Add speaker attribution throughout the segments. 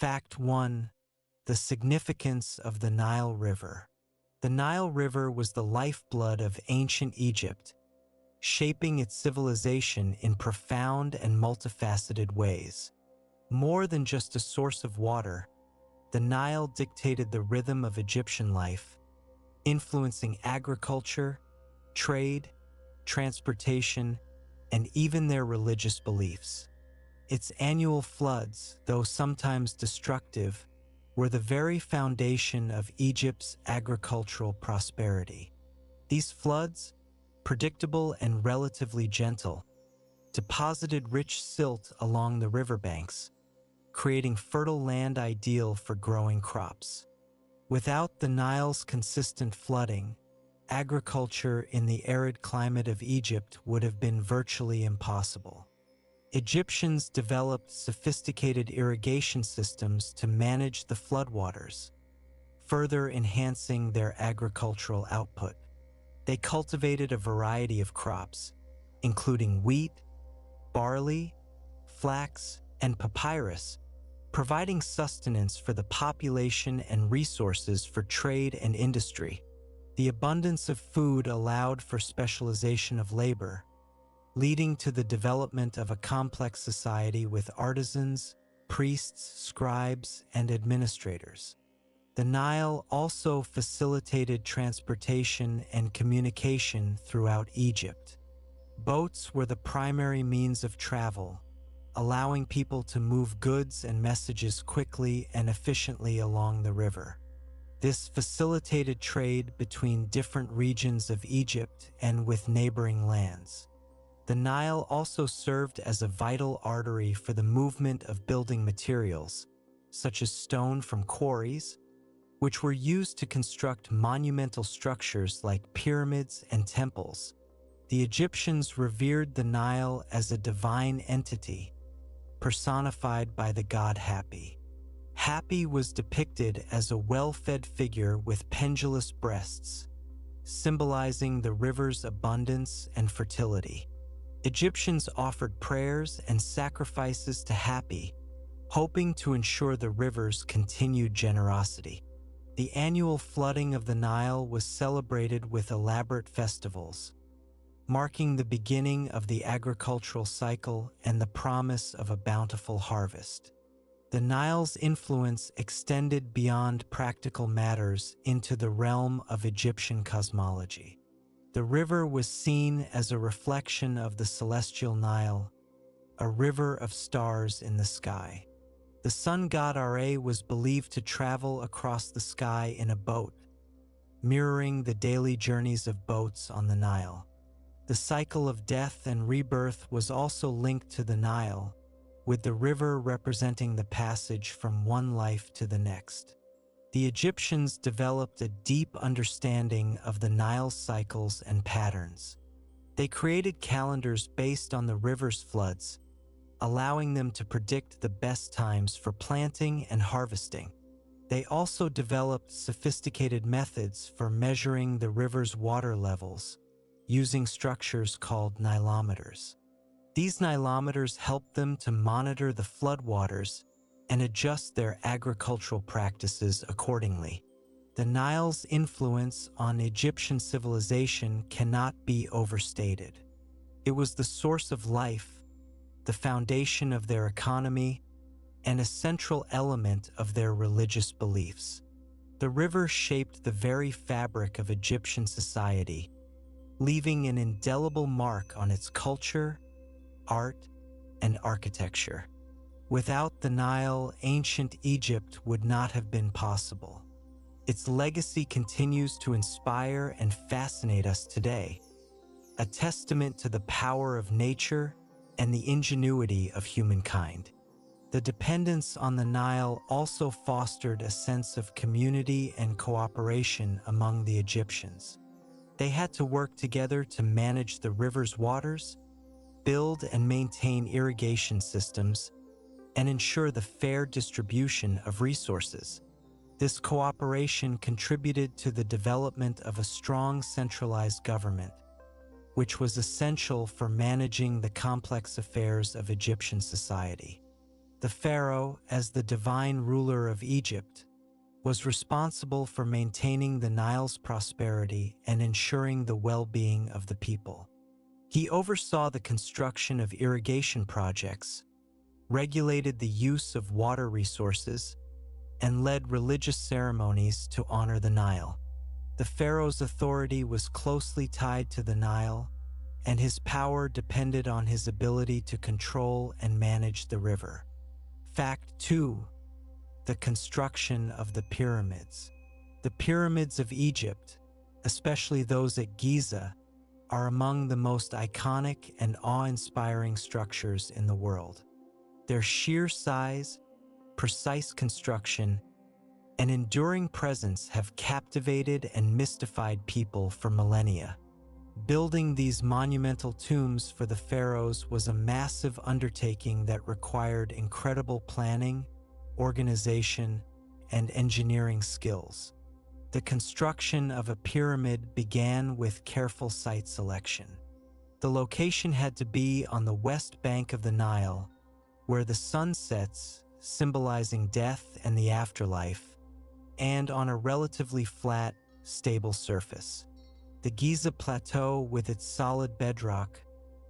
Speaker 1: Fact 1. The significance of the Nile River. The Nile River was the lifeblood of ancient Egypt, shaping its civilization in profound and multifaceted ways. More than just a source of water, the Nile dictated the rhythm of Egyptian life, influencing agriculture, trade, transportation, and even their religious beliefs. Its annual floods, though sometimes destructive, were the very foundation of Egypt's agricultural prosperity. These floods, predictable and relatively gentle, deposited rich silt along the riverbanks, creating fertile land ideal for growing crops. Without the Nile's consistent flooding, agriculture in the arid climate of Egypt would have been virtually impossible. Egyptians developed sophisticated irrigation systems to manage the floodwaters, further enhancing their agricultural output. They cultivated a variety of crops, including wheat, barley, flax, and papyrus, providing sustenance for the population and resources for trade and industry. The abundance of food allowed for specialization of labor, leading to the development of a complex society with artisans, priests, scribes, and administrators. The Nile also facilitated transportation and communication throughout Egypt. Boats were the primary means of travel, allowing people to move goods and messages quickly and efficiently along the river. This facilitated trade between different regions of Egypt and with neighboring lands. The Nile also served as a vital artery for the movement of building materials, such as stone from quarries, which were used to construct monumental structures like pyramids and temples. The Egyptians revered the Nile as a divine entity, personified by the god Hapi. Hapi was depicted as a well-fed figure with pendulous breasts, symbolizing the river's abundance and fertility. Egyptians offered prayers and sacrifices to Hapi, hoping to ensure the river's continued generosity. The annual flooding of the Nile was celebrated with elaborate festivals, marking the beginning of the agricultural cycle and the promise of a bountiful harvest. The Nile's influence extended beyond practical matters into the realm of Egyptian cosmology. The river was seen as a reflection of the celestial Nile, a river of stars in the sky. The sun god Ra was believed to travel across the sky in a boat, mirroring the daily journeys of boats on the Nile. The cycle of death and rebirth was also linked to the Nile, with the river representing the passage from one life to the next. The Egyptians developed a deep understanding of the Nile's cycles and patterns. They created calendars based on the river's floods, allowing them to predict the best times for planting and harvesting. They also developed sophisticated methods for measuring the river's water levels, using structures called nilometers. These nilometers helped them to monitor the floodwaters and adjust their agricultural practices accordingly. The Nile's influence on Egyptian civilization cannot be overstated. It was the source of life, the foundation of their economy, and a central element of their religious beliefs. The river shaped the very fabric of Egyptian society, leaving an indelible mark on its culture, art, and architecture. Without the Nile, ancient Egypt would not have been possible. Its legacy continues to inspire and fascinate us today, a testament to the power of nature and the ingenuity of humankind. The dependence on the Nile also fostered a sense of community and cooperation among the Egyptians. They had to work together to manage the river's waters, build and maintain irrigation systems, and ensure the fair distribution of resources. This cooperation contributed to the development of a strong centralized government, which was essential for managing the complex affairs of Egyptian society. The pharaoh, as the divine ruler of Egypt, was responsible for maintaining the Nile's prosperity and ensuring the well-being of the people. He oversaw the construction of irrigation projects, regulated the use of water resources, and led religious ceremonies to honor the Nile. The pharaoh's authority was closely tied to the Nile, and his power depended on his ability to control and manage the river. Fact 2. The construction of the pyramids. The pyramids of Egypt, especially those at Giza, are among the most iconic and awe-inspiring structures in the world. Their sheer size, precise construction, and enduring presence have captivated and mystified people for millennia. Building these monumental tombs for the pharaohs was a massive undertaking that required incredible planning, organization, and engineering skills. The construction of a pyramid began with careful site selection. The location had to be on the west bank of the Nile, where the sun sets, symbolizing death and the afterlife, and on a relatively flat, stable surface. The Giza Plateau, with its solid bedrock,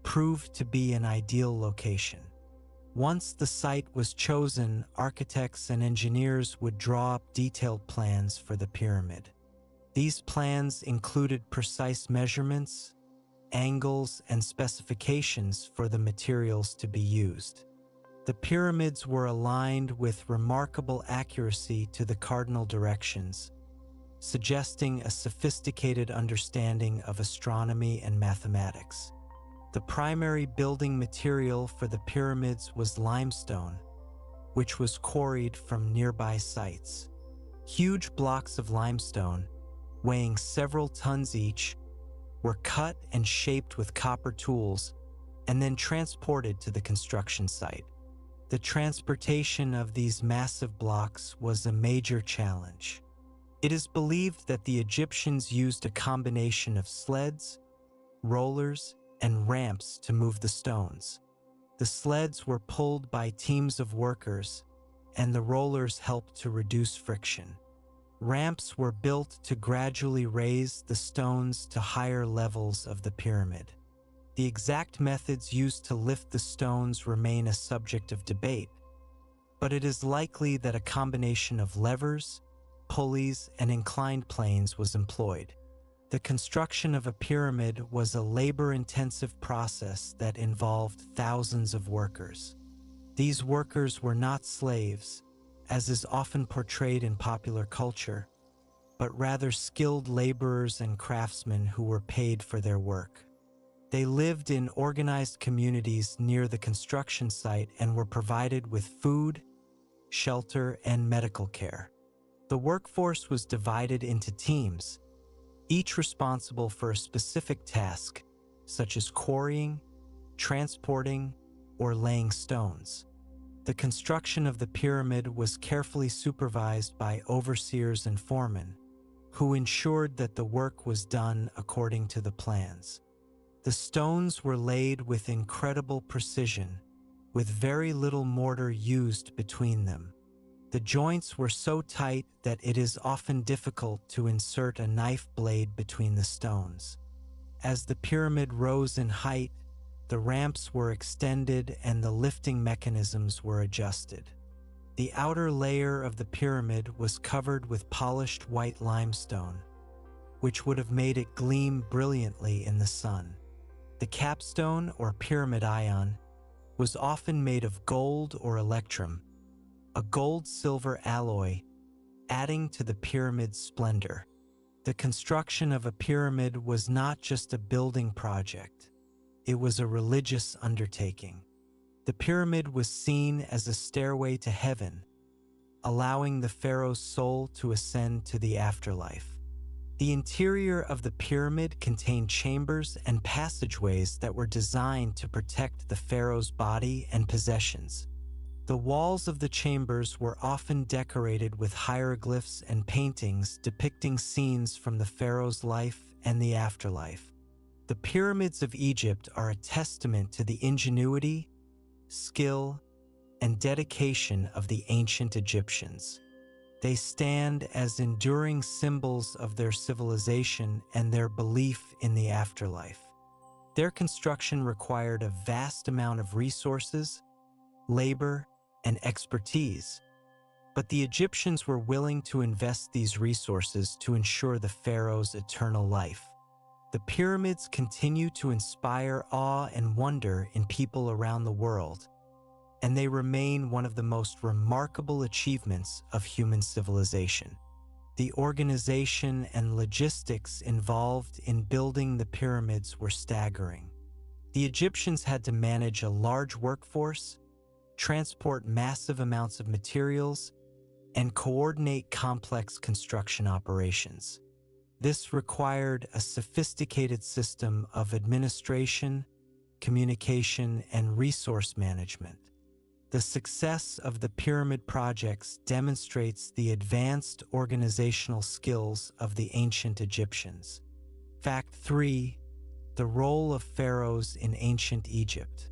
Speaker 1: proved to be an ideal location. Once the site was chosen, architects and engineers would draw up detailed plans for the pyramid. These plans included precise measurements, angles, and specifications for the materials to be used. The pyramids were aligned with remarkable accuracy to the cardinal directions, suggesting a sophisticated understanding of astronomy and mathematics. The primary building material for the pyramids was limestone, which was quarried from nearby sites. Huge blocks of limestone, weighing several tons each, were cut and shaped with copper tools and then transported to the construction site. The transportation of these massive blocks was a major challenge. It is believed that the Egyptians used a combination of sleds, rollers, and ramps to move the stones. The sleds were pulled by teams of workers, and the rollers helped to reduce friction. Ramps were built to gradually raise the stones to higher levels of the pyramid. The exact methods used to lift the stones remain a subject of debate, but it is likely that a combination of levers, pulleys, and inclined planes was employed. The construction of a pyramid was a labor-intensive process that involved thousands of workers. These workers were not slaves, as is often portrayed in popular culture, but rather skilled laborers and craftsmen who were paid for their work. They lived in organized communities near the construction site and were provided with food, shelter, and medical care. The workforce was divided into teams, each responsible for a specific task, such as quarrying, transporting, or laying stones. The construction of the pyramid was carefully supervised by overseers and foremen, who ensured that the work was done according to the plans. The stones were laid with incredible precision, with very little mortar used between them. The joints were so tight that it is often difficult to insert a knife blade between the stones. As the pyramid rose in height, the ramps were extended and the lifting mechanisms were adjusted. The outer layer of the pyramid was covered with polished white limestone, which would have made it gleam brilliantly in the sun. The capstone, or pyramid ion, was often made of gold or electrum, a gold-silver alloy, adding to the pyramid's splendor. The construction of a pyramid was not just a building project, it was a religious undertaking. The pyramid was seen as a stairway to heaven, allowing the pharaoh's soul to ascend to the afterlife. The interior of the pyramid contained chambers and passageways that were designed to protect the pharaoh's body and possessions. The walls of the chambers were often decorated with hieroglyphs and paintings depicting scenes from the pharaoh's life and the afterlife. The pyramids of Egypt are a testament to the ingenuity, skill, and dedication of the ancient Egyptians. They stand as enduring symbols of their civilization and their belief in the afterlife. Their construction required a vast amount of resources, labor, and expertise, but the Egyptians were willing to invest these resources to ensure the pharaoh's eternal life. The pyramids continue to inspire awe and wonder in people around the world, and they remain one of the most remarkable achievements of human civilization. The organization and logistics involved in building the pyramids were staggering. The Egyptians had to manage a large workforce, transport massive amounts of materials, and coordinate complex construction operations. This required a sophisticated system of administration, communication, and resource management. The success of the pyramid projects demonstrates the advanced organizational skills of the ancient Egyptians. Fact 3. The role of pharaohs in ancient Egypt.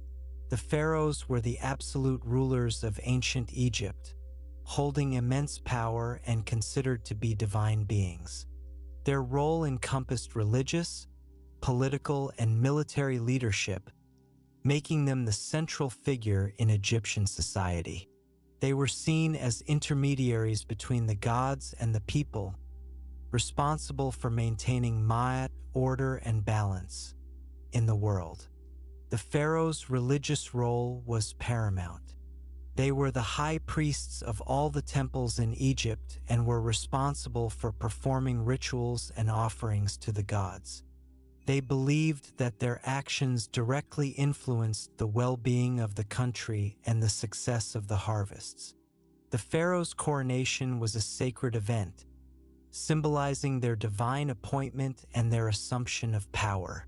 Speaker 1: The pharaohs were the absolute rulers of ancient Egypt, holding immense power and considered to be divine beings. Their role encompassed religious, political, and military leadership, making them the central figure in Egyptian society. They were seen as intermediaries between the gods and the people, responsible for maintaining ma'at, order, and balance in the world. The pharaoh's religious role was paramount. They were the high priests of all the temples in Egypt and were responsible for performing rituals and offerings to the gods. They believed that their actions directly influenced the well-being of the country and the success of the harvests. The pharaoh's coronation was a sacred event, symbolizing their divine appointment and their assumption of power.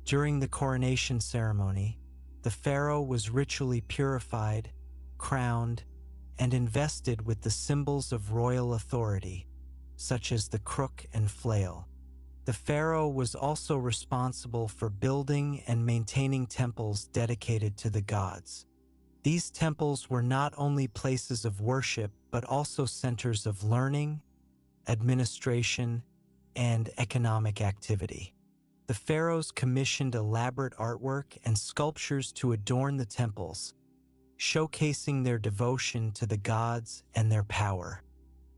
Speaker 1: During the coronation ceremony, the pharaoh was ritually purified, crowned, and invested with the symbols of royal authority, such as the crook and flail. The pharaoh was also responsible for building and maintaining temples dedicated to the gods. These temples were not only places of worship, but also centers of learning, administration, and economic activity. The pharaohs commissioned elaborate artwork and sculptures to adorn the temples, showcasing their devotion to the gods and their power.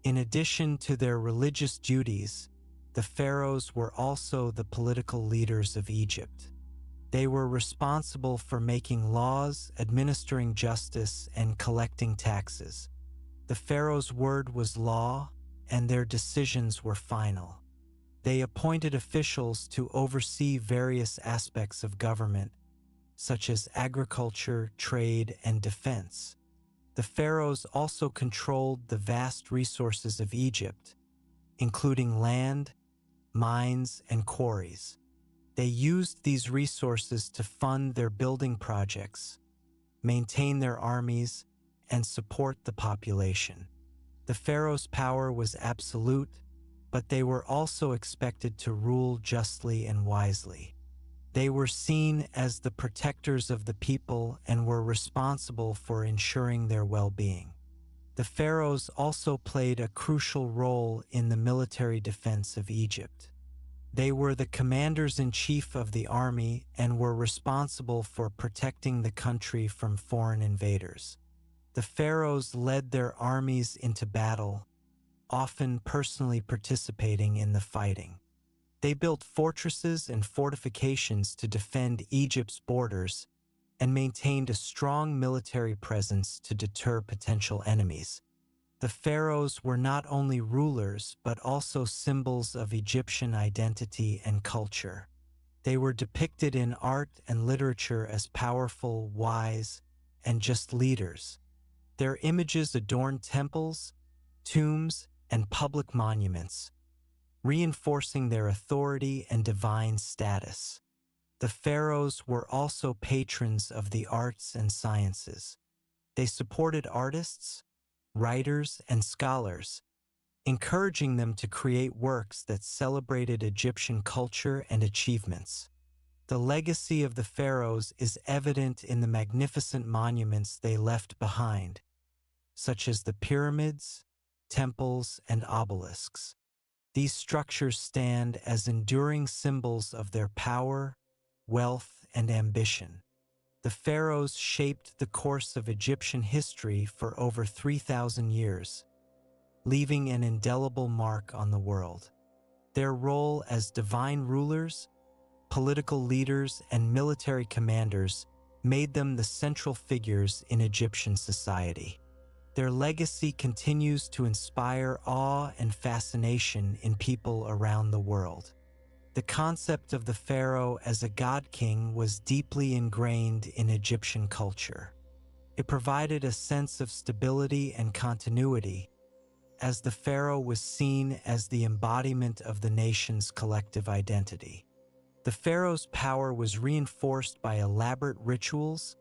Speaker 1: In addition to their religious duties, the pharaohs were also the political leaders of Egypt. They were responsible for making laws, administering justice, and collecting taxes. The pharaoh's word was law, and their decisions were final. They appointed officials to oversee various aspects of government, such as agriculture, trade, and defense. The pharaohs also controlled the vast resources of Egypt, including land, mines, and quarries. They used these resources to fund their building projects, maintain their armies, and support the population. The pharaoh's power was absolute, but they were also expected to rule justly and wisely. They were seen as the protectors of the people and were responsible for ensuring their well-being. The pharaohs also played a crucial role in the military defense of Egypt. They were the commanders-in-chief of the army and were responsible for protecting the country from foreign invaders. The pharaohs led their armies into battle, often personally participating in the fighting. They built fortresses and fortifications to defend Egypt's borders and maintained a strong military presence to deter potential enemies. The pharaohs were not only rulers but also symbols of Egyptian identity and culture. They were depicted in art and literature as powerful, wise, and just leaders. Their images adorned temples, tombs, and public monuments, reinforcing their authority and divine status. The pharaohs were also patrons of the arts and sciences. They supported artists, writers, and scholars, encouraging them to create works that celebrated Egyptian culture and achievements. The legacy of the pharaohs is evident in the magnificent monuments they left behind, such as the pyramids, temples, and obelisks. These structures stand as enduring symbols of their power, wealth, and ambition. The pharaohs shaped the course of Egyptian history for over 3,000 years, leaving an indelible mark on the world. Their role as divine rulers, political leaders, and military commanders made them the central figures in Egyptian society. Their legacy continues to inspire awe and fascination in people around the world. The concept of the pharaoh as a god-king was deeply ingrained in Egyptian culture. It provided a sense of stability and continuity, as the pharaoh was seen as the embodiment of the nation's collective identity. The pharaoh's power was reinforced by elaborate rituals,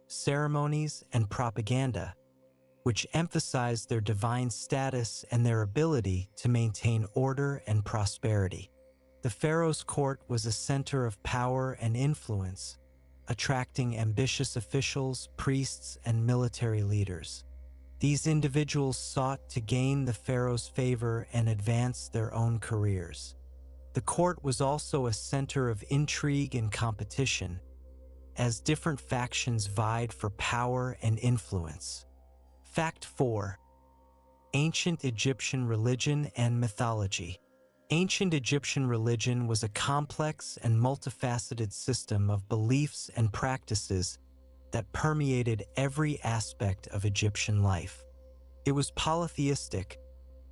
Speaker 1: ceremonies, and propaganda, which emphasized their divine status and their ability to maintain order and prosperity. The pharaoh's court was a center of power and influence, attracting ambitious officials, priests, and military leaders. These individuals sought to gain the pharaoh's favor and advance their own careers. The court was also a center of intrigue and competition, as different factions vied for power and influence. Fact 4. Ancient Egyptian religion and mythology. Ancient Egyptian religion was a complex and multifaceted system of beliefs and practices that permeated every aspect of Egyptian life. It was polytheistic,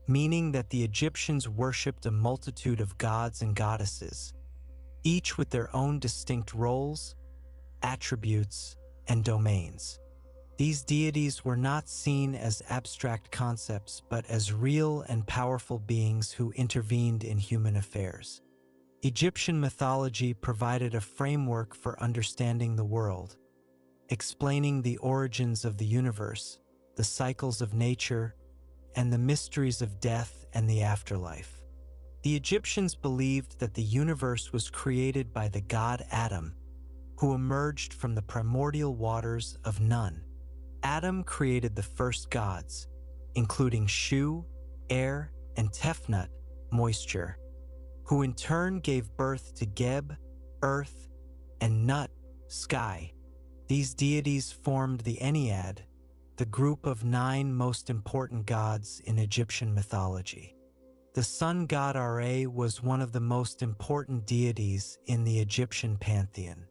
Speaker 1: meaning that the Egyptians worshipped a multitude of gods and goddesses, each with their own distinct roles, attributes, and domains. These deities were not seen as abstract concepts, but as real and powerful beings who intervened in human affairs. Egyptian mythology provided a framework for understanding the world, explaining the origins of the universe, the cycles of nature, and the mysteries of death and the afterlife. The Egyptians believed that the universe was created by the god Adam, who emerged from the primordial waters of Nun. Adam created the first gods, including Shu, air, and Tefnut, moisture, who in turn gave birth to Geb, earth, and Nut, sky. These deities formed the Ennead, the group of 9 most important gods in Egyptian mythology. The sun god Ra was one of the most important deities in the Egyptian pantheon.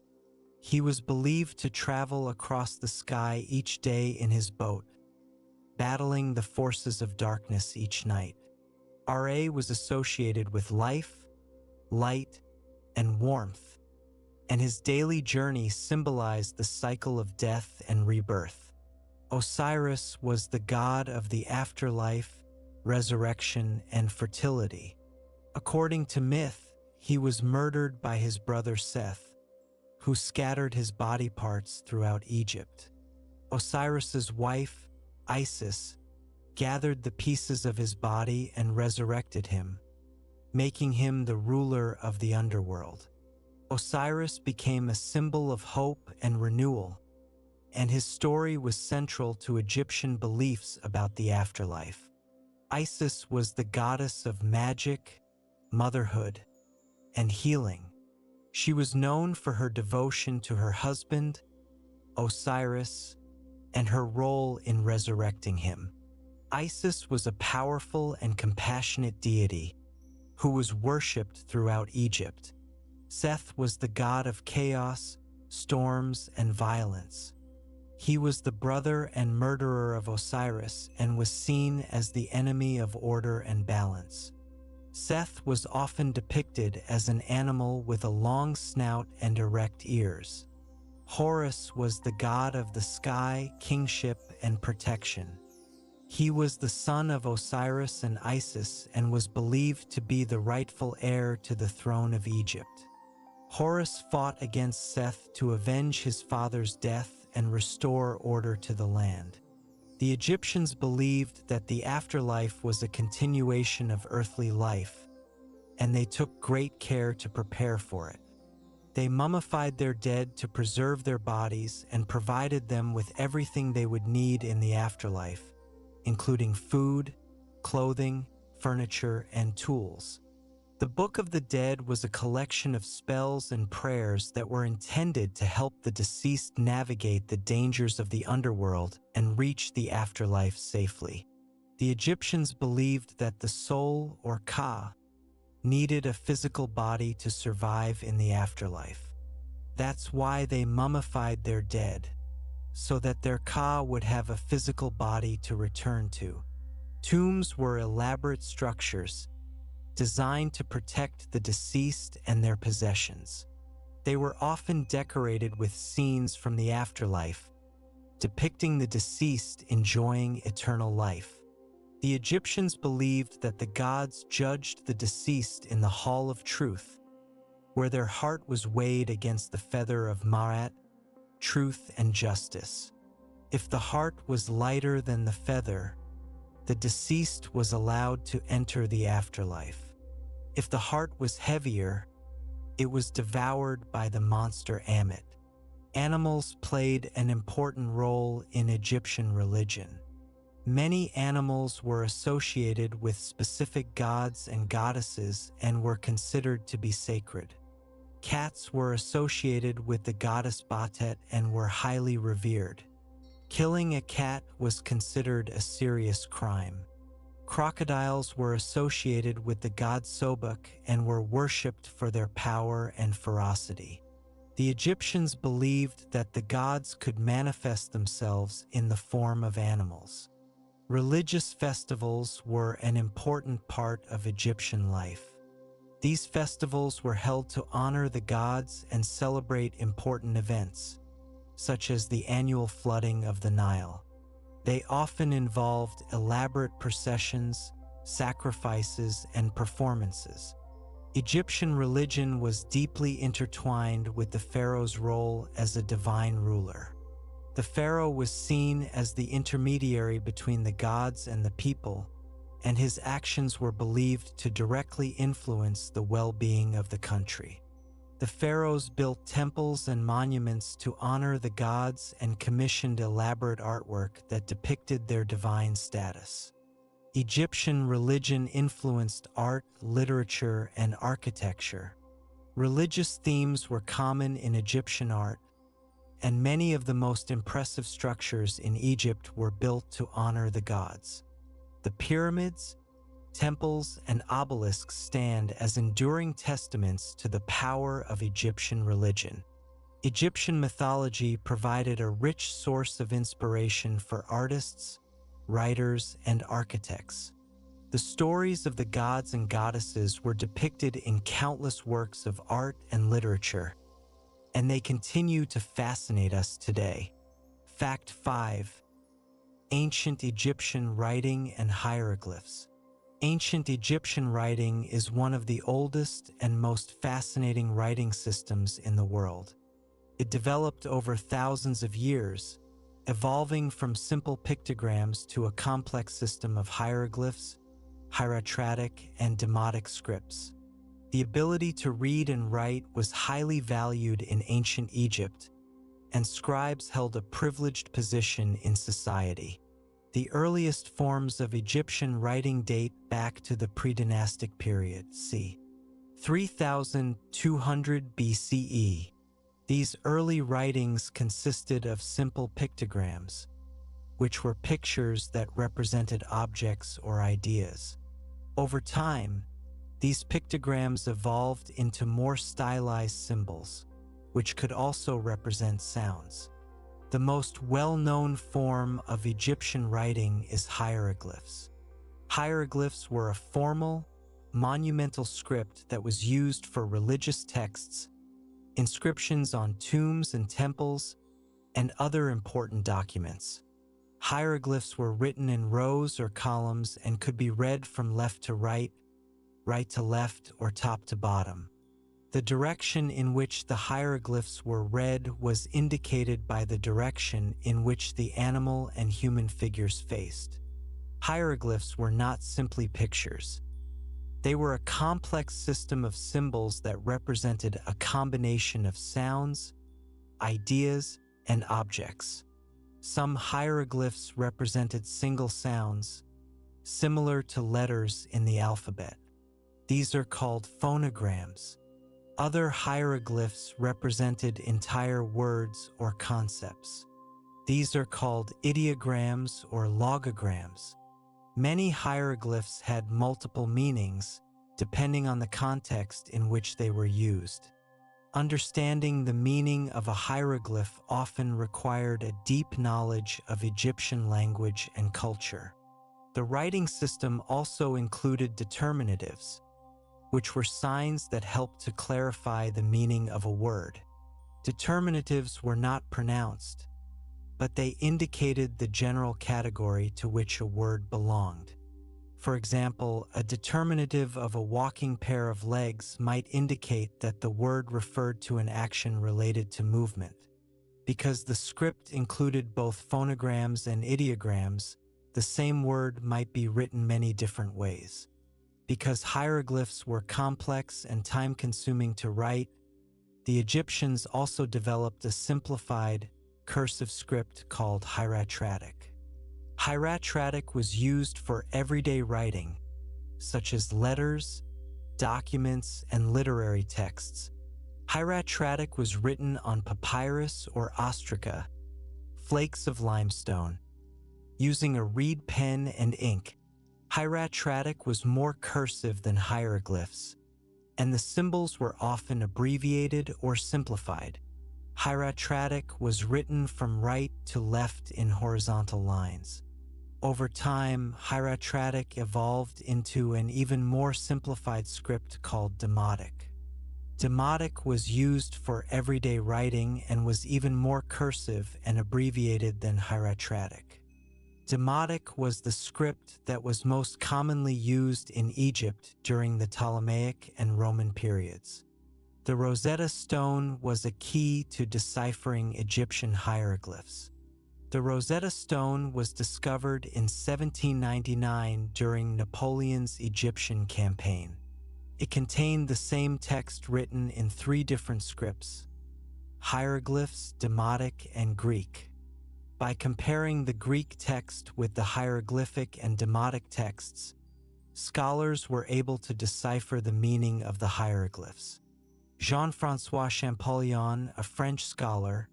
Speaker 1: He was believed to travel across the sky each day in his boat, battling the forces of darkness each night. Ra was associated with life, light, and warmth, and his daily journey symbolized the cycle of death and rebirth. Osiris was the god of the afterlife, resurrection, and fertility. According to myth, he was murdered by his brother Seth, who scattered his body parts throughout Egypt. Osiris's wife, Isis, gathered the pieces of his body and resurrected him, making him the ruler of the underworld. Osiris became a symbol of hope and renewal, and his story was central to Egyptian beliefs about the afterlife. Isis was the goddess of magic, motherhood, and healing. She was known for her devotion to her husband, Osiris, and her role in resurrecting him. Isis was a powerful and compassionate deity who was worshipped throughout Egypt. Seth was the god of chaos, storms, and violence. He was the brother and murderer of Osiris and was seen as the enemy of order and balance. Seth was often depicted as an animal with a long snout and erect ears. Horus was the god of the sky, kingship, and protection. He was the son of Osiris and Isis and was believed to be the rightful heir to the throne of Egypt. Horus fought against Seth to avenge his father's death and restore order to the land. The Egyptians believed that the afterlife was a continuation of earthly life, and they took great care to prepare for it. They mummified their dead to preserve their bodies and provided them with everything they would need in the afterlife, including food, clothing, furniture, and tools. The Book of the Dead was a collection of spells and prayers that were intended to help the deceased navigate the dangers of the underworld and reach the afterlife safely. The Egyptians believed that the soul, or Ka, needed a physical body to survive in the afterlife. That's why they mummified their dead, so that their Ka would have a physical body to return to. Tombs were elaborate structures designed to protect the deceased and their possessions. They were often decorated with scenes from the afterlife, depicting the deceased enjoying eternal life. The Egyptians believed that the gods judged the deceased in the Hall of Truth, where their heart was weighed against the feather of Ma'at, truth and justice. If the heart was lighter than the feather, the deceased was allowed to enter the afterlife. If the heart was heavier, it was devoured by the monster Ammit. Animals played an important role in Egyptian religion. Many animals were associated with specific gods and goddesses and were considered to be sacred. Cats were associated with the goddess Batet and were highly revered. Killing a cat was considered a serious crime. Crocodiles were associated with the god Sobek and were worshipped for their power and ferocity. The Egyptians believed that the gods could manifest themselves in the form of animals. Religious festivals were an important part of Egyptian life. These festivals were held to honor the gods and celebrate important events, such as the annual flooding of the Nile. They often involved elaborate processions, sacrifices, and performances. Egyptian religion was deeply intertwined with the pharaoh's role as a divine ruler. The pharaoh was seen as the intermediary between the gods and the people, and his actions were believed to directly influence the well-being of the country. The pharaohs built temples and monuments to honor the gods and commissioned elaborate artwork that depicted their divine status. Egyptian religion influenced art, literature, and architecture. Religious themes were common in Egyptian art, and many of the most impressive structures in Egypt were built to honor the gods. The pyramids, temples, and obelisks stand as enduring testaments to the power of Egyptian religion. Egyptian mythology provided a rich source of inspiration for artists, writers, and architects. The stories of the gods and goddesses were depicted in countless works of art and literature, and they continue to fascinate us today. Fact 5. Ancient Egyptian writing and hieroglyphs. Ancient Egyptian writing is one of the oldest and most fascinating writing systems in the world. It developed over thousands of years, evolving from simple pictograms to a complex system of hieroglyphs, hieratic, and demotic scripts. The ability to read and write was highly valued in ancient Egypt, and scribes held a privileged position in society. The earliest forms of Egyptian writing date back to the pre-dynastic period, c. 3200 BCE. These early writings consisted of simple pictograms, which were pictures that represented objects or ideas. Over time, these pictograms evolved into more stylized symbols, which could also represent sounds. The most well-known form of Egyptian writing is hieroglyphs. Hieroglyphs were a formal, monumental script that was used for religious texts, inscriptions on tombs and temples, and other important documents. Hieroglyphs were written in rows or columns and could be read from left to right, right to left, or top to bottom. The direction in which the hieroglyphs were read was indicated by the direction in which the animal and human figures faced. Hieroglyphs were not simply pictures. They were a complex system of symbols that represented a combination of sounds, ideas, and objects. Some hieroglyphs represented single sounds, similar to letters in the alphabet. These are called phonograms. Other hieroglyphs represented entire words or concepts. These are called ideograms or logograms. Many hieroglyphs had multiple meanings, depending on the context in which they were used. Understanding the meaning of a hieroglyph often required a deep knowledge of Egyptian language and culture. The writing system also included determinatives, which were signs that helped to clarify the meaning of a word. Determinatives were not pronounced, but they indicated the general category to which a word belonged. For example, a determinative of a walking pair of legs might indicate that the word referred to an action related to movement. Because the script included both phonograms and ideograms, the same word might be written many different ways. Because hieroglyphs were complex and time-consuming to write, the Egyptians also developed a simplified, cursive script called hieratic. Hieratic was used for everyday writing, such as letters, documents, and literary texts. Hieratic was written on papyrus or ostraca, flakes of limestone. Using a reed pen and ink, hieratic was more cursive than hieroglyphs, and the symbols were often abbreviated or simplified. Hieratic was written from right to left in horizontal lines. Over time, hieratic evolved into an even more simplified script called demotic. Demotic was used for everyday writing and was even more cursive and abbreviated than hieratic. Demotic was the script that was most commonly used in Egypt during the Ptolemaic and Roman periods. The Rosetta Stone was a key to deciphering Egyptian hieroglyphs. The Rosetta Stone was discovered in 1799 during Napoleon's Egyptian campaign. It contained the same text written in 3 different scripts: hieroglyphs, Demotic, and Greek. By comparing the Greek text with the hieroglyphic and Demotic texts, scholars were able to decipher the meaning of the hieroglyphs. Jean-François Champollion, a French scholar,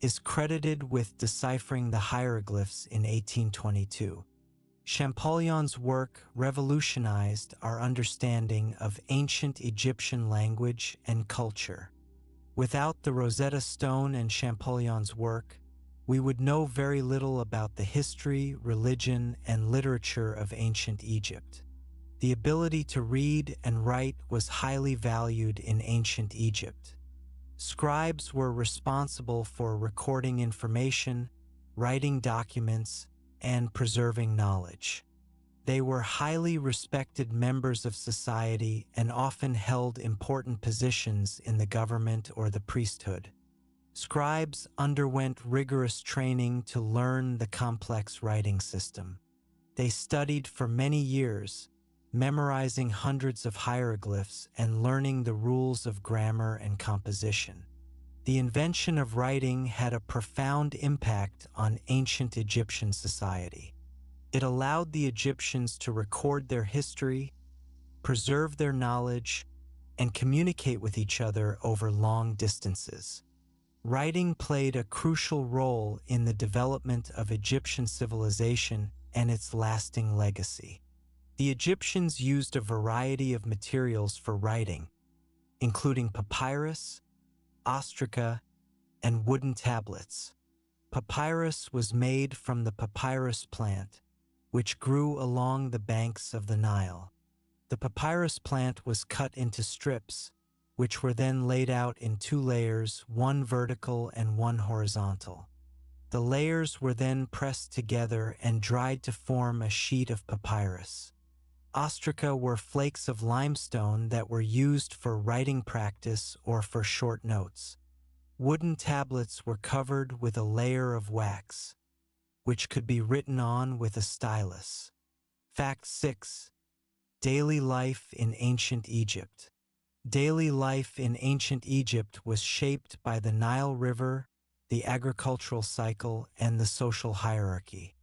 Speaker 1: is credited with deciphering the hieroglyphs in 1822. Champollion's work revolutionized our understanding of ancient Egyptian language and culture. Without the Rosetta Stone and Champollion's work, we would know very little about the history, religion, and literature of ancient Egypt. The ability to read and write was highly valued in ancient Egypt. Scribes were responsible for recording information, writing documents, and preserving knowledge. They were highly respected members of society and often held important positions in the government or the priesthood. Scribes underwent rigorous training to learn the complex writing system. They studied for many years, memorizing hundreds of hieroglyphs and learning the rules of grammar and composition. The invention of writing had a profound impact on ancient Egyptian society. It allowed the Egyptians to record their history, preserve their knowledge, and communicate with each other over long distances. Writing played a crucial role in the development of Egyptian civilization and its lasting legacy. The Egyptians used a variety of materials for writing, including papyrus, ostraca, and wooden tablets. Papyrus was made from the papyrus plant, which grew along the banks of the Nile. The papyrus plant was cut into strips, which were then laid out in 2 layers, one vertical and one horizontal. The layers were then pressed together and dried to form a sheet of papyrus. Ostraca were flakes of limestone that were used for writing practice or for short notes. Wooden tablets were covered with a layer of wax, which could be written on with a stylus. Fact 6. Daily life in ancient Egypt. Daily life in ancient Egypt was shaped by the Nile River, the agricultural cycle, and the social hierarchy.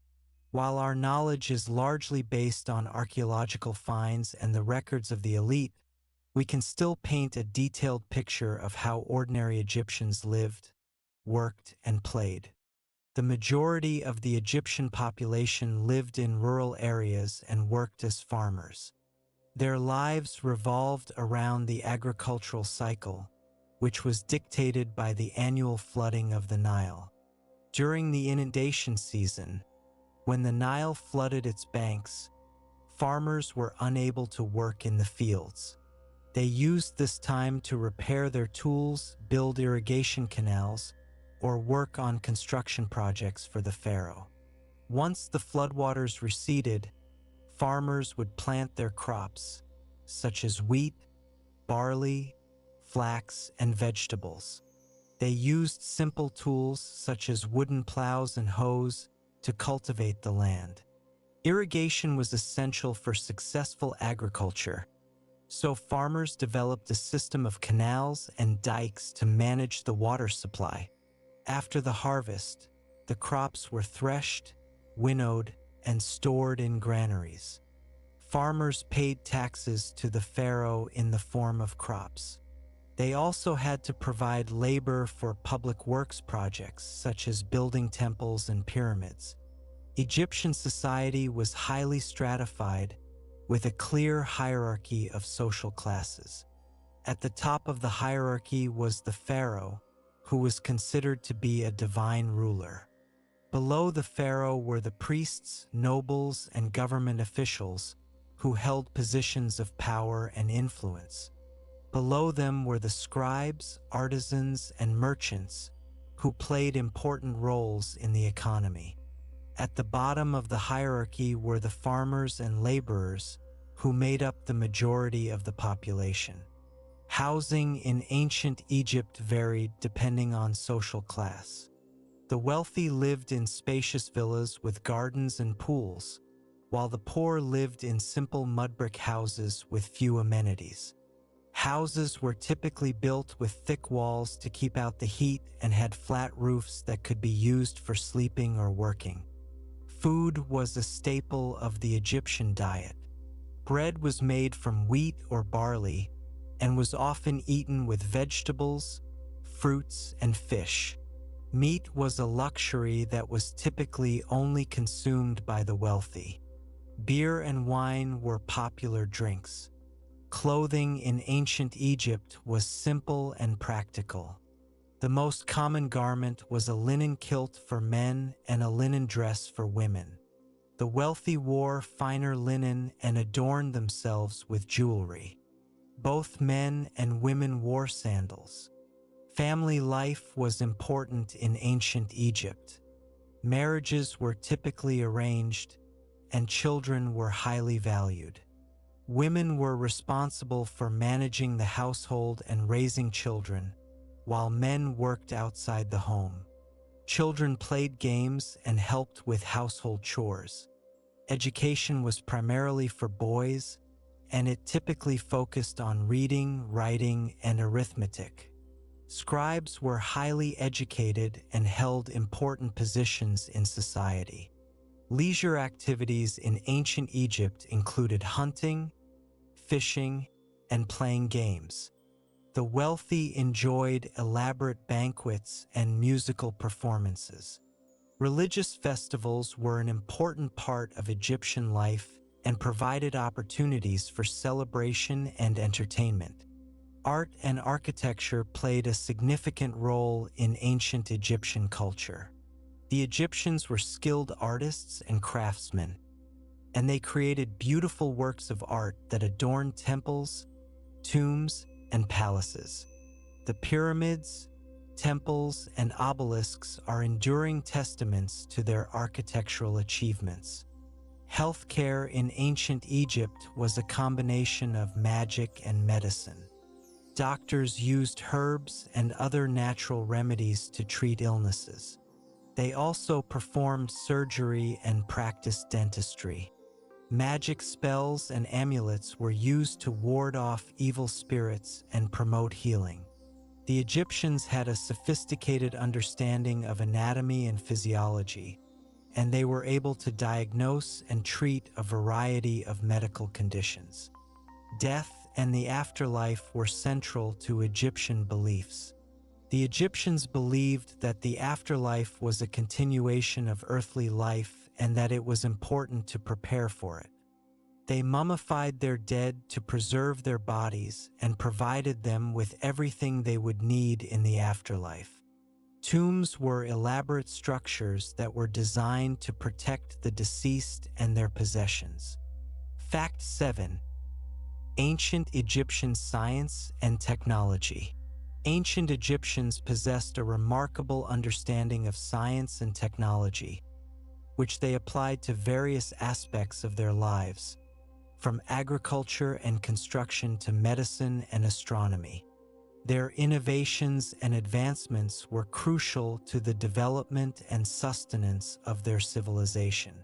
Speaker 1: While our knowledge is largely based on archaeological finds and the records of the elite, we can still paint a detailed picture of how ordinary Egyptians lived, worked, and played. The majority of the Egyptian population lived in rural areas and worked as farmers. Their lives revolved around the agricultural cycle, which was dictated by the annual flooding of the Nile. During the inundation season, when the Nile flooded its banks, farmers were unable to work in the fields. They used this time to repair their tools, build irrigation canals, or work on construction projects for the pharaoh. Once the floodwaters receded, farmers would plant their crops, such as wheat, barley, flax, and vegetables. They used simple tools such as wooden plows and hoes to cultivate the land. Irrigation was essential for successful agriculture, so farmers developed a system of canals and dikes to manage the water supply. After the harvest, the crops were threshed, winnowed, and stored in granaries. Farmers paid taxes to the pharaoh in the form of crops. They also had to provide labor for public works projects such as building temples and pyramids. Egyptian society was highly stratified, with a clear hierarchy of social classes. At the top of the hierarchy was the pharaoh, who was considered to be a divine ruler. Below the pharaoh were the priests, nobles, and government officials who held positions of power and influence. Below them were the scribes, artisans, and merchants who played important roles in the economy. At the bottom of the hierarchy were the farmers and laborers who made up the majority of the population. Housing in ancient Egypt varied depending on social class. The wealthy lived in spacious villas with gardens and pools, while the poor lived in simple mud-brick houses with few amenities. Houses were typically built with thick walls to keep out the heat and had flat roofs that could be used for sleeping or working. Food was a staple of the Egyptian diet. Bread was made from wheat or barley and was often eaten with vegetables, fruits, and fish. Meat was a luxury that was typically only consumed by the wealthy. Beer and wine were popular drinks. Clothing in ancient Egypt was simple and practical. The most common garment was a linen kilt for men and a linen dress for women. The wealthy wore finer linen and adorned themselves with jewelry. Both men and women wore sandals. Family life was important in ancient Egypt. Marriages were typically arranged, and children were highly valued. Women were responsible for managing the household and raising children, while men worked outside the home. Children played games and helped with household chores. Education was primarily for boys, and it typically focused on reading, writing, and arithmetic. Scribes were highly educated and held important positions in society. Leisure activities in ancient Egypt included hunting, fishing, and playing games. The wealthy enjoyed elaborate banquets and musical performances. Religious festivals were an important part of Egyptian life and provided opportunities for celebration and entertainment. Art and architecture played a significant role in ancient Egyptian culture. The Egyptians were skilled artists and craftsmen, and they created beautiful works of art that adorned temples, tombs, and palaces. The pyramids, temples, and obelisks are enduring testaments to their architectural achievements. Healthcare in ancient Egypt was a combination of magic and medicine. Doctors used herbs and other natural remedies to treat illnesses. They also performed surgery and practiced dentistry. Magic spells and amulets were used to ward off evil spirits and promote healing. The Egyptians had a sophisticated understanding of anatomy and physiology, and they were able to diagnose and treat a variety of medical conditions. Death and the afterlife were central to Egyptian beliefs. The Egyptians believed that the afterlife was a continuation of earthly life and that it was important to prepare for it. They mummified their dead to preserve their bodies and provided them with everything they would need in the afterlife. Tombs were elaborate structures that were designed to protect the deceased and their possessions. Fact 7. Ancient Egyptian science and technology. Ancient Egyptians possessed a remarkable understanding of science and technology, which they applied to various aspects of their lives, from agriculture and construction to medicine and astronomy. Their innovations and advancements were crucial to the development and sustenance of their civilization.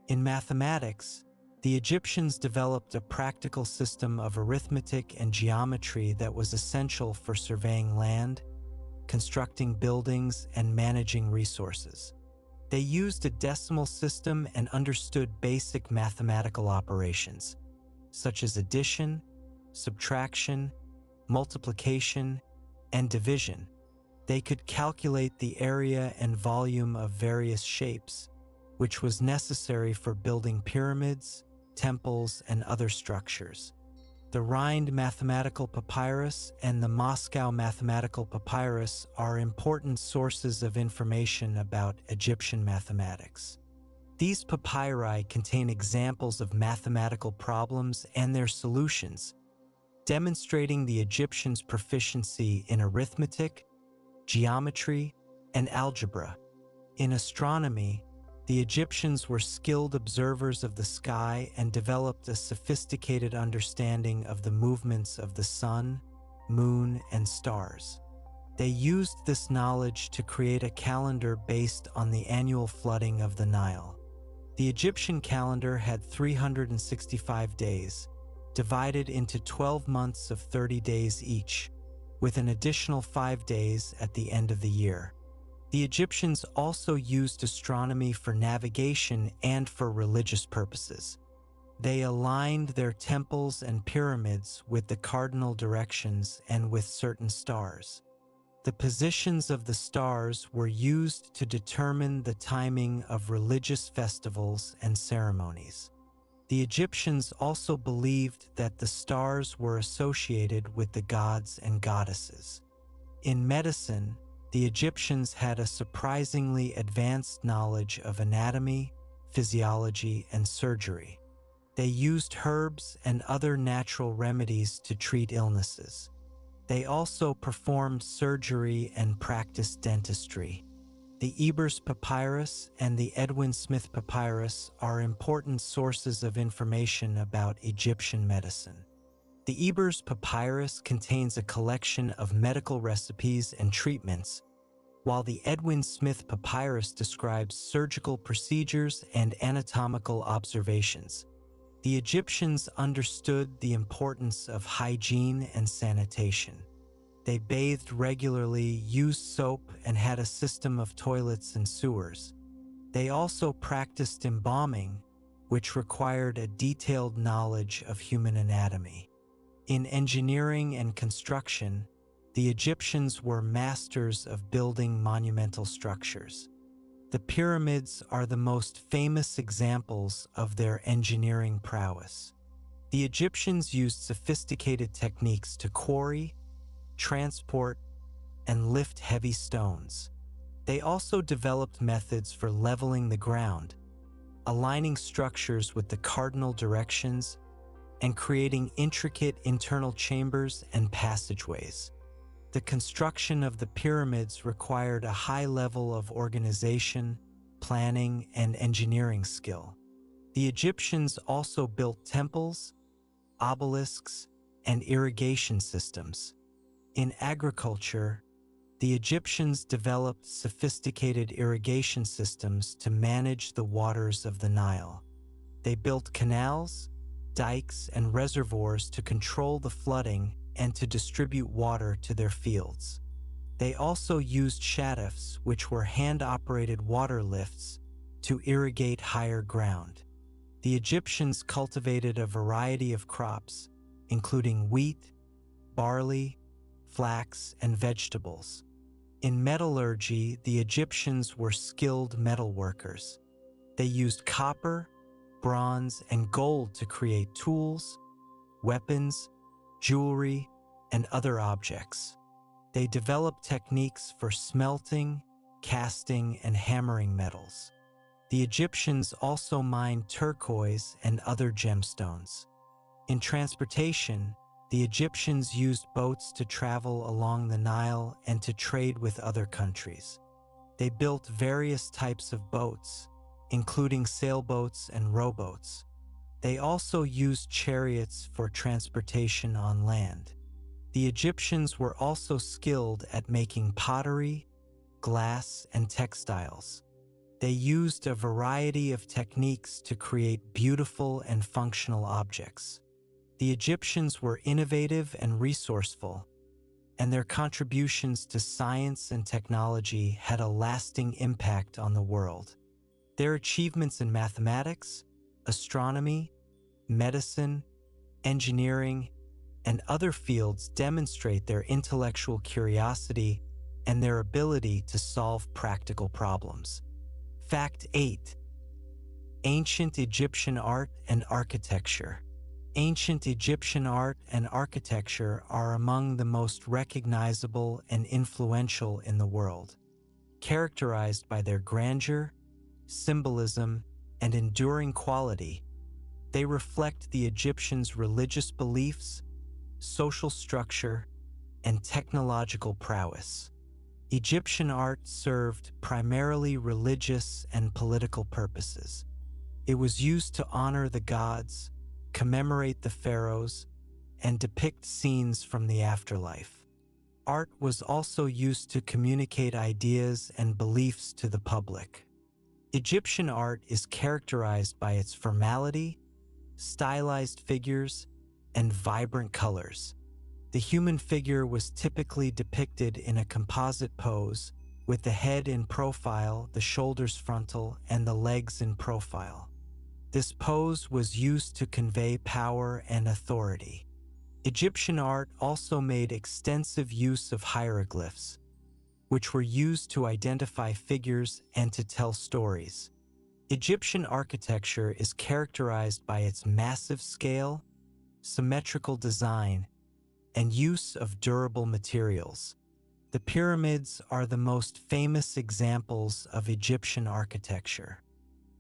Speaker 1: In mathematics, the Egyptians developed a practical system of arithmetic and geometry that was essential for surveying land, constructing buildings, and managing resources. They used a decimal system and understood basic mathematical operations, such as addition, subtraction, multiplication, and division. They could calculate the area and volume of various shapes, which was necessary for building pyramids, temples, and other structures. The Rhind mathematical papyrus and the Moscow mathematical papyrus are important sources of information about Egyptian mathematics. These papyri contain examples of mathematical problems and their solutions, demonstrating the Egyptians' proficiency in arithmetic, geometry, and algebra. In astronomy, the Egyptians were skilled observers of the sky and developed a sophisticated understanding of the movements of the sun, moon, and stars. They used this knowledge to create a calendar based on the annual flooding of the Nile. The Egyptian calendar had 365 days, divided into 12 months of 30 days each, with an additional 5 days at the end of the year. The Egyptians also used astronomy for navigation and for religious purposes. They aligned their temples and pyramids with the cardinal directions and with certain stars. The positions of the stars were used to determine the timing of religious festivals and ceremonies. The Egyptians also believed that the stars were associated with the gods and goddesses. In medicine, the Egyptians had a surprisingly advanced knowledge of anatomy, physiology, and surgery. They used herbs and other natural remedies to treat illnesses. They also performed surgery and practiced dentistry. The Ebers Papyrus and the Edwin Smith Papyrus are important sources of information about Egyptian medicine. The Ebers Papyrus contains a collection of medical recipes and treatments, while the Edwin Smith Papyrus describes surgical procedures and anatomical observations. The Egyptians understood the importance of hygiene and sanitation. They bathed regularly, used soap, and had a system of toilets and sewers. They also practiced embalming, which required a detailed knowledge of human anatomy. In engineering and construction, the Egyptians were masters of building monumental structures. The pyramids are the most famous examples of their engineering prowess. The Egyptians used sophisticated techniques to quarry, transport, and lift heavy stones. They also developed methods for leveling the ground, aligning structures with the cardinal directions, and creating intricate internal chambers and passageways. The construction of the pyramids required a high level of organization, planning, and engineering skill. The Egyptians also built temples, obelisks, and irrigation systems. In agriculture, the Egyptians developed sophisticated irrigation systems to manage the waters of the Nile. They built canals, dikes, and reservoirs to control the flooding and to distribute water to their fields. They also used shadufs, which were hand-operated water lifts, to irrigate higher ground. The Egyptians cultivated a variety of crops, including wheat, barley, flax, and vegetables. In metallurgy, the Egyptians were skilled metal workers. They used copper, bronze, and gold to create tools, weapons, jewelry, and other objects. They developed techniques for smelting, casting, and hammering metals. The Egyptians also mined turquoise and other gemstones. In transportation, the Egyptians used boats to travel along the Nile and to trade with other countries. They built various types of boats, including sailboats and rowboats. They also used chariots for transportation on land. The Egyptians were also skilled at making pottery, glass, and textiles. They used a variety of techniques to create beautiful and functional objects. The Egyptians were innovative and resourceful, and their contributions to science and technology had a lasting impact on the world. Their achievements in mathematics, astronomy, medicine, engineering, and other fields demonstrate their intellectual curiosity and their ability to solve practical problems. Fact 8. Ancient Egyptian art and architecture. Ancient Egyptian art and architecture are among the most recognizable and influential in the world, characterized by their grandeur, symbolism, and enduring quality. They reflect the Egyptians' religious beliefs, social structure, and technological prowess. Egyptian art served primarily religious and political purposes. It was used to honor the gods, commemorate the pharaohs, and depict scenes from the afterlife. Art was also used to communicate ideas and beliefs to the public. Egyptian art is characterized by its formality, stylized figures, and vibrant colors. The human figure was typically depicted in a composite pose, with the head in profile, the shoulders frontal, and the legs in profile. This pose was used to convey power and authority. Egyptian art also made extensive use of hieroglyphs, which were used to identify figures and to tell stories. Egyptian architecture is characterized by its massive scale, symmetrical design, and use of durable materials. The pyramids are the most famous examples of Egyptian architecture.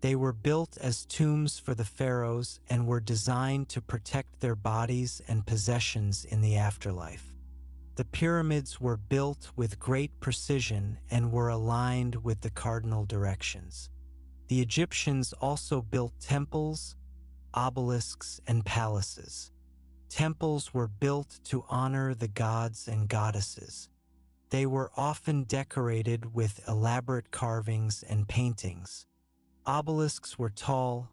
Speaker 1: They were built as tombs for the pharaohs and were designed to protect their bodies and possessions in the afterlife. The pyramids were built with great precision and were aligned with the cardinal directions. The Egyptians also built temples, obelisks, and palaces. Temples were built to honor the gods and goddesses. They were often decorated with elaborate carvings and paintings. Obelisks were tall,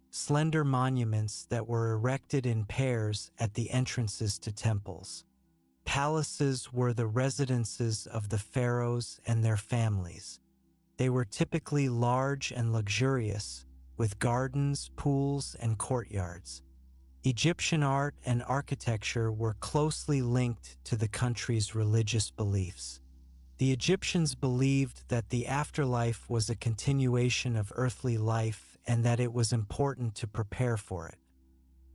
Speaker 1: slender monuments that were erected in pairs at the entrances to temples. Palaces were the residences of the pharaohs and their families. They were typically large and luxurious, with gardens, pools, and courtyards. Egyptian art and architecture were closely linked to the country's religious beliefs. The Egyptians believed that the afterlife was a continuation of earthly life and that it was important to prepare for it.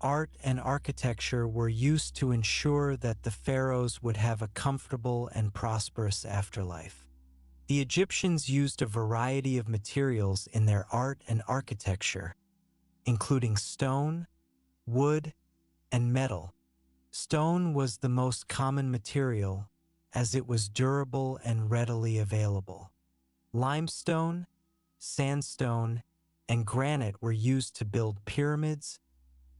Speaker 1: Art and architecture were used to ensure that the pharaohs would have a comfortable and prosperous afterlife. The Egyptians used a variety of materials in their art and architecture, including stone, wood, and metal. Stone was the most common material, as it was durable and readily available. Limestone, sandstone, and granite were used to build pyramids,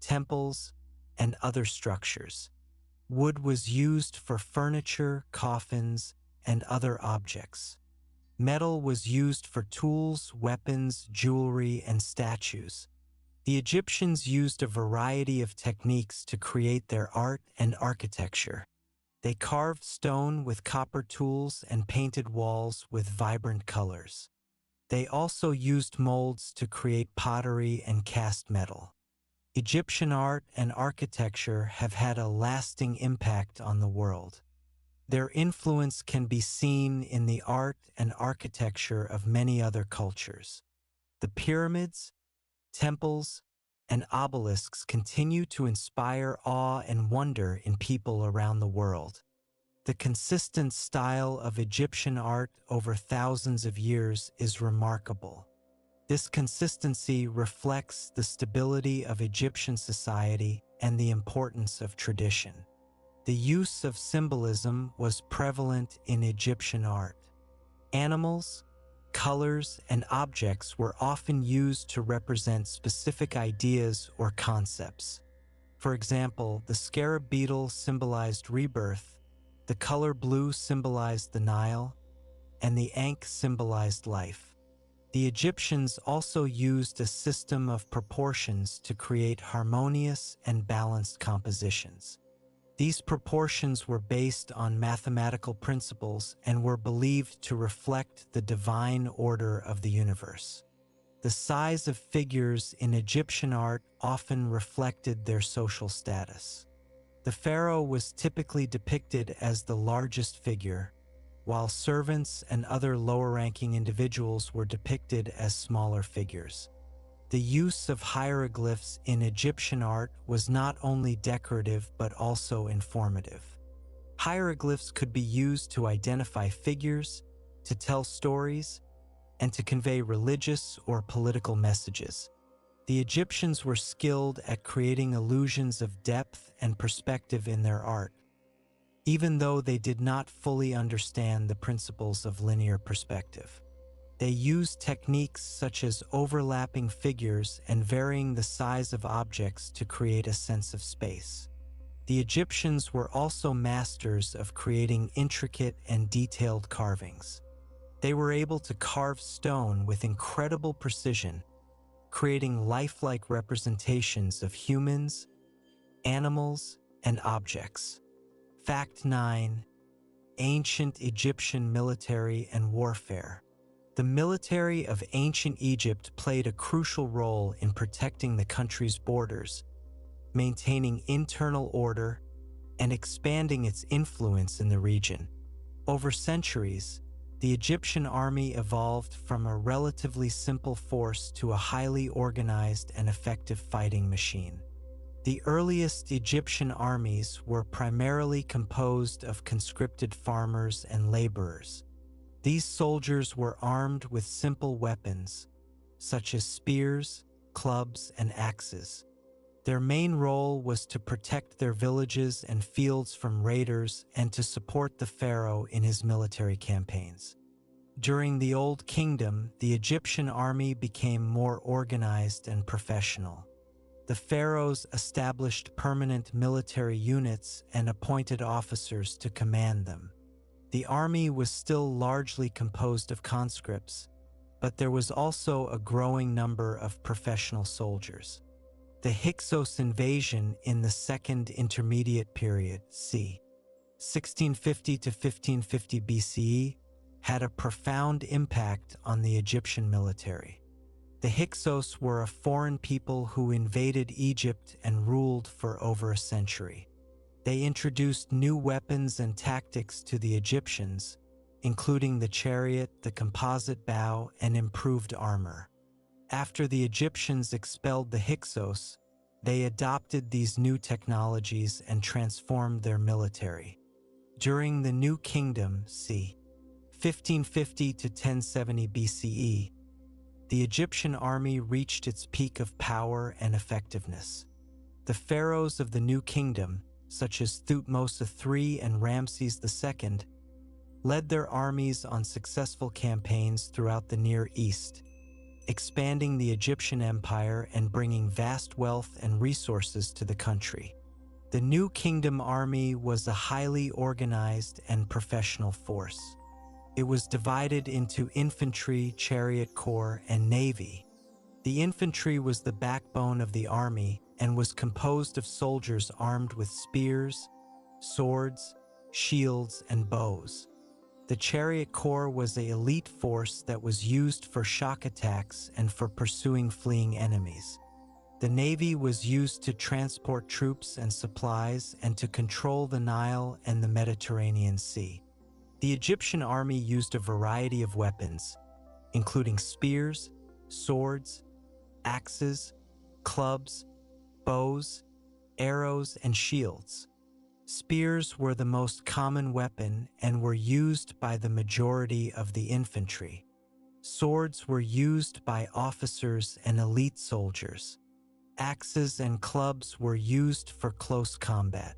Speaker 1: temples, and other structures. Wood was used for furniture, coffins, and other objects. Metal was used for tools, weapons, jewelry, and statues. The Egyptians used a variety of techniques to create their art and architecture. They carved stone with copper tools and painted walls with vibrant colors. They also used molds to create pottery and cast metal. Egyptian art and architecture have had a lasting impact on the world. Their influence can be seen in the art and architecture of many other cultures. The pyramids, temples, and obelisks continue to inspire awe and wonder in people around the world. The consistent style of Egyptian art over thousands of years is remarkable. This consistency reflects the stability of Egyptian society and the importance of tradition. The use of symbolism was prevalent in Egyptian art. Animals, colors, and objects were often used to represent specific ideas or concepts. For example, the scarab beetle symbolized rebirth, the color blue symbolized the Nile, and the ankh symbolized life. The Egyptians also used a system of proportions to create harmonious and balanced compositions. These proportions were based on mathematical principles and were believed to reflect the divine order of the universe. The size of figures in Egyptian art often reflected their social status. The pharaoh was typically depicted as the largest figure, while servants and other lower-ranking individuals were depicted as smaller figures. The use of hieroglyphs in Egyptian art was not only decorative but also informative. Hieroglyphs could be used to identify figures, to tell stories, and to convey religious or political messages. The Egyptians were skilled at creating illusions of depth and perspective in their art, even though they did not fully understand the principles of linear perspective. They used techniques such as overlapping figures and varying the size of objects to create a sense of space. The Egyptians were also masters of creating intricate and detailed carvings. They were able to carve stone with incredible precision, creating lifelike representations of humans, animals, and objects. Fact 9. Ancient Egyptian military and warfare. The military of ancient Egypt played a crucial role in protecting the country's borders, maintaining internal order, and expanding its influence in the region. Over centuries, the Egyptian army evolved from a relatively simple force to a highly organized and effective fighting machine. The earliest Egyptian armies were primarily composed of conscripted farmers and laborers. These soldiers were armed with simple weapons, such as spears, clubs, and axes. Their main role was to protect their villages and fields from raiders and to support the pharaoh in his military campaigns. During the Old Kingdom, the Egyptian army became more organized and professional. The pharaohs established permanent military units and appointed officers to command them. The army was still largely composed of conscripts, but there was also a growing number of professional soldiers. The Hyksos invasion in the Second Intermediate Period, c. 1650 to 1550 BCE, had a profound impact on the Egyptian military. The Hyksos were a foreign people who invaded Egypt and ruled for over a century. They introduced new weapons and tactics to the Egyptians, including the chariot, the composite bow, and improved armor. After the Egyptians expelled the Hyksos, they adopted these new technologies and transformed their military. During the New Kingdom, c. 1550 to 1070 BCE, the Egyptian army reached its peak of power and effectiveness. The pharaohs of the New Kingdom, such as Thutmose III and Ramses II, led their armies on successful campaigns throughout the Near East, expanding the Egyptian empire and bringing vast wealth and resources to the country. The New Kingdom army was a highly organized and professional force. It was divided into infantry, chariot corps, and navy, The infantry was the backbone of the army and was composed of soldiers armed with spears, swords, shields, and bows. The chariot corps was an elite force that was used for shock attacks and for pursuing fleeing enemies. The navy was used to transport troops and supplies and to control the Nile and the Mediterranean Sea. The Egyptian army used a variety of weapons, including spears, swords, axes, clubs, bows, arrows, and shields. Spears were the most common weapon and were used by the majority of the infantry. Swords were used by officers and elite soldiers. Axes and clubs were used for close combat.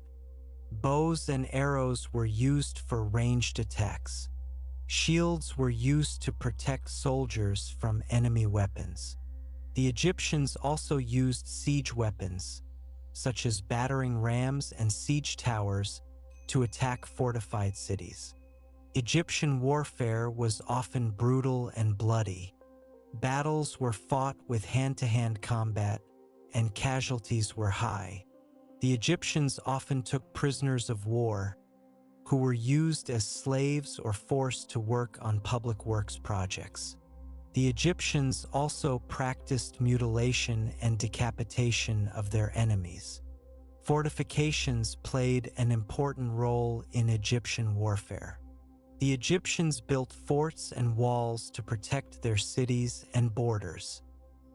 Speaker 1: Bows and arrows were used for ranged attacks. Shields were used to protect soldiers from enemy weapons. The Egyptians also used siege weapons, such as battering rams and siege towers, to attack fortified cities. Egyptian warfare was often brutal and bloody. Battles were fought with hand-to-hand combat, and casualties were high. The Egyptians often took prisoners of war, who were used as slaves or forced to work on public works projects. The Egyptians also practiced mutilation and decapitation of their enemies. Fortifications played an important role in Egyptian warfare. The Egyptians built forts and walls to protect their cities and borders.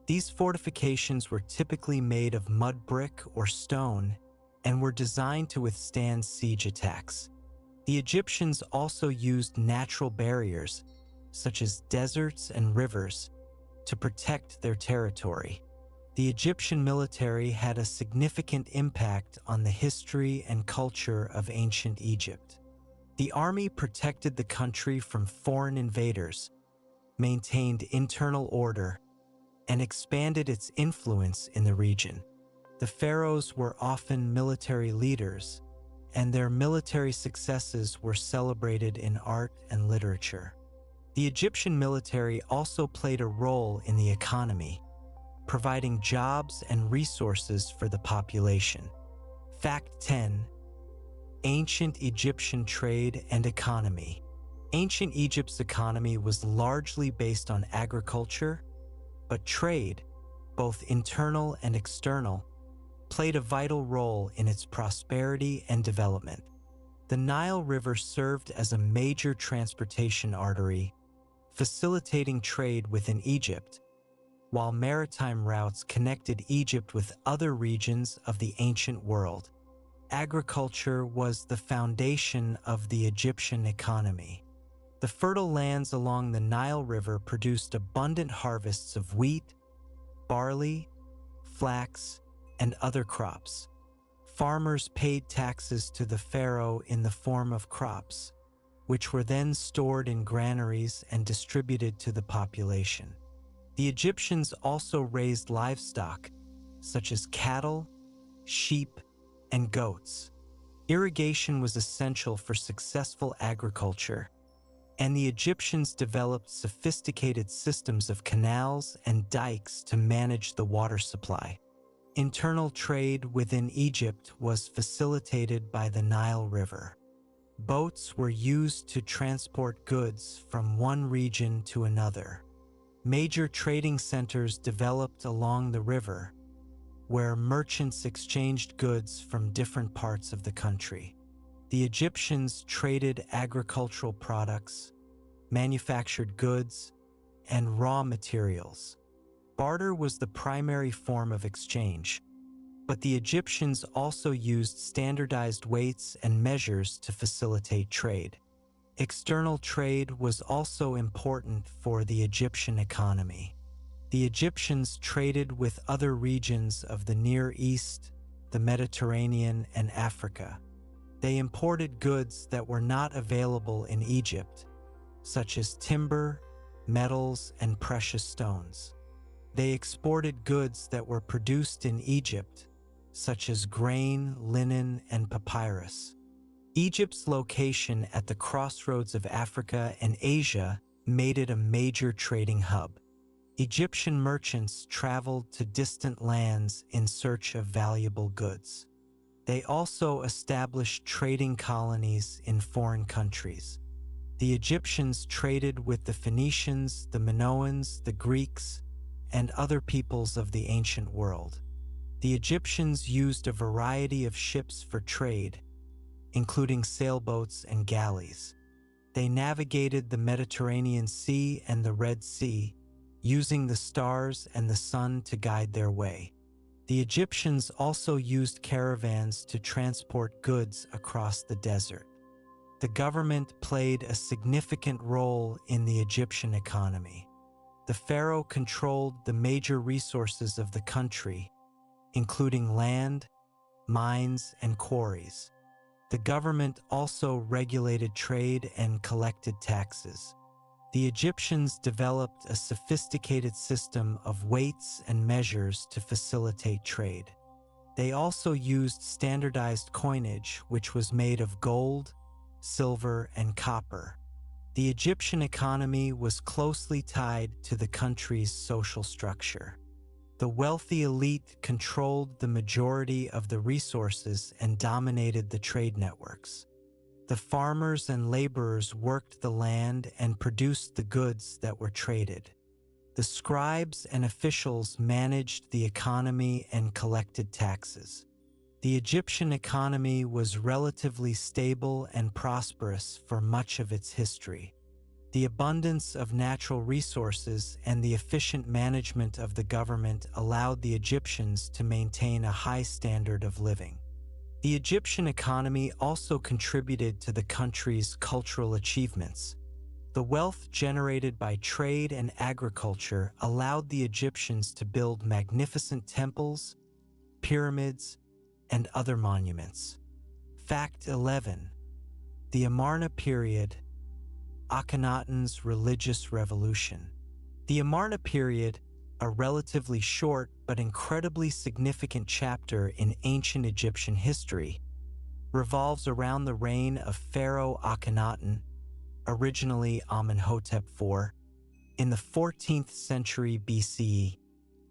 Speaker 1: These fortifications were typically made of mud brick or stone and were designed to withstand siege attacks. The Egyptians also used natural barriers, such as deserts and rivers, to protect their territory. The Egyptian military had a significant impact on the history and culture of ancient Egypt. The army protected the country from foreign invaders, maintained internal order, and expanded its influence in the region. The pharaohs were often military leaders, and their military successes were celebrated in art and literature. The Egyptian military also played a role in the economy, providing jobs and resources for the population. Fact 10. Ancient Egyptian trade and economy. Ancient Egypt's economy was largely based on agriculture, but trade, both internal and external, played a vital role in its prosperity and development. The Nile River served as a major transportation artery, facilitating trade within Egypt, while maritime routes connected Egypt with other regions of the ancient world. Agriculture was the foundation of the Egyptian economy. The fertile lands along the Nile River produced abundant harvests of wheat, barley, flax, and other crops. Farmers paid taxes to the pharaoh in the form of crops, which were then stored in granaries and distributed to the population. The Egyptians also raised livestock, such as cattle, sheep, and goats. Irrigation was essential for successful agriculture, and the Egyptians developed sophisticated systems of canals and dikes to manage the water supply. Internal trade within Egypt was facilitated by the Nile River. Boats were used to transport goods from one region to another. Major trading centers developed along the river, where merchants exchanged goods from different parts of the country. The Egyptians traded agricultural products, manufactured goods, and raw materials. Barter was the primary form of exchange, but the Egyptians also used standardized weights and measures to facilitate trade. External trade was also important for the Egyptian economy. The Egyptians traded with other regions of the Near East, the Mediterranean, and Africa. They imported goods that were not available in Egypt, such as timber, metals, and precious stones. They exported goods that were produced in Egypt, such as grain, linen, and papyrus. Egypt's location at the crossroads of Africa and Asia made it a major trading hub. Egyptian merchants traveled to distant lands in search of valuable goods. They also established trading colonies in foreign countries. The Egyptians traded with the Phoenicians, the Minoans, the Greeks, and other peoples of the ancient world. The Egyptians used a variety of ships for trade, including sailboats and galleys. They navigated the Mediterranean Sea and the Red Sea, using the stars and the sun to guide their way. The Egyptians also used caravans to transport goods across the desert. The government played a significant role in the Egyptian economy. The pharaoh controlled the major resources of the country, including land, mines, and quarries. The government also regulated trade and collected taxes. The Egyptians developed a sophisticated system of weights and measures to facilitate trade. They also used standardized coinage, which was made of gold, silver, and copper. The Egyptian economy was closely tied to the country's social structure. The wealthy elite controlled the majority of the resources and dominated the trade networks. The farmers and laborers worked the land and produced the goods that were traded. The scribes and officials managed the economy and collected taxes. The Egyptian economy was relatively stable and prosperous for much of its history. The abundance of natural resources and the efficient management of the government allowed the Egyptians to maintain a high standard of living. The Egyptian economy also contributed to the country's cultural achievements. The wealth generated by trade and agriculture allowed the Egyptians to build magnificent temples, pyramids, and other monuments. Fact 11. The Amarna period, Akhenaten's religious revolution. The Amarna period, a relatively short but incredibly significant chapter in ancient Egyptian history, revolves around the reign of Pharaoh Akhenaten, originally Amenhotep IV, in the 14th century BCE.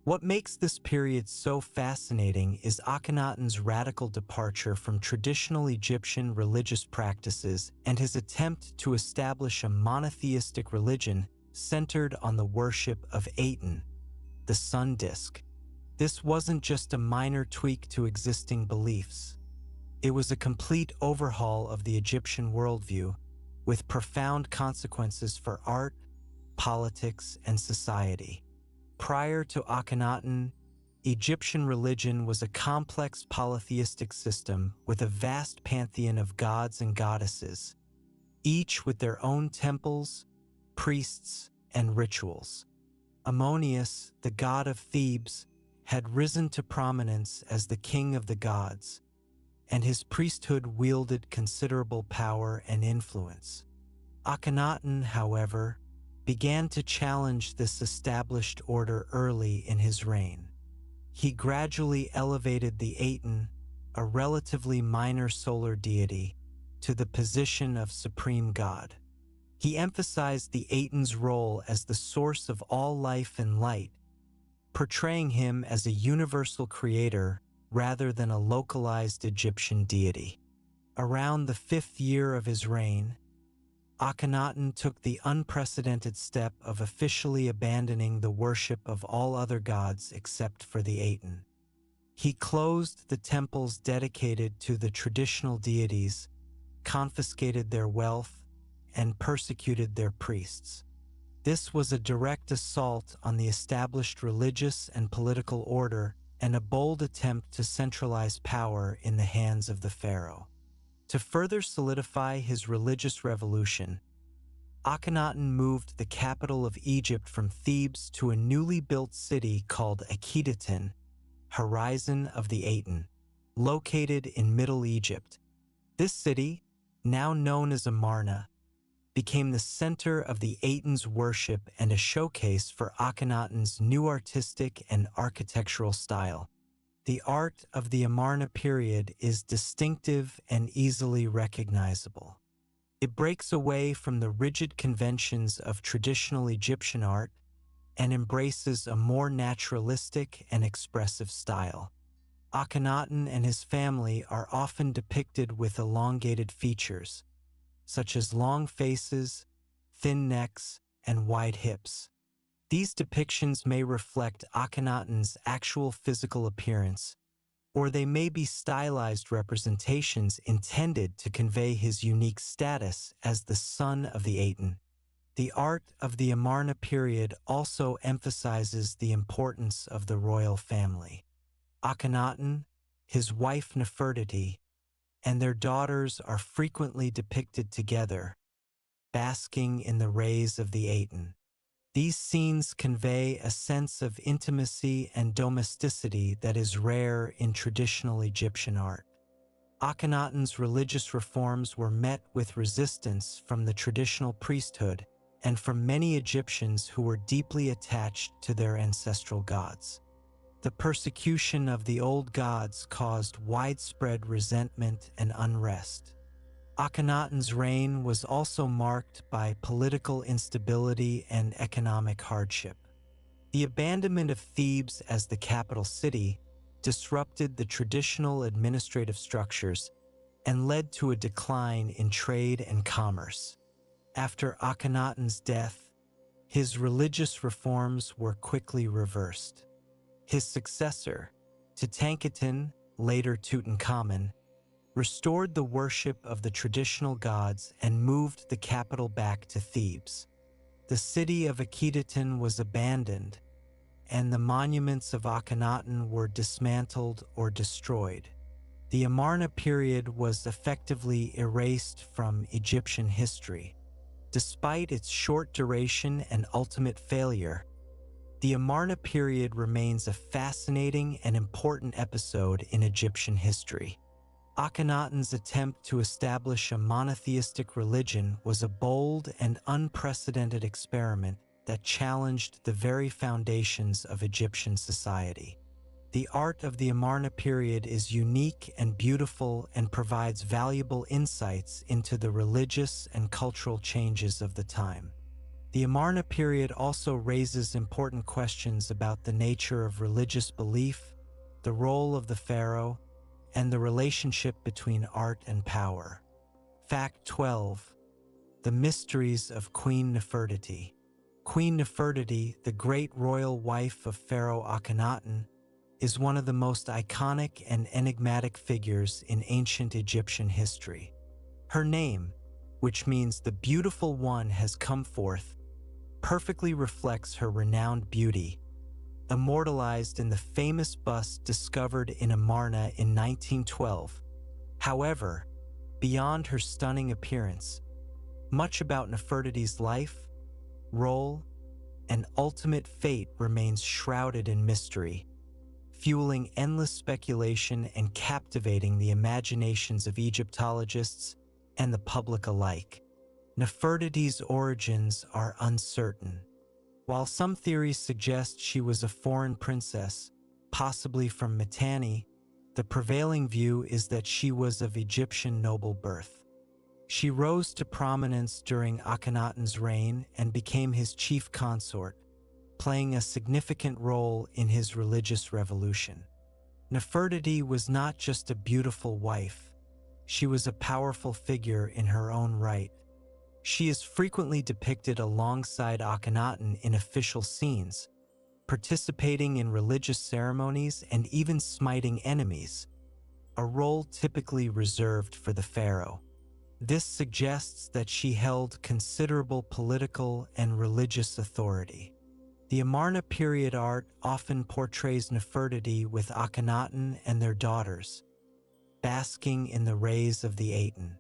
Speaker 1: What makes this period so fascinating is Akhenaten's radical departure from traditional Egyptian religious practices and his attempt to establish a monotheistic religion centered on the worship of Aten, the sun disk. This wasn't just a minor tweak to existing beliefs. It was a complete overhaul of the Egyptian worldview, with profound consequences for art, politics, and society. Prior to Akhenaten, Egyptian religion was a complex polytheistic system with a vast pantheon of gods and goddesses, each with their own temples, priests, and rituals. Ammonius, the god of Thebes, had risen to prominence as the king of the gods, and his priesthood wielded considerable power and influence. Akhenaten, however, began to challenge this established order early in his reign. He gradually elevated the Aten, a relatively minor solar deity, to the position of supreme god. He emphasized the Aten's role as the source of all life and light, portraying him as a universal creator rather than a localized Egyptian deity. Around the 5th year of his reign, Akhenaten took the unprecedented step of officially abandoning the worship of all other gods except for the Aten. He closed the temples dedicated to the traditional deities, confiscated their wealth, and persecuted their priests. This was a direct assault on the established religious and political order and a bold attempt to centralize power in the hands of the pharaoh. To further solidify his religious revolution, Akhenaten moved the capital of Egypt from Thebes to a newly built city called Akhetaten, Horizon of the Aten, located in Middle Egypt. This city, now known as Amarna, became the center of the Aten's worship and a showcase for Akhenaten's new artistic and architectural style. The art of the Amarna period is distinctive and easily recognizable. It breaks away from the rigid conventions of traditional Egyptian art, and embraces a more naturalistic and expressive style. Akhenaten and his family are often depicted with elongated features, such as long faces, thin necks, and wide hips. These depictions may reflect Akhenaten's actual physical appearance, or they may be stylized representations intended to convey his unique status as the son of the Aten. The art of the Amarna period also emphasizes the importance of the royal family. Akhenaten, his wife Nefertiti, and their daughters are frequently depicted together, basking in the rays of the Aten. These scenes convey a sense of intimacy and domesticity that is rare in traditional Egyptian art. Akhenaten's religious reforms were met with resistance from the traditional priesthood and from many Egyptians who were deeply attached to their ancestral gods. The persecution of the old gods caused widespread resentment and unrest. Akhenaten's reign was also marked by political instability and economic hardship. The abandonment of Thebes as the capital city disrupted the traditional administrative structures and led to a decline in trade and commerce. After Akhenaten's death, his religious reforms were quickly reversed. His successor, Tutankhaten, later Tutankhamun, restored the worship of the traditional gods and moved the capital back to Thebes. The city of Akhetaten was abandoned, and the monuments of Akhenaten were dismantled or destroyed. The Amarna period was effectively erased from Egyptian history. Despite its short duration and ultimate failure, the Amarna period remains a fascinating and important episode in Egyptian history. Akhenaten's attempt to establish a monotheistic religion was a bold and unprecedented experiment that challenged the very foundations of Egyptian society. The art of the Amarna period is unique and beautiful and provides valuable insights into the religious and cultural changes of the time. The Amarna period also raises important questions about the nature of religious belief, the role of the pharaoh, and the relationship between art and power. Fact 12. The Mysteries of Queen Nefertiti. Queen Nefertiti, the great royal wife of Pharaoh Akhenaten, is one of the most iconic and enigmatic figures in ancient Egyptian history. Her name, which means the beautiful one has come forth, perfectly reflects her renowned beauty, immortalized in the famous bust discovered in Amarna in 1912. However, beyond her stunning appearance, much about Nefertiti's life, role, and ultimate fate remains shrouded in mystery, fueling endless speculation and captivating the imaginations of Egyptologists and the public alike. Nefertiti's origins are uncertain. While some theories suggest she was a foreign princess, possibly from Mitanni, the prevailing view is that she was of Egyptian noble birth. She rose to prominence during Akhenaten's reign and became his chief consort, playing a significant role in his religious revolution. Nefertiti was not just a beautiful wife, she was a powerful figure in her own right. She is frequently depicted alongside Akhenaten in official scenes, participating in religious ceremonies and even smiting enemies, a role typically reserved for the pharaoh. This suggests that she held considerable political and religious authority. The Amarna period art often portrays Nefertiti with Akhenaten and their daughters, basking in the rays of the Aten.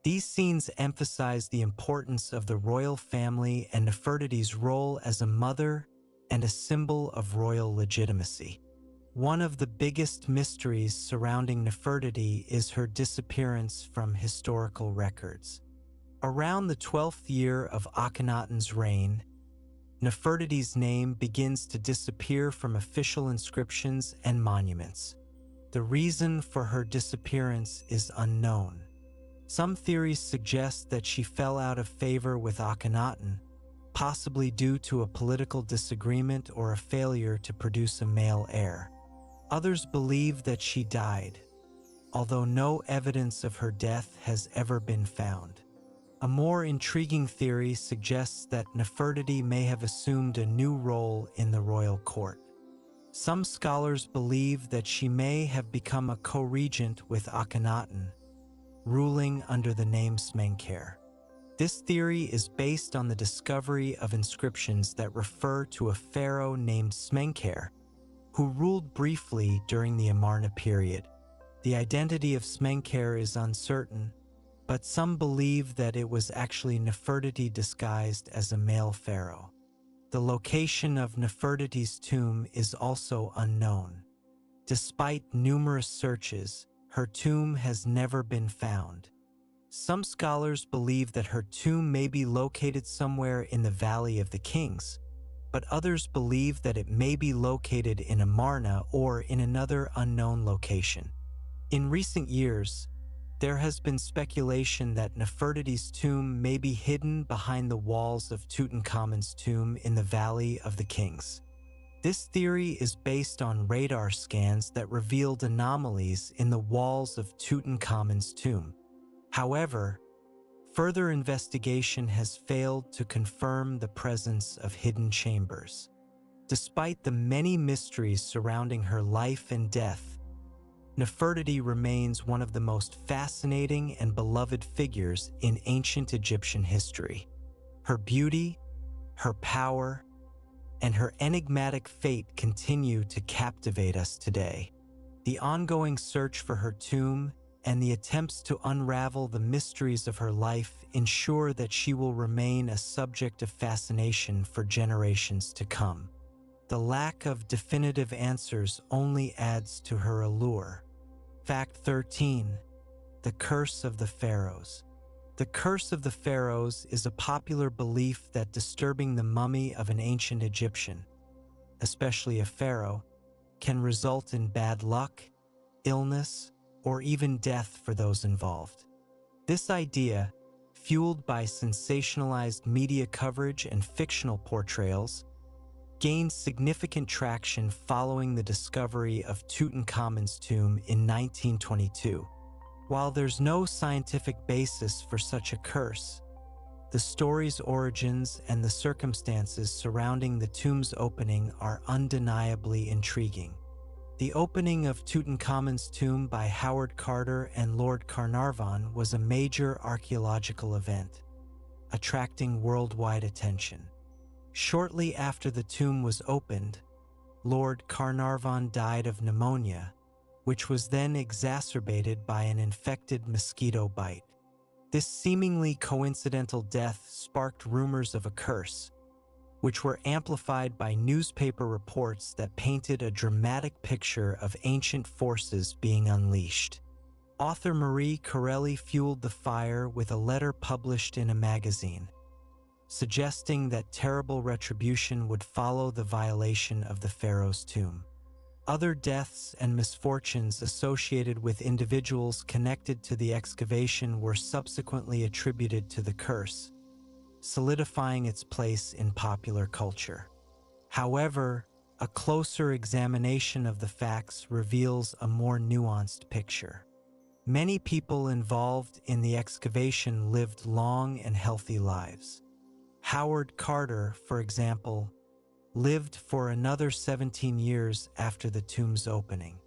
Speaker 1: These scenes emphasize the importance of the royal family and Nefertiti's role as a mother and a symbol of royal legitimacy. One of the biggest mysteries surrounding Nefertiti is her disappearance from historical records. Around the 12th year of Akhenaten's reign, Nefertiti's name begins to disappear from official inscriptions and monuments. The reason for her disappearance is unknown. Some theories suggest that she fell out of favor with Akhenaten, possibly due to a political disagreement or a failure to produce a male heir. Others believe that she died, although no evidence of her death has ever been found. A more intriguing theory suggests that Nefertiti may have assumed a new role in the royal court. Some scholars believe that she may have become a co-regent with Akhenaten, ruling under the name Smenkhare. This theory is based on the discovery of inscriptions that refer to a pharaoh named Smenkhare, who ruled briefly during the Amarna period. The identity of Smenkhare is uncertain, but some believe that it was actually Nefertiti disguised as a male pharaoh. The location of Nefertiti's tomb is also unknown. Despite numerous searches, her tomb has never been found. Some scholars believe that her tomb may be located somewhere in the Valley of the Kings, but others believe that it may be located in Amarna or in another unknown location. In recent years, there has been speculation that Nefertiti's tomb may be hidden behind the walls of Tutankhamun's tomb in the Valley of the Kings. This theory is based on radar scans that revealed anomalies in the walls of Tutankhamun's tomb. However, further investigation has failed to confirm the presence of hidden chambers. Despite the many mysteries surrounding her life and death, Nefertiti remains one of the most fascinating and beloved figures in ancient Egyptian history. Her beauty, her power, and her enigmatic fate continue to captivate us today. The ongoing search for her tomb and the attempts to unravel the mysteries of her life ensure that she will remain a subject of fascination for generations to come. The lack of definitive answers only adds to her allure. Fact 13. The Curse of the Pharaohs. The Curse of the Pharaohs is a popular belief that disturbing the mummy of an ancient Egyptian, especially a pharaoh, can result in bad luck, illness, or even death for those involved. This idea, fueled by sensationalized media coverage and fictional portrayals, gained significant traction following the discovery of Tutankhamun's tomb in 1922. While there's no scientific basis for such a curse, the story's origins and the circumstances surrounding the tomb's opening are undeniably intriguing. The opening of Tutankhamun's tomb by Howard Carter and Lord Carnarvon was a major archaeological event, attracting worldwide attention. Shortly after the tomb was opened, Lord Carnarvon died of pneumonia, which was then exacerbated by an infected mosquito bite. This seemingly coincidental death sparked rumors of a curse, which were amplified by newspaper reports that painted a dramatic picture of ancient forces being unleashed. Author Marie Corelli fueled the fire with a letter published in a magazine, suggesting that terrible retribution would follow the violation of the pharaoh's tomb. Other deaths and misfortunes associated with individuals connected to the excavation were subsequently attributed to the curse, solidifying its place in popular culture. However, a closer examination of the facts reveals a more nuanced picture. Many people involved in the excavation lived long and healthy lives. Howard Carter, for example, lived for another 17 years after the tomb's opening.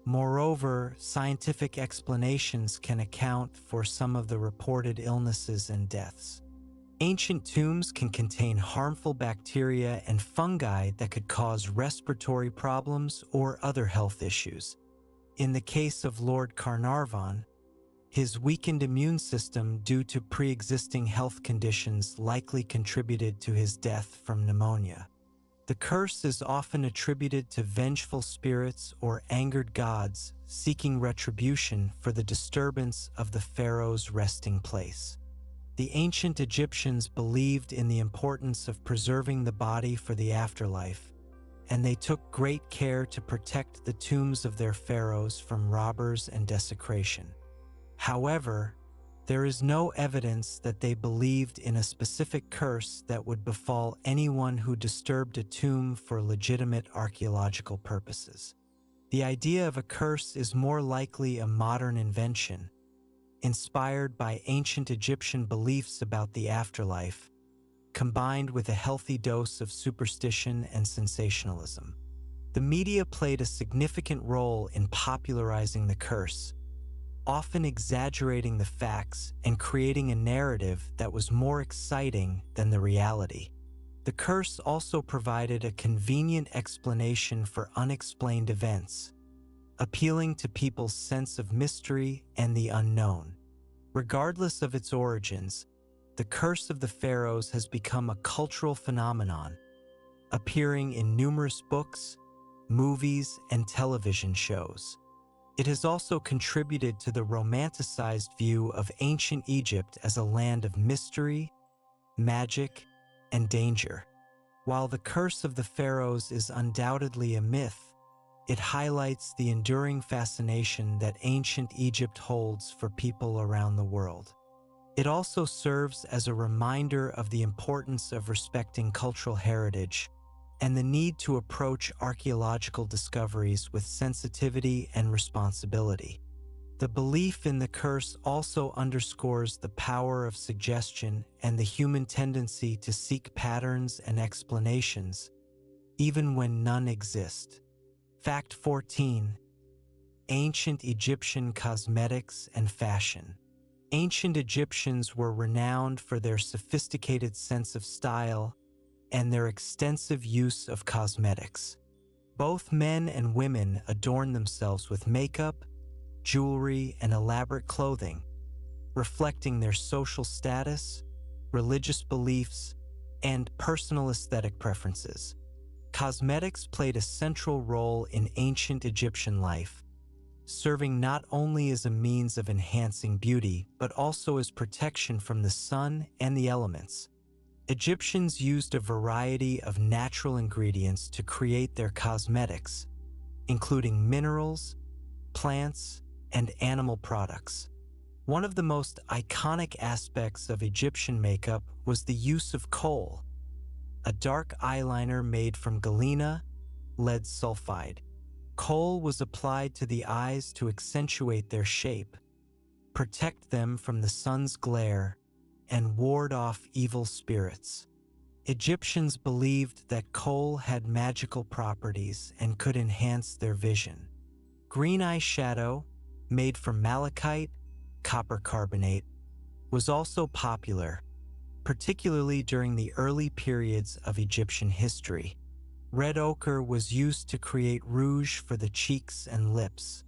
Speaker 1: Moreover, scientific explanations can account for some of the reported illnesses and deaths. Ancient tombs can contain harmful bacteria and fungi that could cause respiratory problems or other health issues. In the case of Lord Carnarvon, his weakened immune system due to pre-existing health conditions likely contributed to his death from pneumonia. The curse is often attributed to vengeful spirits or angered gods seeking retribution for the disturbance of the pharaoh's resting place. The ancient Egyptians believed in the importance of preserving the body for the afterlife, and they took great care to protect the tombs of their pharaohs from robbers and desecration. However, There is no evidence that they believed in a specific curse that would befall anyone who disturbed a tomb for legitimate archaeological purposes. The idea of a curse is more likely a modern invention, inspired by ancient Egyptian beliefs about the afterlife, combined with a healthy dose of superstition and sensationalism. The media played a significant role in popularizing the curse, often exaggerating the facts and creating a narrative that was more exciting than the reality. The curse also provided a convenient explanation for unexplained events, appealing to people's sense of mystery and the unknown. Regardless of its origins, the curse of the pharaohs has become a cultural phenomenon, appearing in numerous books, movies, and television shows. It has also contributed to the romanticized view of ancient Egypt as a land of mystery, magic, and danger. While the curse of the pharaohs is undoubtedly a myth, it highlights the enduring fascination that ancient Egypt holds for people around the world. It also serves as a reminder of the importance of respecting cultural heritage and the need to approach archaeological discoveries with sensitivity and responsibility. The belief in the curse also underscores the power of suggestion and the human tendency to seek patterns and explanations, even when none exist. Fact 14. Ancient Egyptian cosmetics and fashion. Ancient Egyptians were renowned for their sophisticated sense of style and their extensive use of cosmetics. Both men and women adorned themselves with makeup, jewelry, and elaborate clothing, reflecting their social status, religious beliefs, and personal aesthetic preferences. Cosmetics played a central role in ancient Egyptian life, serving not only as a means of enhancing beauty, but also as protection from the sun and the elements. Egyptians used a variety of natural ingredients to create their cosmetics, including minerals, plants, and animal products. One of the most iconic aspects of Egyptian makeup was the use of kohl, a dark eyeliner made from galena, lead sulfide. Kohl was applied to the eyes to accentuate their shape, protect them from the sun's glare, and ward off evil spirits. Egyptians believed that kohl had magical properties and could enhance their vision. Green eyeshadow, made from malachite, copper carbonate, was also popular, particularly during the early periods of Egyptian history. Red ochre was used to create rouge for the cheeks and lips.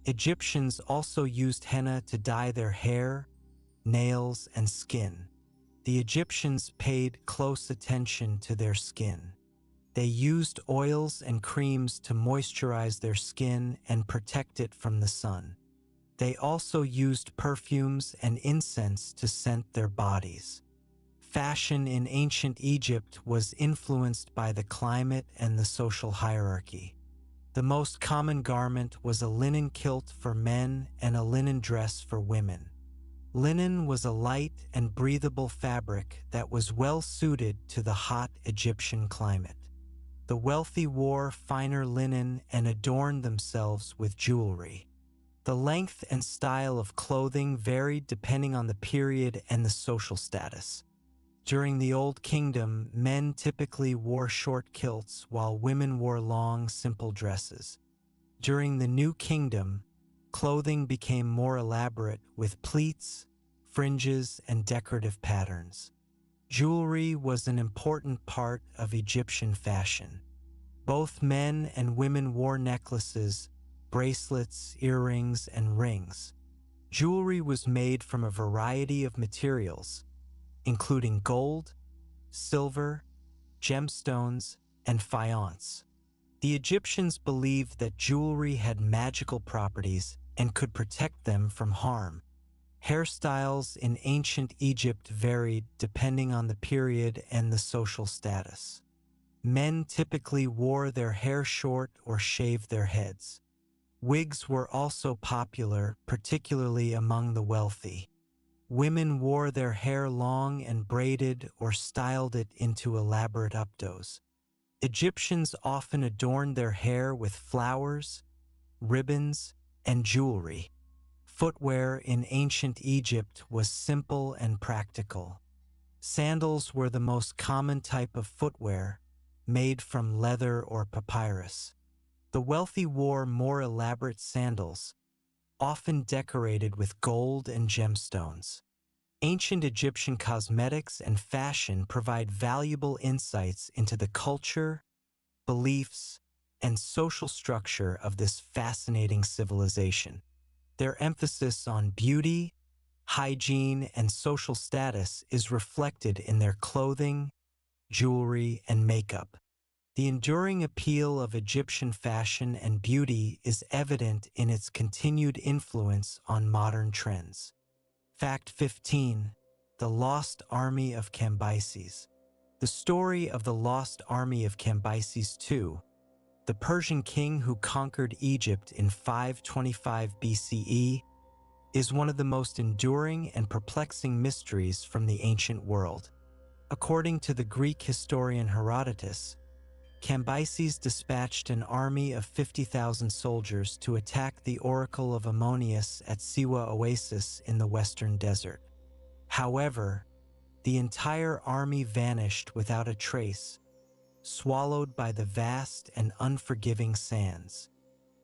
Speaker 1: Egyptians also used henna to dye their hair, nails, and skin. The Egyptians paid close attention to their skin. They used oils and creams to moisturize their skin and protect it from the sun. They also used perfumes and incense to scent their bodies. Fashion in ancient Egypt was influenced by the climate and the social hierarchy. The most common garment was a linen kilt for men and a linen dress for women. Linen was a light and breathable fabric that was well suited to the hot Egyptian climate. The wealthy wore finer linen and adorned themselves with jewelry. The length and style of clothing varied depending on the period and the social status. During the Old Kingdom, men typically wore short kilts while women wore long, simple dresses. During the New Kingdom, clothing became more elaborate with pleats, fringes, and decorative patterns. Jewelry was an important part of Egyptian fashion. Both men and women wore necklaces, bracelets, earrings, and rings. Jewelry was made from a variety of materials, including gold, silver, gemstones, and faience. The Egyptians believed that jewelry had magical properties and could protect them from harm. Hairstyles in ancient Egypt varied depending on the period and the social status. Men typically wore their hair short or shaved their heads. Wigs were also popular, particularly among the wealthy. Women wore their hair long and braided or styled it into elaborate updos. Egyptians often adorned their hair with flowers, ribbons, and jewelry. Footwear in ancient Egypt was simple and practical. Sandals were the most common type of footwear, made from leather or papyrus. The wealthy wore more elaborate sandals, often decorated with gold and gemstones. Ancient Egyptian cosmetics and fashion provide valuable insights into the culture, beliefs, and social structure of this fascinating civilization. Their emphasis on beauty, hygiene, and social status is reflected in their clothing, jewelry, and makeup. The enduring appeal of Egyptian fashion and beauty is evident in its continued influence on modern trends. Fact 15. The Lost Army of Cambyses. The story of the Lost Army of Cambyses II, the Persian king who conquered Egypt in 525 BCE, is one of the most enduring and perplexing mysteries from the ancient world. According to the Greek historian Herodotus, Cambyses dispatched an army of 50,000 soldiers to attack the oracle of Ammonius at Siwa Oasis in the western desert. However, the entire army vanished without a trace, swallowed by the vast and unforgiving sands.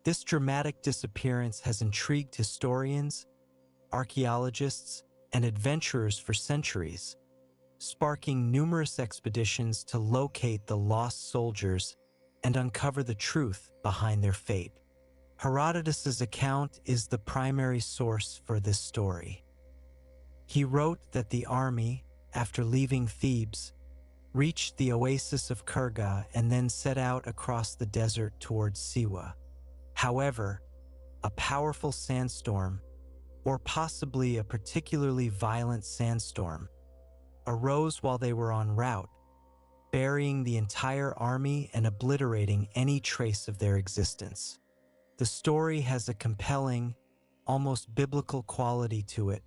Speaker 1: This dramatic disappearance has intrigued historians, archaeologists, and adventurers for centuries, sparking numerous expeditions to locate the lost soldiers and uncover the truth behind their fate. Herodotus's account is the primary source for this story. He wrote that the army, after leaving Thebes, reached the oasis of Kurga and then set out across the desert towards Siwa. However, a powerful sandstorm, or possibly a particularly violent sandstorm, arose while they were en route, burying the entire army and obliterating any trace of their existence. The story has a compelling, almost biblical quality to it,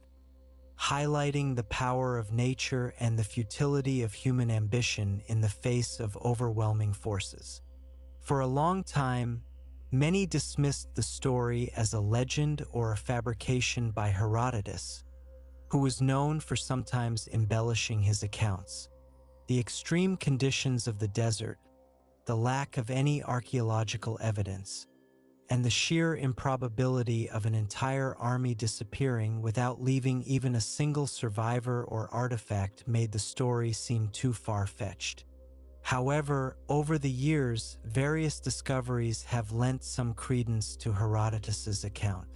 Speaker 1: highlighting the power of nature and the futility of human ambition in the face of overwhelming forces. For a long time, many dismissed the story as a legend or a fabrication by Herodotus, who was known for sometimes embellishing his accounts. The extreme conditions of the desert, the lack of any archaeological evidence, and the sheer improbability of an entire army disappearing without leaving even a single survivor or artifact made the story seem too far-fetched. However, over the years, various discoveries have lent some credence to Herodotus's account.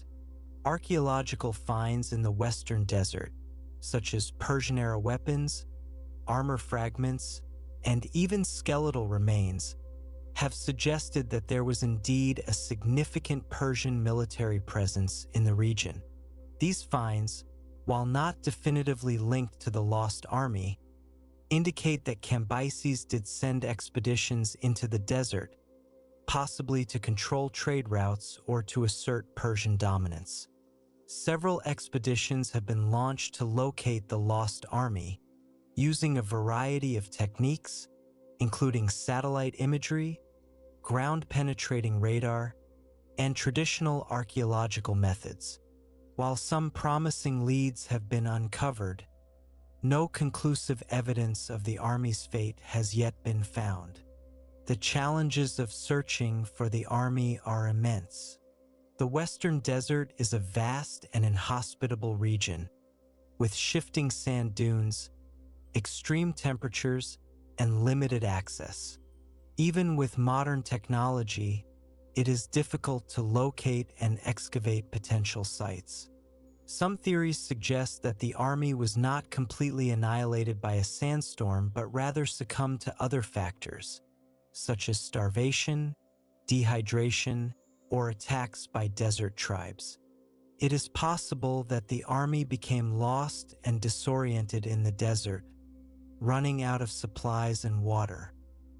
Speaker 1: Archaeological finds in the western desert, such as Persian-era weapons, armor fragments, and even skeletal remains, have suggested that there was indeed a significant Persian military presence in the region. These finds, while not definitively linked to the lost army, indicate that Cambyses did send expeditions into the desert, possibly to control trade routes or to assert Persian dominance. Several expeditions have been launched to locate the lost army, using a variety of techniques, including satellite imagery, ground-penetrating radar, and traditional archaeological methods. While some promising leads have been uncovered, no conclusive evidence of the army's fate has yet been found. The challenges of searching for the army are immense. The western desert is a vast and inhospitable region, with shifting sand dunes, extreme temperatures, and limited access. Even with modern technology, it is difficult to locate and excavate potential sites. Some theories suggest that the army was not completely annihilated by a sandstorm, but rather succumbed to other factors, such as starvation, dehydration, or attacks by desert tribes. It is possible that the army became lost and disoriented in the desert, running out of supplies and water.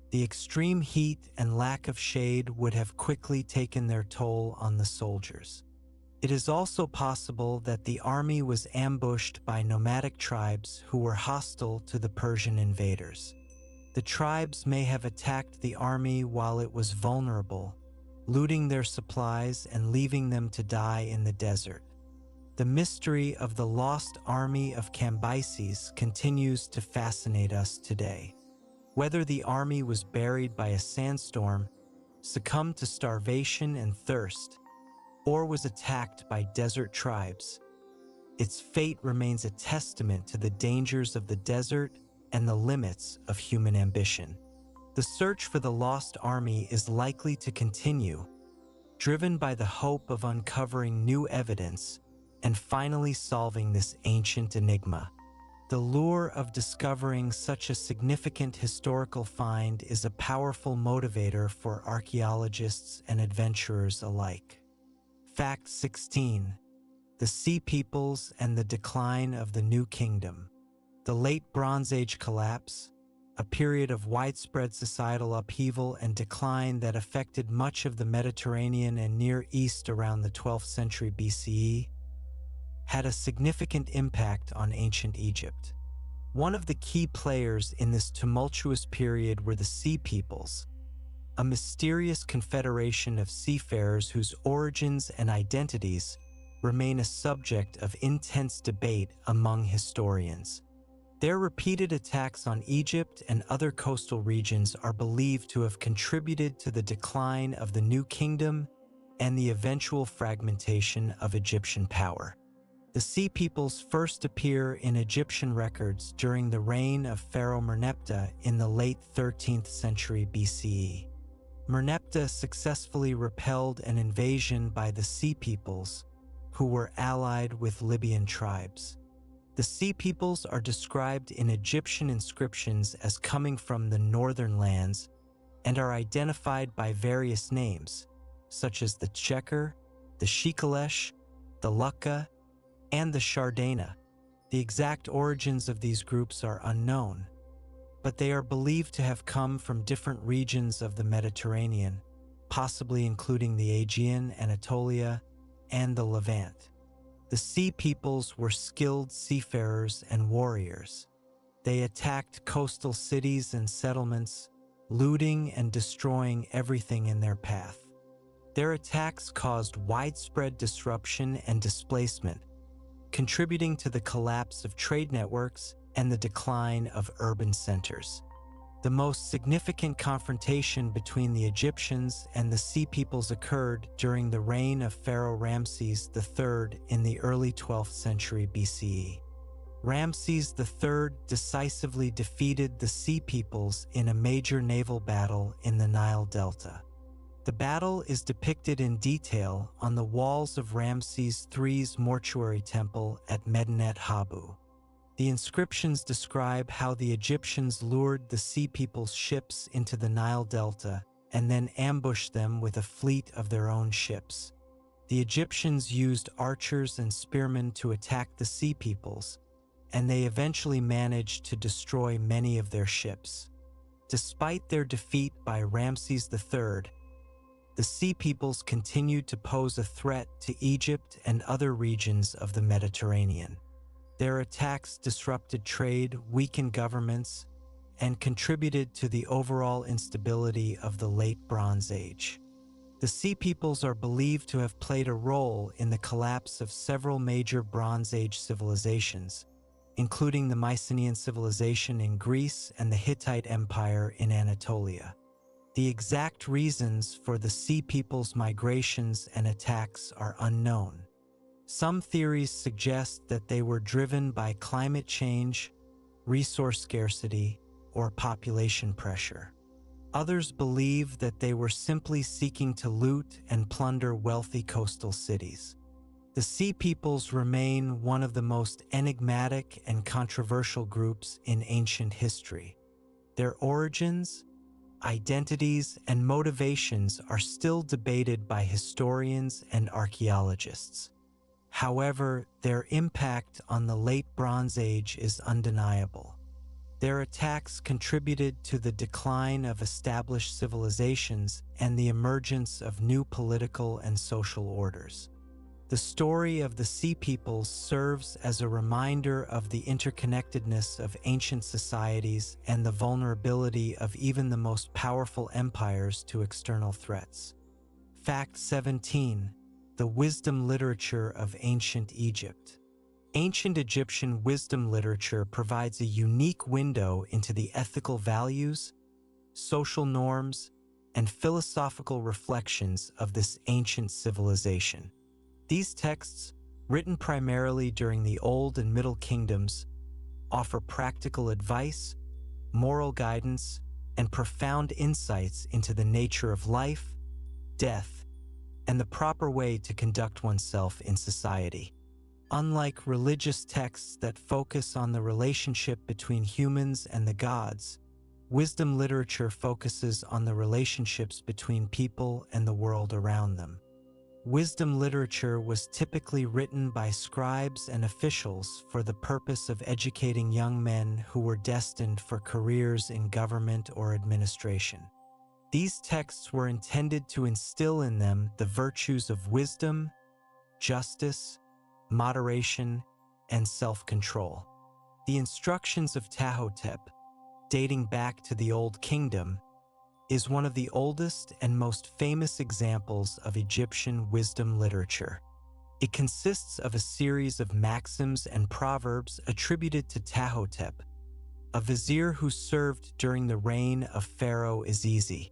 Speaker 1: The extreme heat and lack of shade would have quickly taken their toll on the soldiers. It is also possible that the army was ambushed by nomadic tribes who were hostile to the Persian invaders. The tribes may have attacked the army while it was vulnerable, looting their supplies and leaving them to die in the desert. The mystery of the lost army of Cambyses continues to fascinate us today. Whether the army was buried by a sandstorm, succumbed to starvation and thirst, or was attacked by desert tribes, its fate remains a testament to the dangers of the desert and the limits of human ambition. The search for the lost army is likely to continue, driven by the hope of uncovering new evidence and finally solving this ancient enigma. The lure of discovering such a significant historical find is a powerful motivator for archaeologists and adventurers alike. Fact 16. The Sea Peoples and the Decline of the New Kingdom. The Late Bronze Age collapse, a period of widespread societal upheaval and decline that affected much of the Mediterranean and Near East around the 12th century BCE, had a significant impact on ancient Egypt. One of the key players in this tumultuous period were the Sea Peoples, a mysterious confederation of seafarers whose origins and identities remain a subject of intense debate among historians. Their repeated attacks on Egypt and other coastal regions are believed to have contributed to the decline of the New Kingdom and the eventual fragmentation of Egyptian power. The Sea Peoples first appear in Egyptian records during the reign of Pharaoh Merneptah in the late 13th century BCE. Merneptah successfully repelled an invasion by the Sea Peoples, who were allied with Libyan tribes. The Sea Peoples are described in Egyptian inscriptions as coming from the northern lands and are identified by various names, such as the Checker, the Shikalesh, the Lukka, and the Shardana. The exact origins of these groups are unknown, but they are believed to have come from different regions of the Mediterranean, possibly including the Aegean, Anatolia, and the Levant. The Sea Peoples were skilled seafarers and warriors. They attacked coastal cities and settlements, looting and destroying everything in their path. Their attacks caused widespread disruption and displacement, contributing to the collapse of trade networks and the decline of urban centers. The most significant confrontation between the Egyptians and the Sea Peoples occurred during the reign of Pharaoh Ramses III in the early 12th century BCE. Ramses III decisively defeated the Sea Peoples in a major naval battle in the Nile Delta. The battle is depicted in detail on the walls of Ramses III's mortuary temple at Medinet Habu. The inscriptions describe how the Egyptians lured the Sea People's ships into the Nile Delta and then ambushed them with a fleet of their own ships. The Egyptians used archers and spearmen to attack the Sea Peoples, and they eventually managed to destroy many of their ships. Despite their defeat by Ramses III, the Sea Peoples continued to pose a threat to Egypt and other regions of the Mediterranean. Their attacks disrupted trade, weakened governments, and contributed to the overall instability of the Late Bronze Age. The Sea Peoples are believed to have played a role in the collapse of several major Bronze Age civilizations, including the Mycenaean civilization in Greece and the Hittite Empire in Anatolia. The exact reasons for the Sea Peoples' migrations and attacks are unknown. Some theories suggest that they were driven by climate change, resource scarcity, or population pressure. Others believe that they were simply seeking to loot and plunder wealthy coastal cities. The Sea Peoples remain one of the most enigmatic and controversial groups in ancient history. Their origins, identities, and motivations are still debated by historians and archaeologists. However, their impact on the Late Bronze Age is undeniable. Their attacks contributed to the decline of established civilizations and the emergence of new political and social orders. The story of the Sea Peoples serves as a reminder of the interconnectedness of ancient societies and the vulnerability of even the most powerful empires to external threats. Fact 17. The wisdom literature of ancient Egypt. Ancient Egyptian wisdom literature provides a unique window into the ethical values, social norms, and philosophical reflections of this ancient civilization. These texts, written primarily during the Old and Middle Kingdoms, offer practical advice, moral guidance, and profound insights into the nature of life, death, and the proper way to conduct oneself in society. Unlike religious texts that focus on the relationship between humans and the gods, wisdom literature focuses on the relationships between people and the world around them. Wisdom literature was typically written by scribes and officials for the purpose of educating young men who were destined for careers in government or administration. These texts were intended to instill in them the virtues of wisdom, justice, moderation, and self-control. The Instructions of Ptahhotep, dating back to the Old Kingdom, is one of the oldest and most famous examples of Egyptian wisdom literature. It consists of a series of maxims and proverbs attributed to Ptahhotep, a vizier who served during the reign of Pharaoh Izizi.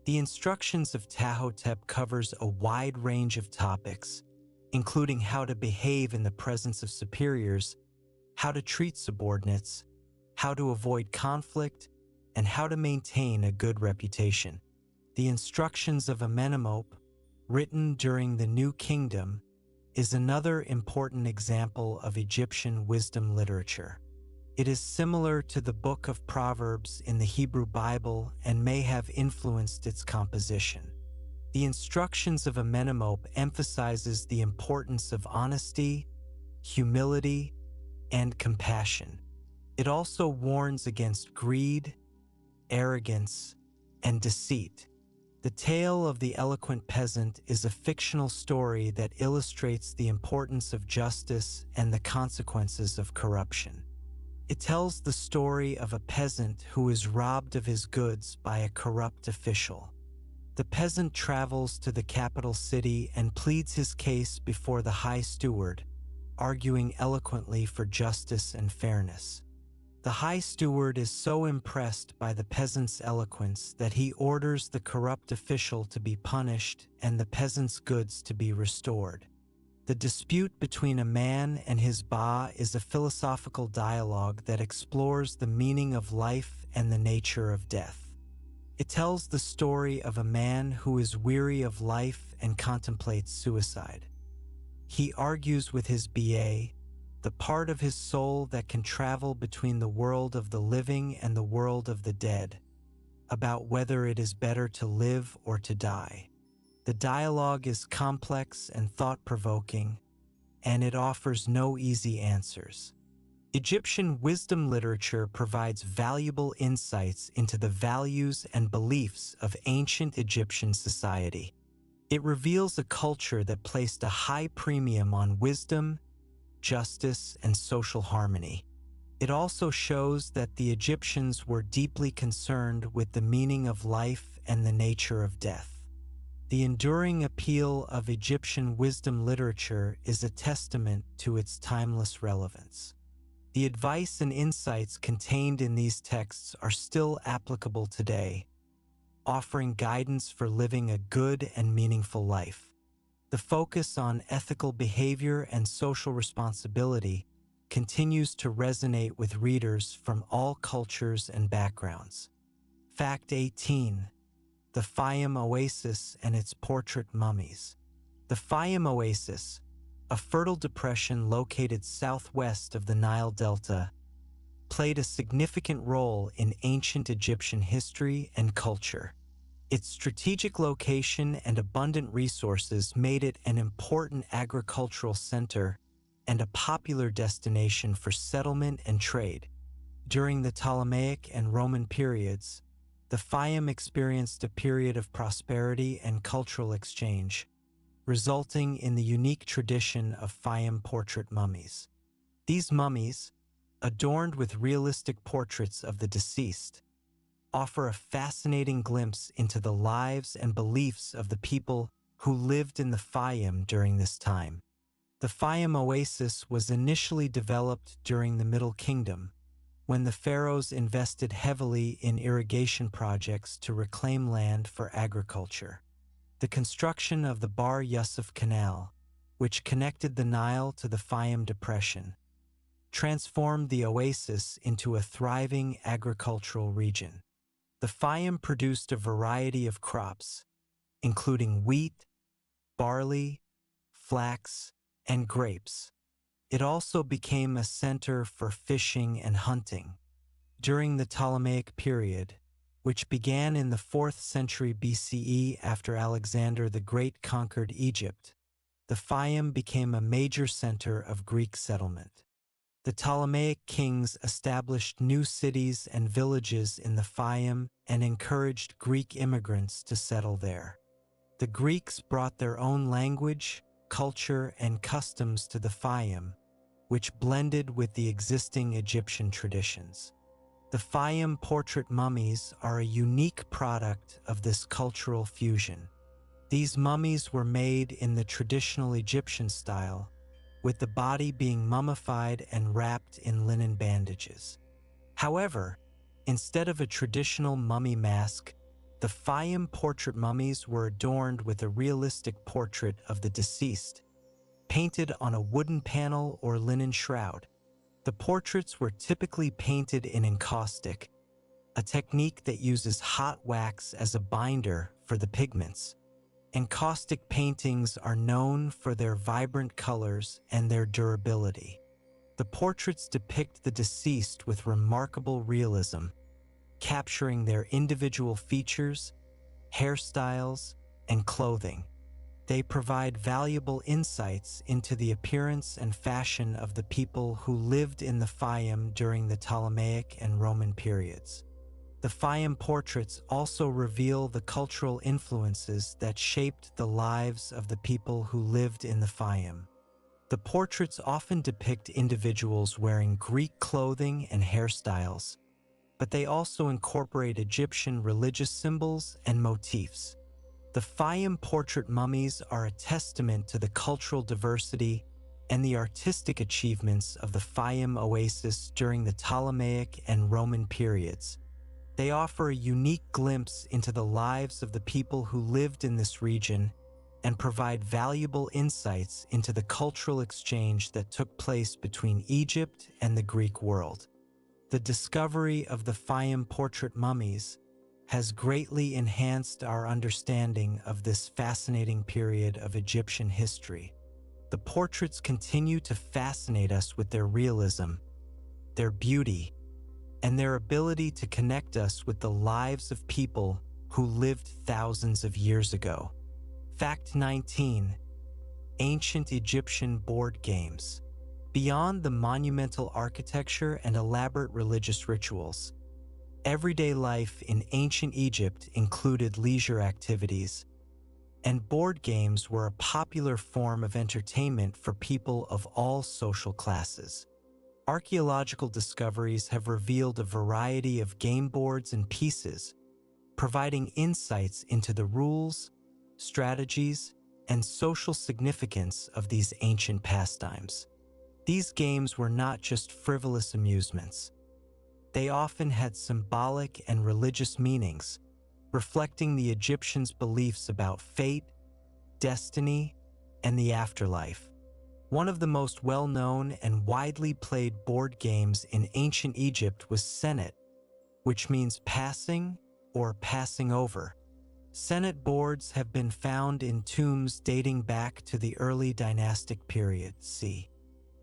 Speaker 1: The Instructions of Ptahhotep covers a wide range of topics, including how to behave in the presence of superiors, how to treat subordinates, how to avoid conflict, and how to maintain a good reputation. The Instructions of Amenemop, written during the New Kingdom, is another important example of Egyptian wisdom literature. It is similar to the Book of Proverbs in the Hebrew Bible and may have influenced its composition. The Instructions of Amenemop emphasizes the importance of honesty, humility, and compassion. It also warns against greed, arrogance, and deceit. The Tale of the Eloquent Peasant is a fictional story that illustrates the importance of justice and the consequences of corruption. It tells the story of a peasant who is robbed of his goods by a corrupt official. The peasant travels to the capital city and pleads his case before the high steward, arguing eloquently for justice and fairness. The high steward is so impressed by the peasant's eloquence that he orders the corrupt official to be punished and the peasant's goods to be restored. The dispute between a man and his Ba is a philosophical dialogue that explores the meaning of life and the nature of death. It tells the story of a man who is weary of life and contemplates suicide. He argues with his Ba, the part of his soul that can travel between the world of the living and the world of the dead, about whether it is better to live or to die. The dialogue is complex and thought-provoking, and it offers no easy answers. Egyptian wisdom literature provides valuable insights into the values and beliefs of ancient Egyptian society. It reveals a culture that placed a high premium on wisdom, justice, and social harmony. It also shows that the Egyptians were deeply concerned with the meaning of life and the nature of death. The enduring appeal of Egyptian wisdom literature is a testament to its timeless relevance. The advice and insights contained in these texts are still applicable today, offering guidance for living a good and meaningful life. The focus on ethical behavior and social responsibility continues to resonate with readers from all cultures and backgrounds. Fact 18. The Fayum Oasis and its portrait mummies. The Fayum Oasis, a fertile depression located southwest of the Nile Delta, played a significant role in ancient Egyptian history and culture. Its strategic location and abundant resources made it an important agricultural center and a popular destination for settlement and trade. During the Ptolemaic and Roman periods, the Fayum experienced a period of prosperity and cultural exchange. resulting in the unique tradition of Fayum portrait mummies. These mummies, adorned with realistic portraits of the deceased, offer a fascinating glimpse into the lives and beliefs of the people who lived in the Fayum during this time. The Fayum oasis was initially developed during the Middle Kingdom, when the pharaohs invested heavily in irrigation projects to reclaim land for agriculture. The construction of the Bar Yusuf Canal, which connected the Nile to the Fayum Depression, transformed the oasis into a thriving agricultural region. The Fayum produced a variety of crops, including wheat, barley, flax, and grapes. It also became a center for fishing and hunting. During the Ptolemaic period, which began in the 4th century BCE after Alexander the Great conquered Egypt, the Fayum became a major center of Greek settlement. The Ptolemaic kings established new cities and villages in the Fayum and encouraged Greek immigrants to settle there. The Greeks brought their own language, culture, and customs to the Fayum, which blended with the existing Egyptian traditions. The Fayum portrait mummies are a unique product of this cultural fusion. These mummies were made in the traditional Egyptian style, with the body being mummified and wrapped in linen bandages. However, instead of a traditional mummy mask, the Fayum portrait mummies were adorned with a realistic portrait of the deceased, painted on a wooden panel or linen shroud. The portraits were typically painted in encaustic, a technique that uses hot wax as a binder for the pigments. Encaustic paintings are known for their vibrant colors and their durability. The portraits depict the deceased with remarkable realism, capturing their individual features, hairstyles, and clothing. They provide valuable insights into the appearance and fashion of the people who lived in the Fayum during the Ptolemaic and Roman periods. The Fayum portraits also reveal the cultural influences that shaped the lives of the people who lived in the Fayum. The portraits often depict individuals wearing Greek clothing and hairstyles, but they also incorporate Egyptian religious symbols and motifs. The Fayum portrait mummies are a testament to the cultural diversity and the artistic achievements of the Fayum oasis during the Ptolemaic and Roman periods. They offer a unique glimpse into the lives of the people who lived in this region and provide valuable insights into the cultural exchange that took place between Egypt and the Greek world. The discovery of the Fayum portrait mummies has greatly enhanced our understanding of this fascinating period of Egyptian history. The portraits continue to fascinate us with their realism, their beauty, and their ability to connect us with the lives of people who lived thousands of years ago. Fact 19. Ancient Egyptian board games. Beyond the monumental architecture and elaborate religious rituals, everyday life in ancient Egypt included leisure activities, and board games were a popular form of entertainment for people of all social classes. Archaeological discoveries have revealed a variety of game boards and pieces, providing insights into the rules, strategies, and social significance of these ancient pastimes. These games were not just frivolous amusements. They often had symbolic and religious meanings, reflecting the Egyptians' beliefs about fate, destiny, and the afterlife. One of the most well-known and widely played board games in ancient Egypt was Senet, which means passing or passing over. Senet boards have been found in tombs dating back to the early dynastic period, c.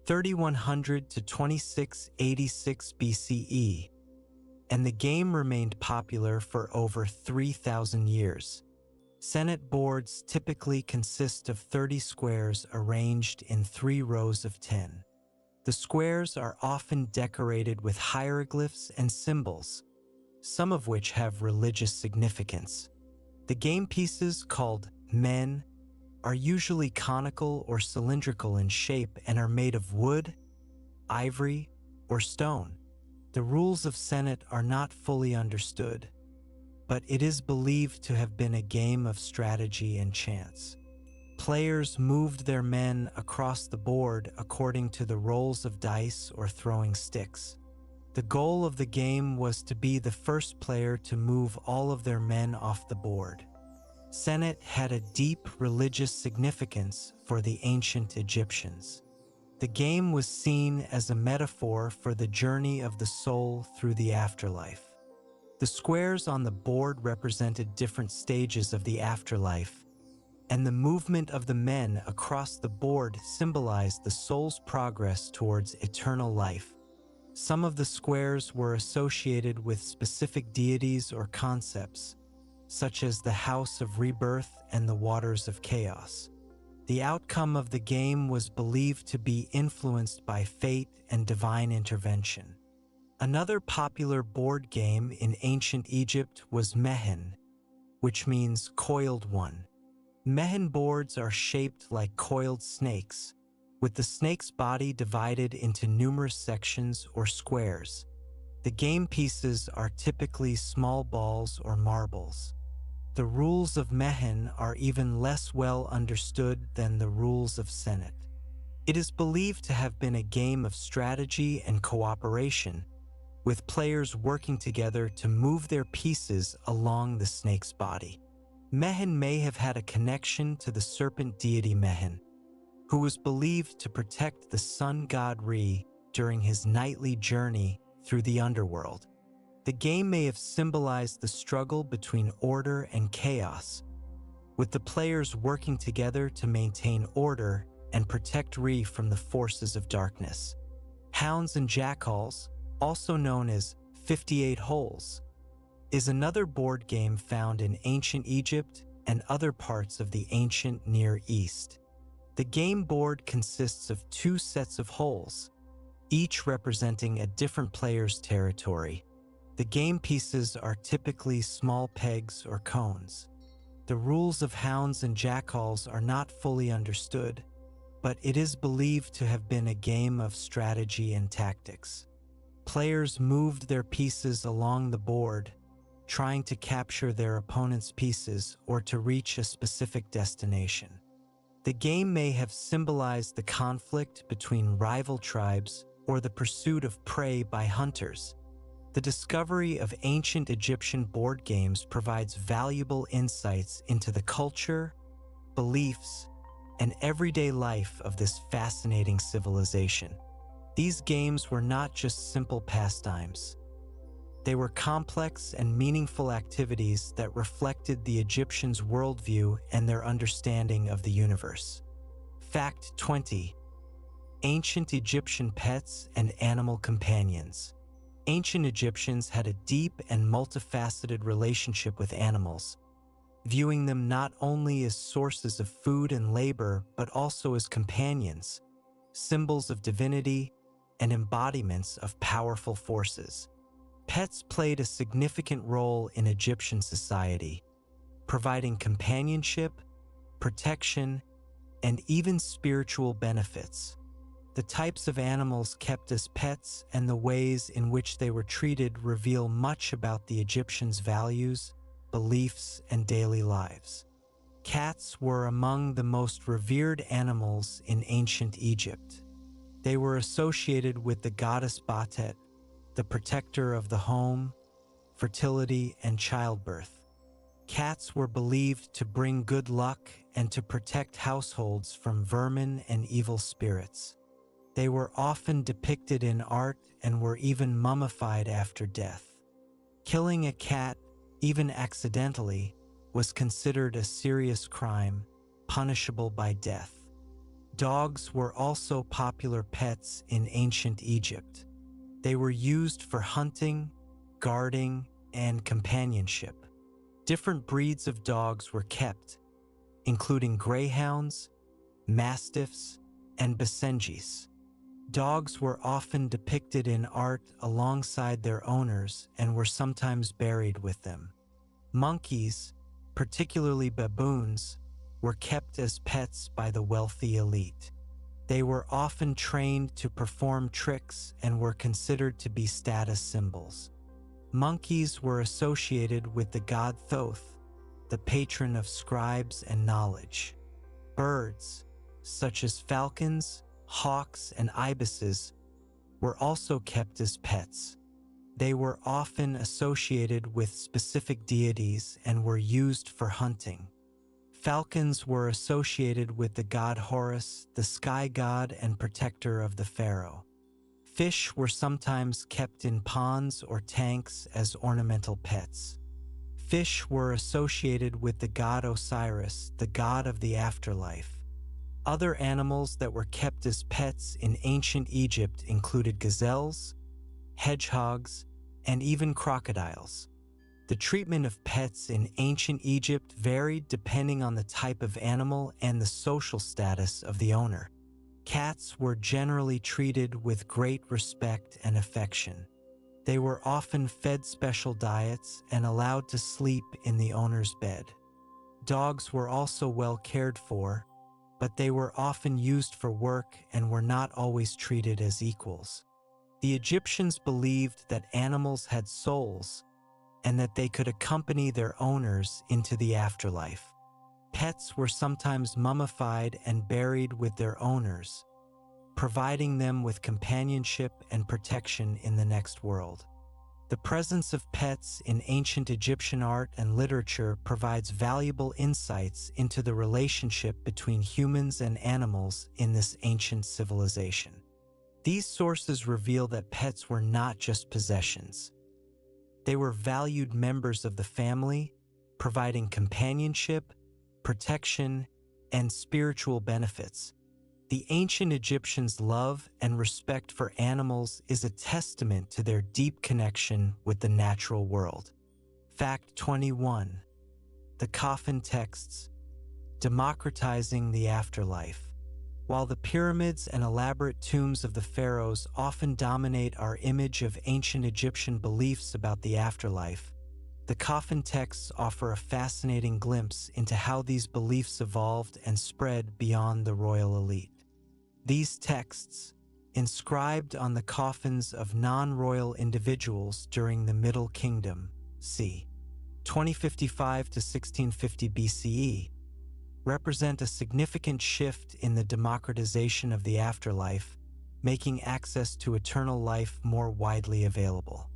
Speaker 1: 3100 to 2686 BCE, and the game remained popular for over 3,000 years. Senet boards typically consist of 30 squares arranged in 3 rows of 10. The squares are often decorated with hieroglyphs and symbols, some of which have religious significance. The game pieces, called men, are usually conical or cylindrical in shape and are made of wood, ivory, or stone. The rules of Senet are not fully understood, but it is believed to have been a game of strategy and chance. Players moved their men across the board according to the rolls of dice or throwing sticks. The goal of the game was to be the first player to move all of their men off the board. Senet had a deep religious significance for the ancient Egyptians. The game was seen as a metaphor for the journey of the soul through the afterlife. The squares on the board represented different stages of the afterlife, and the movement of the men across the board symbolized the soul's progress towards eternal life. Some of the squares were associated with specific deities or concepts, such as the House of Rebirth and the Waters of Chaos. The outcome of the game was believed to be influenced by fate and divine intervention. Another popular board game in ancient Egypt was Mehen, which means coiled one. Mehen boards are shaped like coiled snakes, with the snake's body divided into numerous sections or squares. The game pieces are typically small balls or marbles. The rules of Mehen are even less well understood than the rules of Senet. It is believed to have been a game of strategy and cooperation, with players working together to move their pieces along the snake's body. Mehen may have had a connection to the serpent deity Mehen, who was believed to protect the sun god Re during his nightly journey through the underworld. The game may have symbolized the struggle between order and chaos, with the players working together to maintain order and protect Re from the forces of darkness. Hounds and Jackals, also known as 58 Holes, is another board game found in ancient Egypt and other parts of the ancient Near East. The game board consists of 2 sets of holes, each representing a different player's territory. The game pieces are typically small pegs or cones. The rules of Hounds and Jackals are not fully understood, but it is believed to have been a game of strategy and tactics. Players moved their pieces along the board, trying to capture their opponent's pieces or to reach a specific destination. The game may have symbolized the conflict between rival tribes or the pursuit of prey by hunters. The discovery of ancient Egyptian board games provides valuable insights into the culture, beliefs, and everyday life of this fascinating civilization. These games were not just simple pastimes. They were complex and meaningful activities that reflected the Egyptians' worldview and their understanding of the universe. Fact 20. Ancient Egyptian pets and animal companions. Ancient Egyptians had a deep and multifaceted relationship with animals, viewing them not only as sources of food and labor, but also as companions, symbols of divinity, and embodiments of powerful forces. Pets played a significant role in Egyptian society, providing companionship, protection, and even spiritual benefits. The types of animals kept as pets and the ways in which they were treated reveal much about the Egyptians' values, beliefs, and daily lives. Cats were among the most revered animals in ancient Egypt. They were associated with the goddess Batet, the protector of the home, fertility, and childbirth. Cats were believed to bring good luck and to protect households from vermin and evil spirits. They were often depicted in art and were even mummified after death. Killing a cat, even accidentally, was considered a serious crime, punishable by death. Dogs were also popular pets in ancient Egypt. They were used for hunting, guarding, and companionship. Different breeds of dogs were kept, including greyhounds, mastiffs, and basenjis. Dogs were often depicted in art alongside their owners and were sometimes buried with them. Monkeys, particularly baboons, were kept kept as pets by the wealthy elite. They were often trained to perform tricks and were considered to be status symbols. Monkeys were associated with the god Thoth, the patron of scribes and knowledge. Birds, such as falcons, hawks, and ibises, were also kept as pets. They were often associated with specific deities and were used for hunting. Falcons were associated with the god Horus, the sky god and protector of the pharaoh. Fish were sometimes kept in ponds or tanks as ornamental pets. Fish were associated with the god Osiris, the god of the afterlife. Other animals that were kept as pets in ancient Egypt included gazelles, hedgehogs, and even crocodiles. The treatment of pets in ancient Egypt varied depending on the type of animal and the social status of the owner. Cats were generally treated with great respect and affection. They were often fed special diets and allowed to sleep in the owner's bed. Dogs were also well cared for, but they were often used for work and were not always treated as equals. The Egyptians believed that animals had souls and that they could accompany their owners into the afterlife. Pets were sometimes mummified and buried with their owners, providing them with companionship and protection in the next world. The presence of pets in ancient Egyptian art and literature provides valuable insights into the relationship between humans and animals in this ancient civilization. These sources reveal that pets were not just possessions. They were valued members of the family, providing companionship, protection, and spiritual benefits. The ancient Egyptians' love and respect for animals is a testament to their deep connection with the natural world. Fact 21. The coffin texts, democratizing the afterlife. While the pyramids and elaborate tombs of the pharaohs often dominate our image of ancient Egyptian beliefs about the afterlife, the coffin texts offer a fascinating glimpse into how these beliefs evolved and spread beyond the royal elite. These texts, inscribed on the coffins of non-royal individuals during the Middle Kingdom, c. 2055 to 1650 BCE, represent a significant shift in the democratization of the afterlife, making access to eternal life more widely available.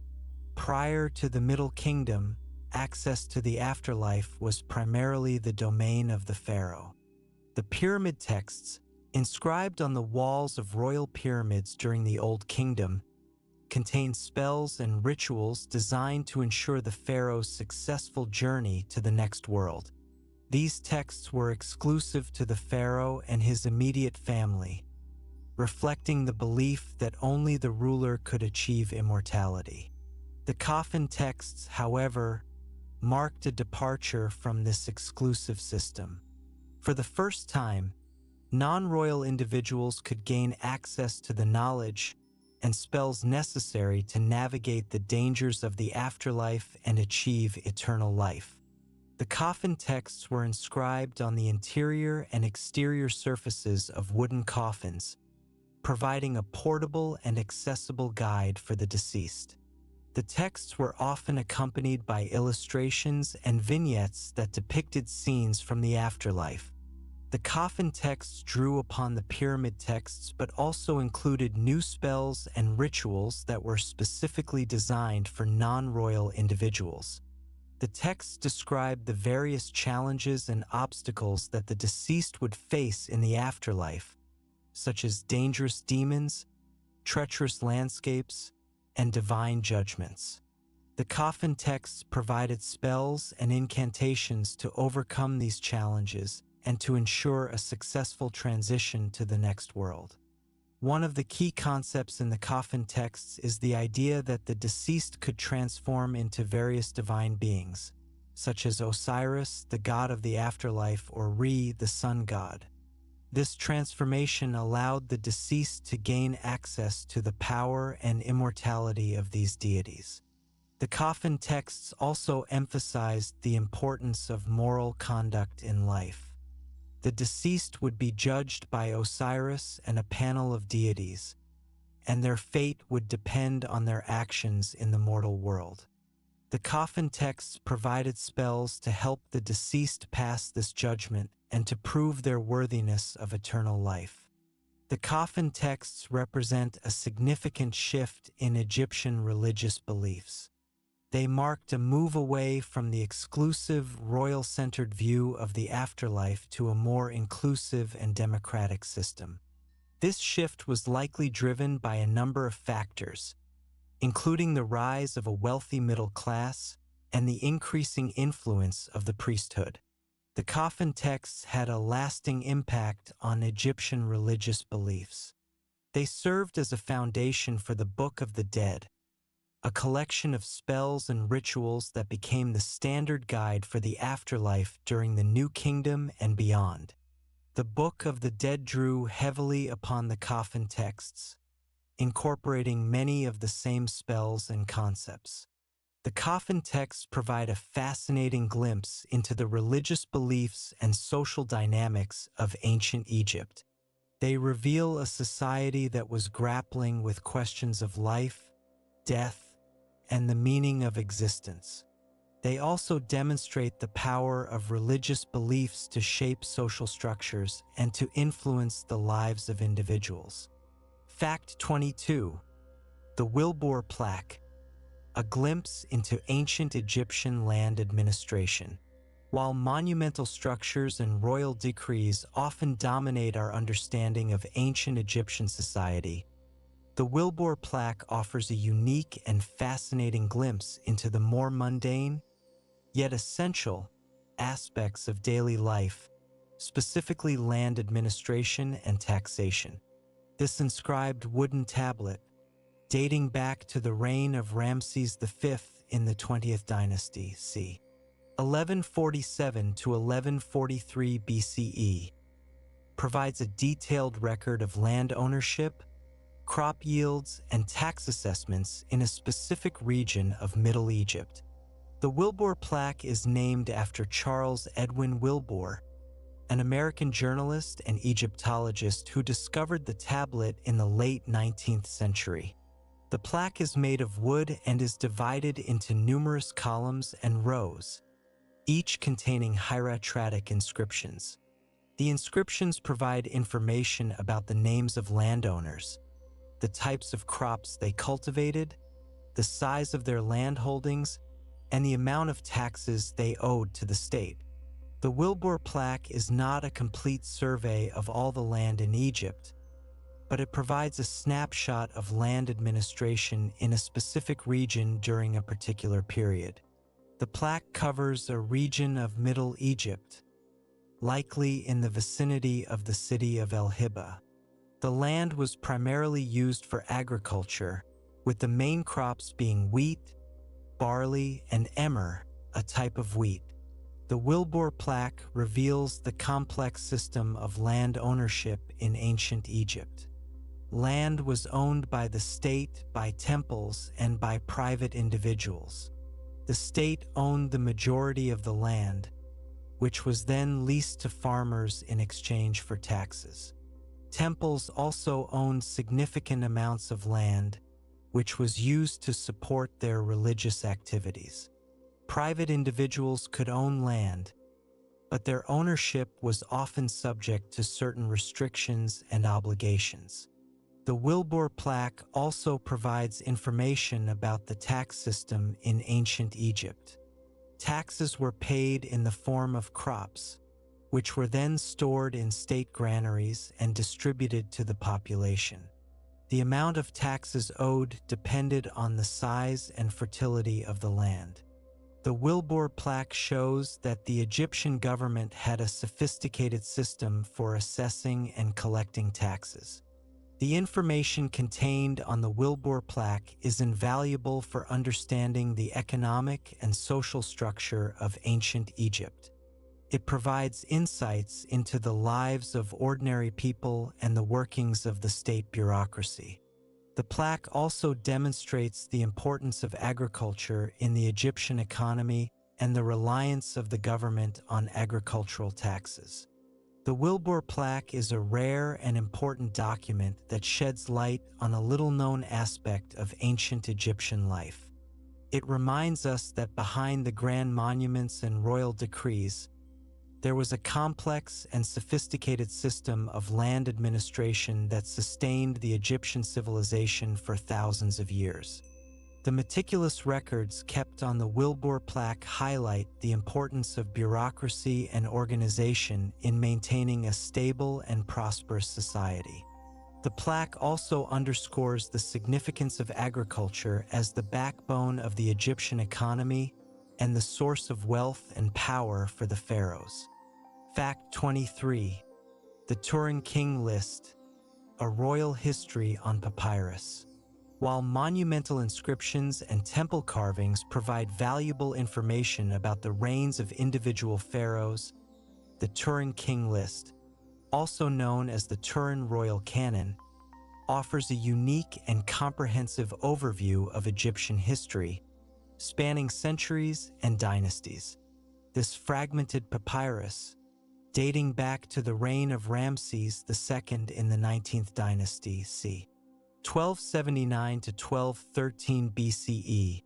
Speaker 1: Prior to the Middle Kingdom, access to the afterlife was primarily the domain of the pharaoh. The pyramid texts, inscribed on the walls of royal pyramids during the Old Kingdom, contain spells and rituals designed to ensure the pharaoh's successful journey to the next world. These texts were exclusive to the pharaoh and his immediate family, reflecting the belief that only the ruler could achieve immortality. The coffin texts, however, marked a departure from this exclusive system. For the first time, non-royal individuals could gain access to the knowledge and spells necessary to navigate the dangers of the afterlife and achieve eternal life. The coffin texts were inscribed on the interior and exterior surfaces of wooden coffins, providing a portable and accessible guide for the deceased. The texts were often accompanied by illustrations and vignettes that depicted scenes from the afterlife. The coffin texts drew upon the pyramid texts but also included new spells and rituals that were specifically designed for non-royal individuals. The texts described the various challenges and obstacles that the deceased would face in the afterlife, such as dangerous demons, treacherous landscapes, and divine judgments. The coffin texts provided spells and incantations to overcome these challenges and to ensure a successful transition to the next world. One of the key concepts in the coffin texts is the idea that the deceased could transform into various divine beings, such as Osiris, the god of the afterlife, or Re, the sun god. This transformation allowed the deceased to gain access to the power and immortality of these deities. The coffin texts also emphasized the importance of moral conduct in life. The deceased would be judged by Osiris and a panel of deities, and their fate would depend on their actions in the mortal world. The coffin texts provided spells to help the deceased pass this judgment and to prove their worthiness of eternal life. The coffin texts represent a significant shift in Egyptian religious beliefs. They marked a move away from the exclusive, royal-centered view of the afterlife to a more inclusive and democratic system. This shift was likely driven by a number of factors, including the rise of a wealthy middle class and the increasing influence of the priesthood. The coffin texts had a lasting impact on Egyptian religious beliefs. They served as a foundation for the Book of the Dead, a collection of spells and rituals that became the standard guide for the afterlife during the New Kingdom and beyond. The Book of the Dead drew heavily upon the coffin texts, incorporating many of the same spells and concepts. The coffin texts provide a fascinating glimpse into the religious beliefs and social dynamics of ancient Egypt. They reveal a society that was grappling with questions of life, death, and the meaning of existence. They also demonstrate the power of religious beliefs to shape social structures and to influence the lives of individuals. Fact 22. The Wilbur Plaque. A glimpse into ancient Egyptian land administration. While monumental structures and royal decrees often dominate our understanding of ancient Egyptian society, the Wilbur Plaque offers a unique and fascinating glimpse into the more mundane, yet essential, aspects of daily life, specifically land administration and taxation. This inscribed wooden tablet, dating back to the reign of Ramses V in the 20th dynasty, c. 1147 to 1143 BCE, provides a detailed record of land ownership, crop yields, and tax assessments in a specific region of Middle Egypt. The Wilbur Plaque is named after Charles Edwin Wilbur, an American journalist and Egyptologist who discovered the tablet in the late 19th century. The plaque is made of wood and is divided into numerous columns and rows, each containing hieratic inscriptions. The inscriptions provide information about the names of landowners, the types of crops they cultivated, the size of their land holdings, and the amount of taxes they owed to the state. The Wilbur Plaque is not a complete survey of all the land in Egypt, but it provides a snapshot of land administration in a specific region during a particular period. The plaque covers a region of Middle Egypt, likely in the vicinity of the city of El Hiba. The land was primarily used for agriculture, with the main crops being wheat, barley, and emmer, a type of wheat. The Wilbur Plaque reveals the complex system of land ownership in ancient Egypt. Land was owned by the state, by temples, and by private individuals. The state owned the majority of the land, which was then leased to farmers in exchange for taxes. Temples also owned significant amounts of land, which was used to support their religious activities. Private individuals could own land, but their ownership was often subject to certain restrictions and obligations. The Wilbur Plaque also provides information about the tax system in ancient Egypt. Taxes were paid in the form of crops, which were then stored in state granaries and distributed to the population. The amount of taxes owed depended on the size and fertility of the land. The Wilbur Plaque shows that the Egyptian government had a sophisticated system for assessing and collecting taxes. The information contained on the Wilbur Plaque is invaluable for understanding the economic and social structure of ancient Egypt. It provides insights into the lives of ordinary people and the workings of the state bureaucracy. The plaque also demonstrates the importance of agriculture in the Egyptian economy and the reliance of the government on agricultural taxes. The Wilbur plaque is a rare and important document that sheds light on a little-known aspect of ancient Egyptian life. It reminds us that behind the grand monuments and royal decrees, there was a complex and sophisticated system of land administration that sustained the Egyptian civilization for thousands of years. The meticulous records kept on the Wilbur plaque highlight the importance of bureaucracy and organization in maintaining a stable and prosperous society. The plaque also underscores the significance of agriculture as the backbone of the Egyptian economy and the source of wealth and power for the pharaohs. Fact 23. The Turin King List, a royal history on papyrus. While monumental inscriptions and temple carvings provide valuable information about the reigns of individual pharaohs, the Turin King List, also known as the Turin Royal Canon, offers a unique and comprehensive overview of Egyptian history, spanning centuries and dynasties. This fragmented papyrus, dating back to the reign of Ramses II in the 19th dynasty c. 1279 to 1213 BCE,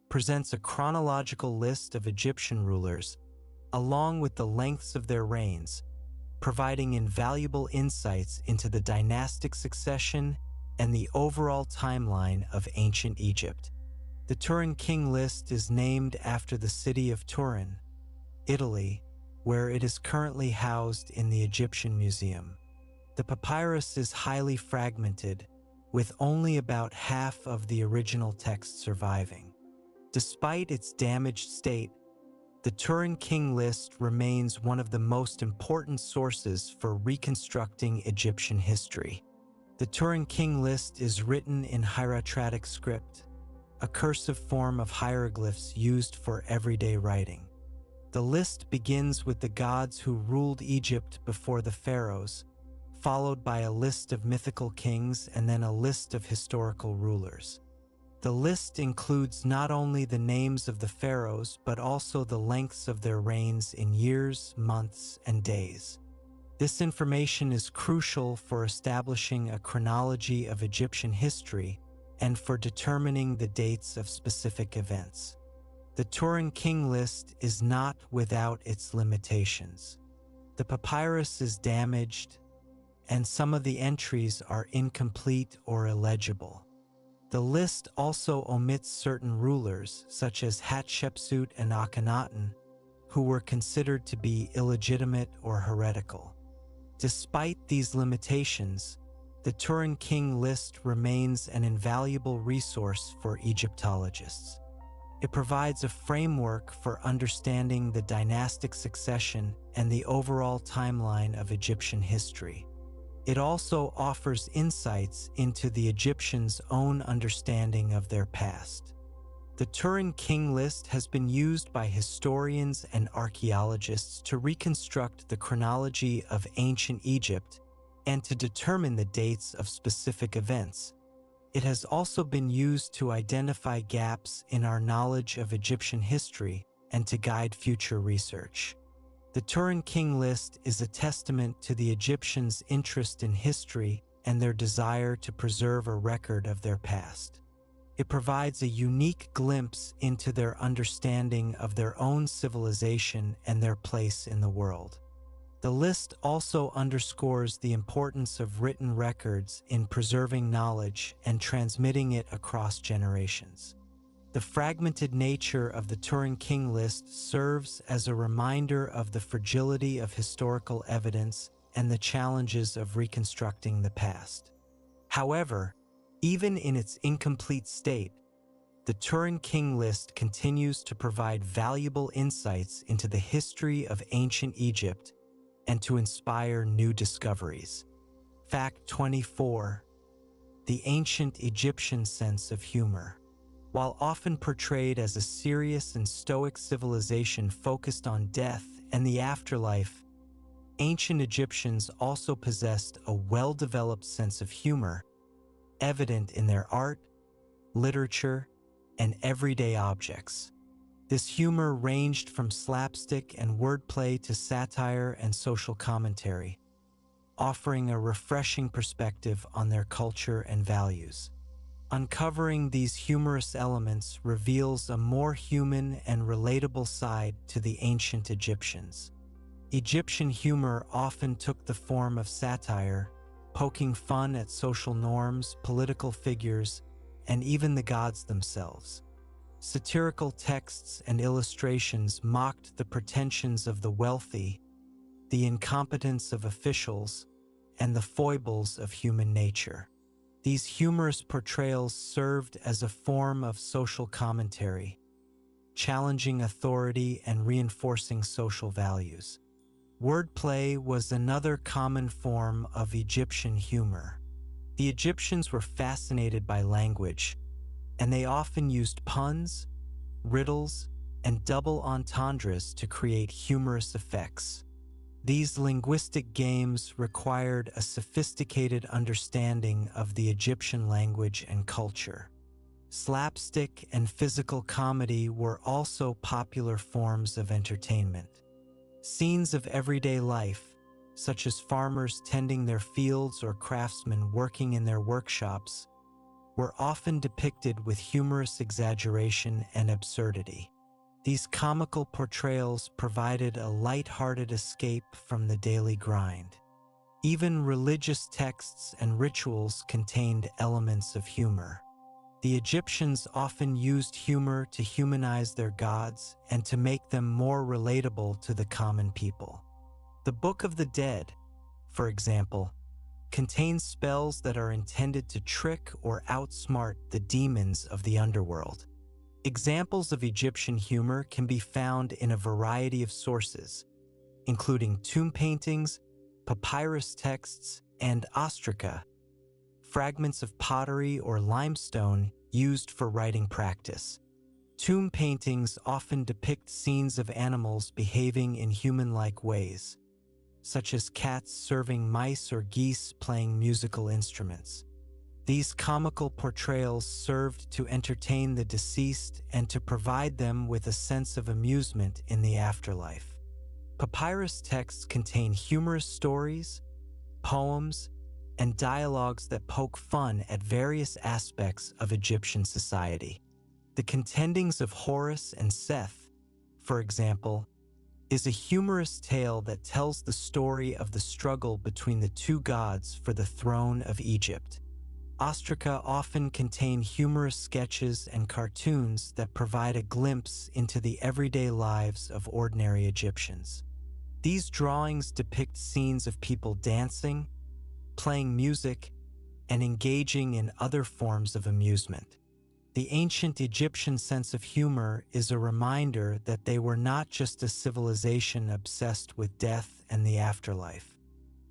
Speaker 1: presents a chronological list of Egyptian rulers, along with the lengths of their reigns, providing invaluable insights into the dynastic succession and the overall timeline of ancient Egypt. The Turin King List is named after the city of Turin, Italy, where it is currently housed in the Egyptian Museum. The papyrus is highly fragmented, with only about half of the original text surviving. Despite its damaged state, the Turin King List remains one of the most important sources for reconstructing Egyptian history. The Turin King List is written in hieratic script, a cursive form of hieroglyphs used for everyday writing. The list begins with the gods who ruled Egypt before the pharaohs, followed by a list of mythical kings and then a list of historical rulers. The list includes not only the names of the pharaohs, but also the lengths of their reigns in years, months, and days. This information is crucial for establishing a chronology of Egyptian history and for determining the dates of specific events. The Turin King List is not without its limitations. The papyrus is damaged, and some of the entries are incomplete or illegible. The list also omits certain rulers, such as Hatshepsut and Akhenaten, who were considered to be illegitimate or heretical. Despite these limitations, the Turin King List remains an invaluable resource for Egyptologists. It provides a framework for understanding the dynastic succession and the overall timeline of Egyptian history. It also offers insights into the Egyptians' own understanding of their past. The Turin King List has been used by historians and archaeologists to reconstruct the chronology of ancient Egypt and to determine the dates of specific events. It has also been used to identify gaps in our knowledge of Egyptian history and to guide future research. The Turin King List is a testament to the Egyptians' interest in history and their desire to preserve a record of their past. It provides a unique glimpse into their understanding of their own civilization and their place in the world. The list also underscores the importance of written records in preserving knowledge and transmitting it across generations. The fragmented nature of the Turin King List serves as a reminder of the fragility of historical evidence and the challenges of reconstructing the past. However, even in its incomplete state, the Turin King List continues to provide valuable insights into the history of ancient Egypt and to inspire new discoveries. Fact 24. The ancient Egyptian sense of humor. While often portrayed as a serious and stoic civilization focused on death and the afterlife, ancient Egyptians also possessed a well-developed sense of humor, evident in their art, literature, and everyday objects. This humor ranged from slapstick and wordplay to satire and social commentary, offering a refreshing perspective on their culture and values. Uncovering these humorous elements reveals a more human and relatable side to the ancient Egyptians. Egyptian humor often took the form of satire, poking fun at social norms, political figures, and even the gods themselves. Satirical texts and illustrations mocked the pretensions of the wealthy, the incompetence of officials, and the foibles of human nature. These humorous portrayals served as a form of social commentary, challenging authority and reinforcing social values. Wordplay was another common form of Egyptian humor. The Egyptians were fascinated by language, and they often used puns, riddles, and double entendres to create humorous effects. These linguistic games required a sophisticated understanding of the Egyptian language and culture. Slapstick and physical comedy were also popular forms of entertainment. Scenes of everyday life, such as farmers tending their fields or craftsmen working in their workshops, were often depicted with humorous exaggeration and absurdity. These comical portrayals provided a light-hearted escape from the daily grind. Even religious texts and rituals contained elements of humor. The Egyptians often used humor to humanize their gods and to make them more relatable to the common people. The Book of the Dead, for example, contains spells that are intended to trick or outsmart the demons of the underworld. Examples of Egyptian humor can be found in a variety of sources, including tomb paintings, papyrus texts, and ostraca, fragments of pottery or limestone used for writing practice. Tomb paintings often depict scenes of animals behaving in human-like ways, such as cats serving mice or geese playing musical instruments. These comical portrayals served to entertain the deceased and to provide them with a sense of amusement in the afterlife. Papyrus texts contain humorous stories, poems, and dialogues that poke fun at various aspects of Egyptian society. The Contendings of Horus and Seth, for example, is a humorous tale that tells the story of the struggle between the two gods for the throne of Egypt. Ostraca often contain humorous sketches and cartoons that provide a glimpse into the everyday lives of ordinary Egyptians. These drawings depict scenes of people dancing, playing music, and engaging in other forms of amusement. The ancient Egyptian sense of humor is a reminder that they were not just a civilization obsessed with death and the afterlife.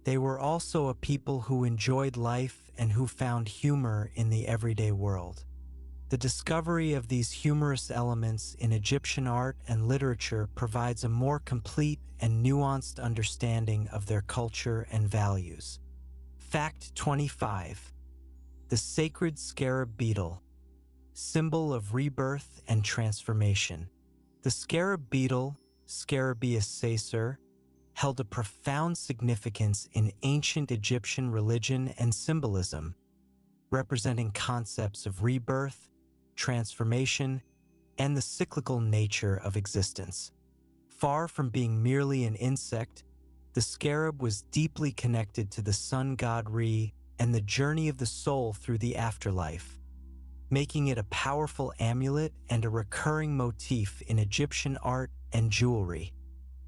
Speaker 1: They were also a people who enjoyed life and who found humor in the everyday world. The discovery of these humorous elements in Egyptian art and literature provides a more complete and nuanced understanding of their culture and values. Fact 25. The sacred scarab beetle, symbol of rebirth and transformation. The scarab beetle, Scarabaeus caesar, held a profound significance in ancient Egyptian religion and symbolism, representing concepts of rebirth, transformation, and the cyclical nature of existence. Far from being merely an insect, the scarab was deeply connected to the sun god Re and the journey of the soul through the afterlife, making it a powerful amulet and a recurring motif in Egyptian art and jewelry.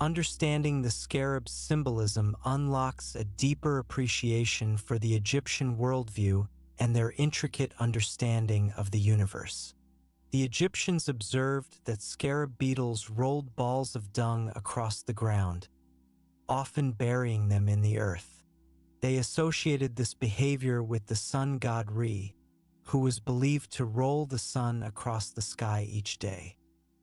Speaker 1: Understanding the scarab's symbolism unlocks a deeper appreciation for the Egyptian worldview and their intricate understanding of the universe. The Egyptians observed that scarab beetles rolled balls of dung across the ground, often burying them in the earth. They associated this behavior with the sun god Re, who was believed to roll the sun across the sky each day.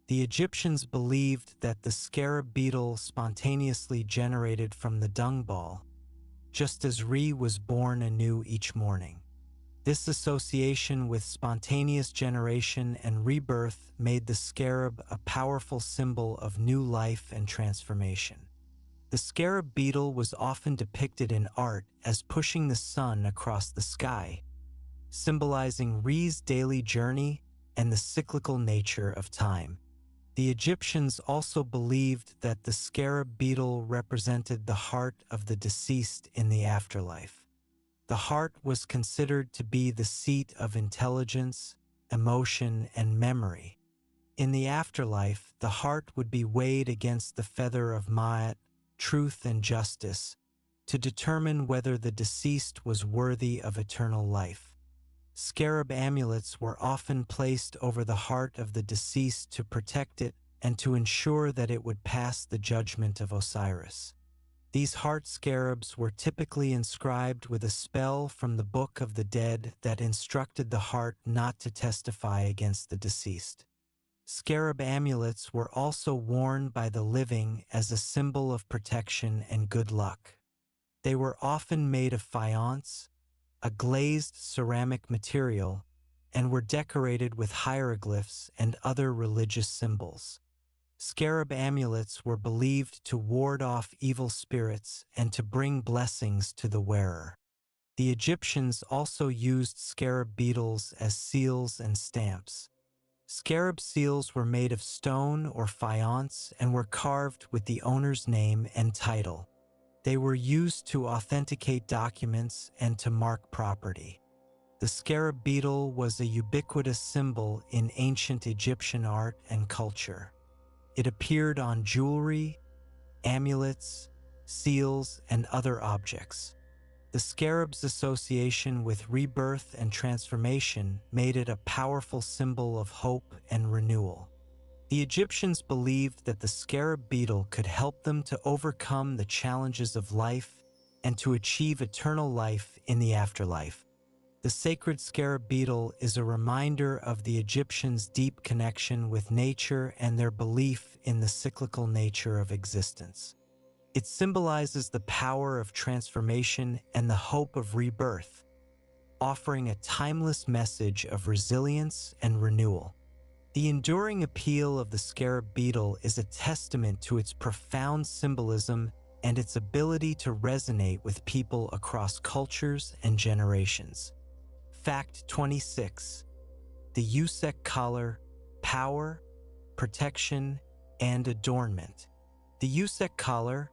Speaker 1: The Egyptians believed that the scarab beetle spontaneously generated from the dung ball, just as Re was born anew each morning. This association with spontaneous generation and rebirth made the scarab a powerful symbol of new life and transformation. The scarab beetle was often depicted in art as pushing the sun across the sky, symbolizing Re's daily journey and the cyclical nature of time. The Egyptians also believed that the scarab beetle represented the heart of the deceased in the afterlife. The heart was considered to be the seat of intelligence, emotion, and memory. In the afterlife, the heart would be weighed against the feather of Ma'at, truth and justice, to determine whether the deceased was worthy of eternal life. Scarab amulets were often placed over the heart of the deceased to protect it and to ensure that it would pass the judgment of Osiris. These heart scarabs were typically inscribed with a spell from the Book of the Dead that instructed the heart not to testify against the deceased. Scarab amulets were also worn by the living as a symbol of protection and good luck. They were often made of faience, a glazed ceramic material, and were decorated with hieroglyphs and other religious symbols. Scarab amulets were believed to ward off evil spirits and to bring blessings to the wearer. The Egyptians also used scarab beetles as seals and stamps. Scarab seals were made of stone or faience and were carved with the owner's name and title. They were used to authenticate documents and to mark property. The scarab beetle was a ubiquitous symbol in ancient Egyptian art and culture. It appeared on jewelry, amulets, seals, and other objects. The scarab's association with rebirth and transformation made it a powerful symbol of hope and renewal. The Egyptians believed that the scarab beetle could help them to overcome the challenges of life and to achieve eternal life in the afterlife. The sacred scarab beetle is a reminder of the Egyptians' deep connection with nature and their belief in the cyclical nature of existence. It symbolizes the power of transformation and the hope of rebirth, offering a timeless message of resilience and renewal. The enduring appeal of the scarab beetle is a testament to its profound symbolism and its ability to resonate with people across cultures and generations. Fact 26. The Usek collar, power, protection, and adornment. The Usek collar,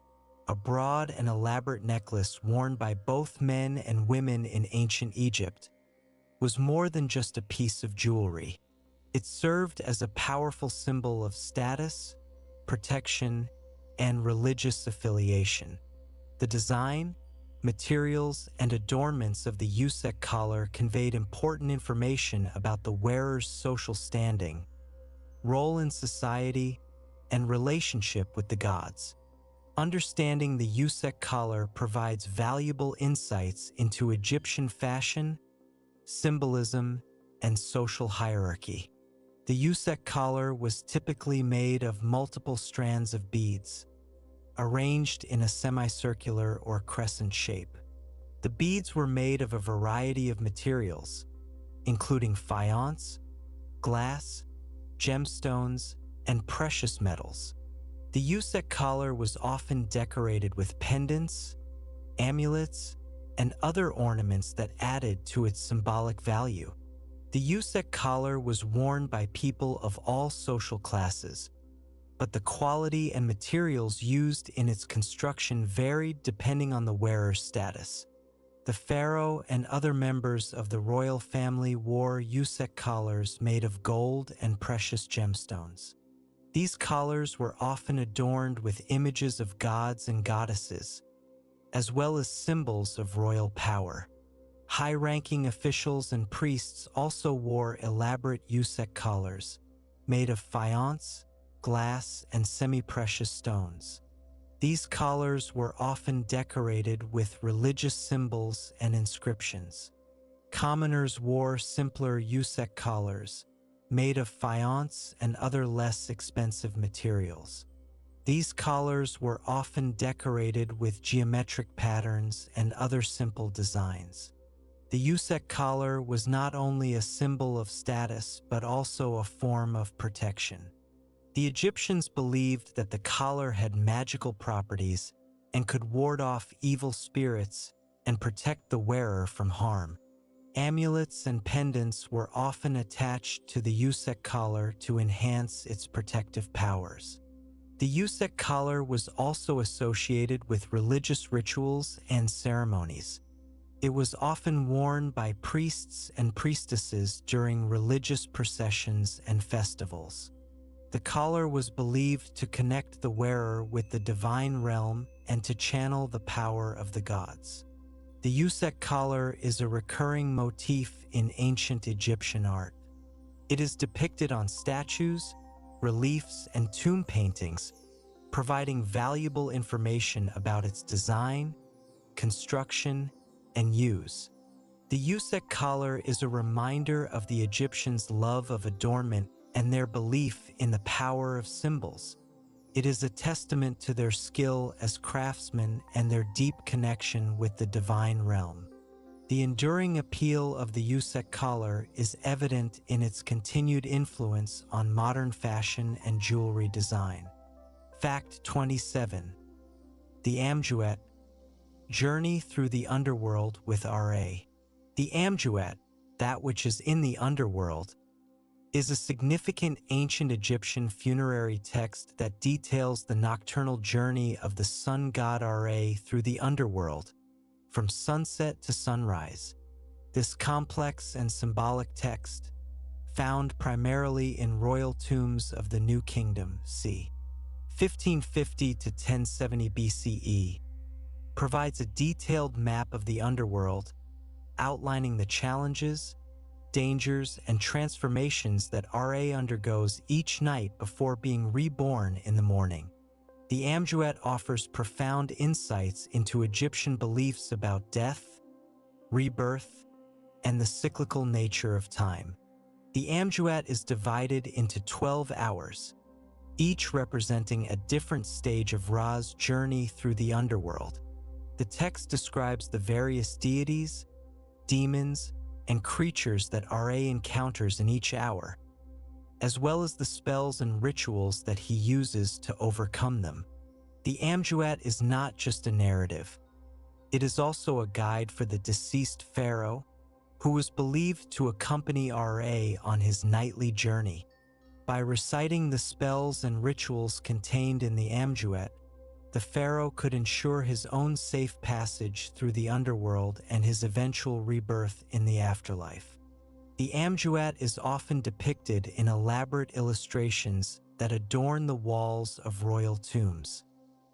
Speaker 1: a broad and elaborate necklace worn by both men and women in ancient Egypt, was more than just a piece of jewelry. It served as a powerful symbol of status, protection, and religious affiliation. The design, materials, and adornments of the Usek collar conveyed important information about the wearer's social standing, role in society, and relationship with the gods. Understanding the Usek collar provides valuable insights into Egyptian fashion, symbolism, and social hierarchy. The Usek collar was typically made of multiple strands of beads, arranged in a semicircular or crescent shape. The beads were made of a variety of materials, including faience, glass, gemstones, and precious metals. The Usek collar was often decorated with pendants, amulets, and other ornaments that added to its symbolic value. The Usek collar was worn by people of all social classes, but the quality and materials used in its construction varied depending on the wearer's status. The pharaoh and other members of the royal family wore Usek collars made of gold and precious gemstones. These collars were often adorned with images of gods and goddesses, as well as symbols of royal power. High-ranking officials and priests also wore elaborate Usek collars, made of faience, glass, and semi-precious stones. These collars were often decorated with religious symbols and inscriptions. Commoners wore simpler Usek collars, made of faience and other less expensive materials. These collars were often decorated with geometric patterns and other simple designs. The Usek collar was not only a symbol of status but also a form of protection. The Egyptians believed that the collar had magical properties and could ward off evil spirits and protect the wearer from harm. Amulets and pendants were often attached to the Usek collar to enhance its protective powers. The Usek collar was also associated with religious rituals and ceremonies. It was often worn by priests and priestesses during religious processions and festivals. The collar was believed to connect the wearer with the divine realm and to channel the power of the gods. The Usek collar is a recurring motif in ancient Egyptian art. It is depicted on statues, reliefs, and tomb paintings, providing valuable information about its design, construction, and use. The Usek collar is a reminder of the Egyptians' love of adornment and their belief in the power of symbols. It is a testament to their skill as craftsmen and their deep connection with the divine realm. The enduring appeal of the Usek collar is evident in its continued influence on modern fashion and jewelry design. Fact 27. The Amjuet. Journey through the underworld with Ra. The Amjuet, that which is in the underworld, is a significant ancient Egyptian funerary text that details the nocturnal journey of the sun god Ra through the underworld, from sunset to sunrise. This complex and symbolic text, found primarily in royal tombs of the New Kingdom, c. 1550 to 1070 BCE, provides a detailed map of the underworld, outlining the challenges, dangers, and transformations that Ra undergoes each night before being reborn in the morning. The Amjuet offers profound insights into Egyptian beliefs about death, rebirth, and the cyclical nature of time. The Amjuet is divided into 12 hours, each representing a different stage of Ra's journey through the underworld. The text describes the various deities, demons, and creatures that Ra encounters in each hour, as well as the spells and rituals that he uses to overcome them. The Amjuet is not just a narrative. It is also a guide for the deceased pharaoh, who was believed to accompany Ra on his nightly journey. By reciting the spells and rituals contained in the Amjuet, the pharaoh could ensure his own safe passage through the underworld and his eventual rebirth in the afterlife. The Amjuet is often depicted in elaborate illustrations that adorn the walls of royal tombs.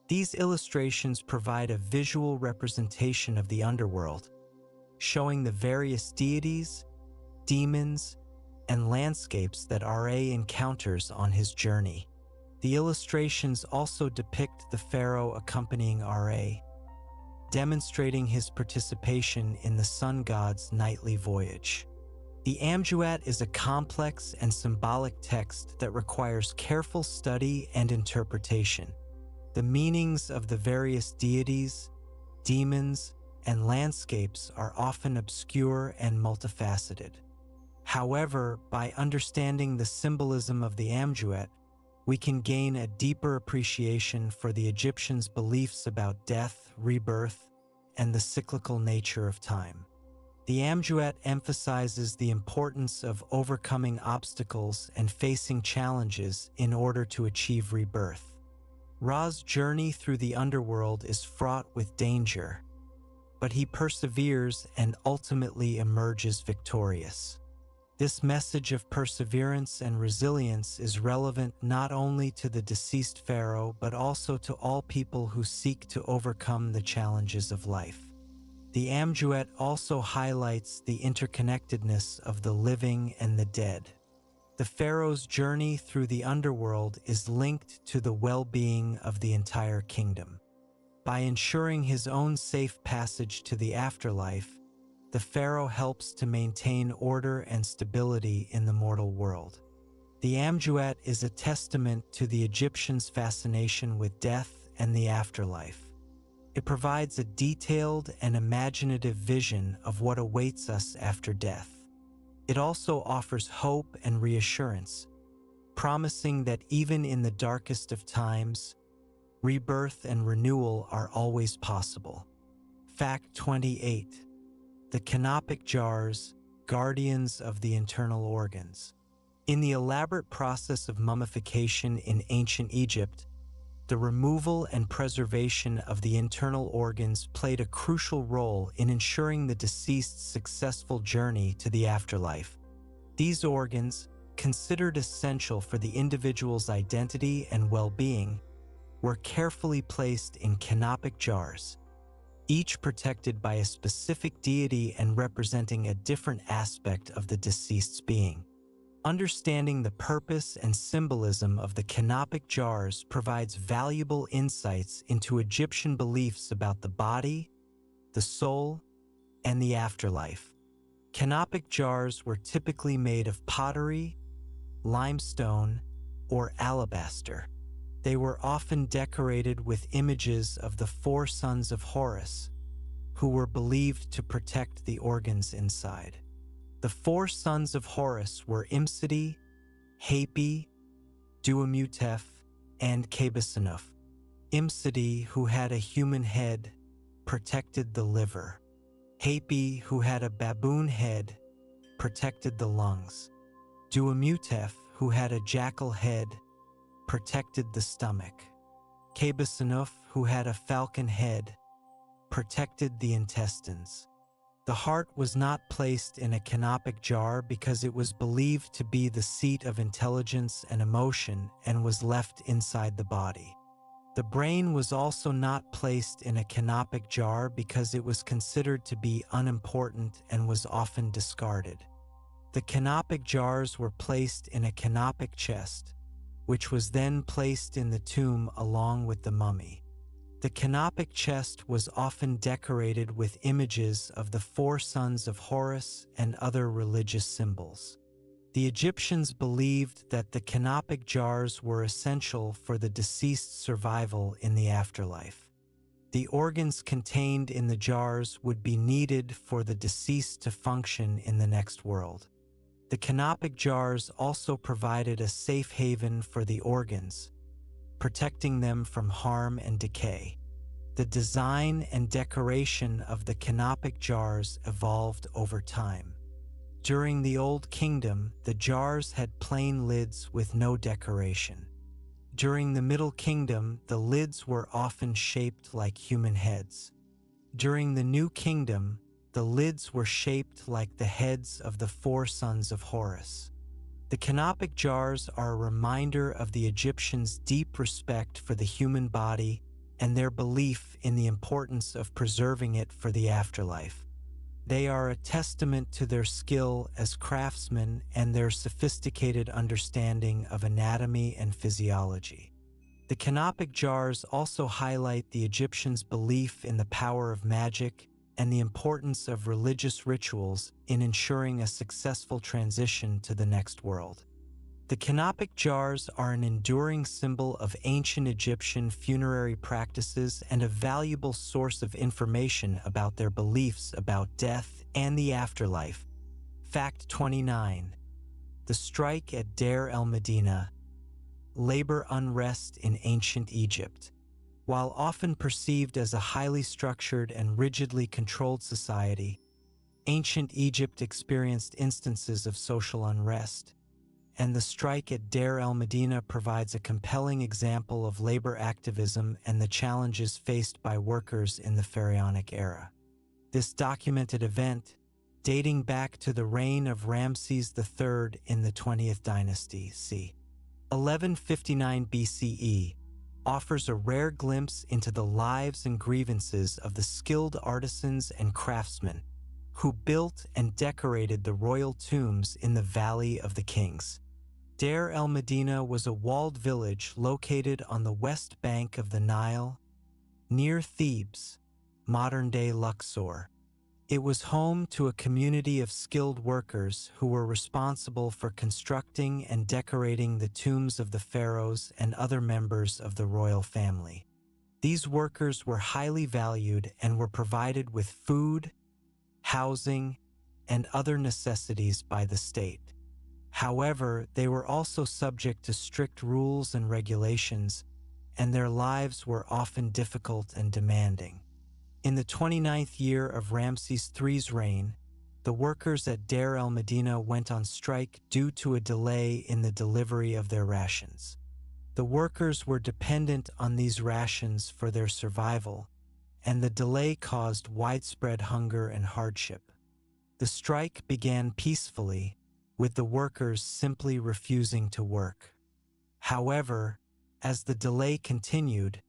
Speaker 1: These illustrations provide a visual representation of the underworld, showing the various deities, demons, and landscapes that Ra encounters on his journey. The illustrations also depict the pharaoh accompanying Ra, demonstrating his participation in the sun god's nightly voyage. The Amjuet is a complex and symbolic text that requires careful study and interpretation. The meanings of the various deities, demons, and landscapes are often obscure and multifaceted. However, by understanding the symbolism of the Amjuet, we can gain a deeper appreciation for the Egyptians' beliefs about death, rebirth, and the cyclical nature of time. The Amjuet emphasizes the importance of overcoming obstacles and facing challenges in order to achieve rebirth. Ra's journey through the underworld is fraught with danger, but he perseveres and ultimately emerges victorious. This message of perseverance and resilience is relevant not only to the deceased pharaoh but also to all people who seek to overcome the challenges of life. The Amjuet also highlights the interconnectedness of the living and the dead. The pharaoh's journey through the underworld is linked to the well-being of the entire kingdom. By ensuring his own safe passage to the afterlife, the pharaoh helps to maintain order and stability in the mortal world. The Amjuet is a testament to the Egyptians' fascination with death and the afterlife. It provides a detailed and imaginative vision of what awaits us after death. It also offers hope and reassurance, promising that even in the darkest of times, rebirth and renewal are always possible. Fact 28. The canopic jars, guardians of the internal organs. In the elaborate process of mummification in ancient Egypt, the removal and preservation of the internal organs played a crucial role in ensuring the deceased's successful journey to the afterlife. These organs, considered essential for the individual's identity and well-being, were carefully placed in canopic jars, each protected by a specific deity and representing a different aspect of the deceased's being. Understanding the purpose and symbolism of the canopic jars provides valuable insights into Egyptian beliefs about the body, the soul, and the afterlife. Canopic jars were typically made of pottery, limestone, or alabaster. They were often decorated with images of the four sons of Horus, who were believed to protect the organs inside. The four sons of Horus were Imsidi, Hapi, Duamutef, and Kabisanouf. Imsidi, who had a human head, protected the liver. Hapi, who had a baboon head, protected the lungs. Duamutef, who had a jackal head, protected the stomach. Kabisanouf, who had a falcon head, protected the intestines. The heart was not placed in a canopic jar because it was believed to be the seat of intelligence and emotion and was left inside the body. The brain was also not placed in a canopic jar because it was considered to be unimportant and was often discarded. The canopic jars were placed in a canopic chest, which was then placed in the tomb along with the mummy. The canopic chest was often decorated with images of the four sons of Horus and other religious symbols. The Egyptians believed that the canopic jars were essential for the deceased's survival in the afterlife. The organs contained in the jars would be needed for the deceased to function in the next world. The canopic jars also provided a safe haven for the organs, protecting them from harm and decay. The design and decoration of the canopic jars evolved over time. During the Old Kingdom, the jars had plain lids with no decoration. During the Middle Kingdom, the lids were often shaped like human heads. During the New Kingdom, the lids were shaped like the heads of the four sons of Horus. The canopic jars are a reminder of the Egyptians' deep respect for the human body and their belief in the importance of preserving it for the afterlife. They are a testament to their skill as craftsmen and their sophisticated understanding of anatomy and physiology. The canopic jars also highlight the Egyptians' belief in the power of magic and the importance of religious rituals in ensuring a successful transition to the next world. The canopic jars are an enduring symbol of ancient Egyptian funerary practices and a valuable source of information about their beliefs about death and the afterlife. Fact 29. The strike at Deir el-Medina, labor unrest in ancient Egypt. While often perceived as a highly structured and rigidly controlled society, ancient Egypt experienced instances of social unrest, and the strike at Deir el-Medina provides a compelling example of labor activism and the challenges faced by workers in the pharaonic era. This documented event, dating back to the reign of Ramses III in the 20th dynasty, c. 1159 BCE, offers a rare glimpse into the lives and grievances of the skilled artisans and craftsmen who built and decorated the royal tombs in the Valley of the Kings. Deir el-Medina was a walled village located on the west bank of the Nile, near Thebes, modern-day Luxor. It was home to a community of skilled workers who were responsible for constructing and decorating the tombs of the pharaohs and other members of the royal family. These workers were highly valued and were provided with food, housing, and other necessities by the state. However, they were also subject to strict rules and regulations, and their lives were often difficult and demanding. In the 29th year of Ramses III's reign, the workers at Deir el-Medina went on strike due to a delay in the delivery of their rations. The workers were dependent on these rations for their survival, and the delay caused widespread hunger and hardship. The strike began peacefully, with the workers simply refusing to work. However, as the delay continued,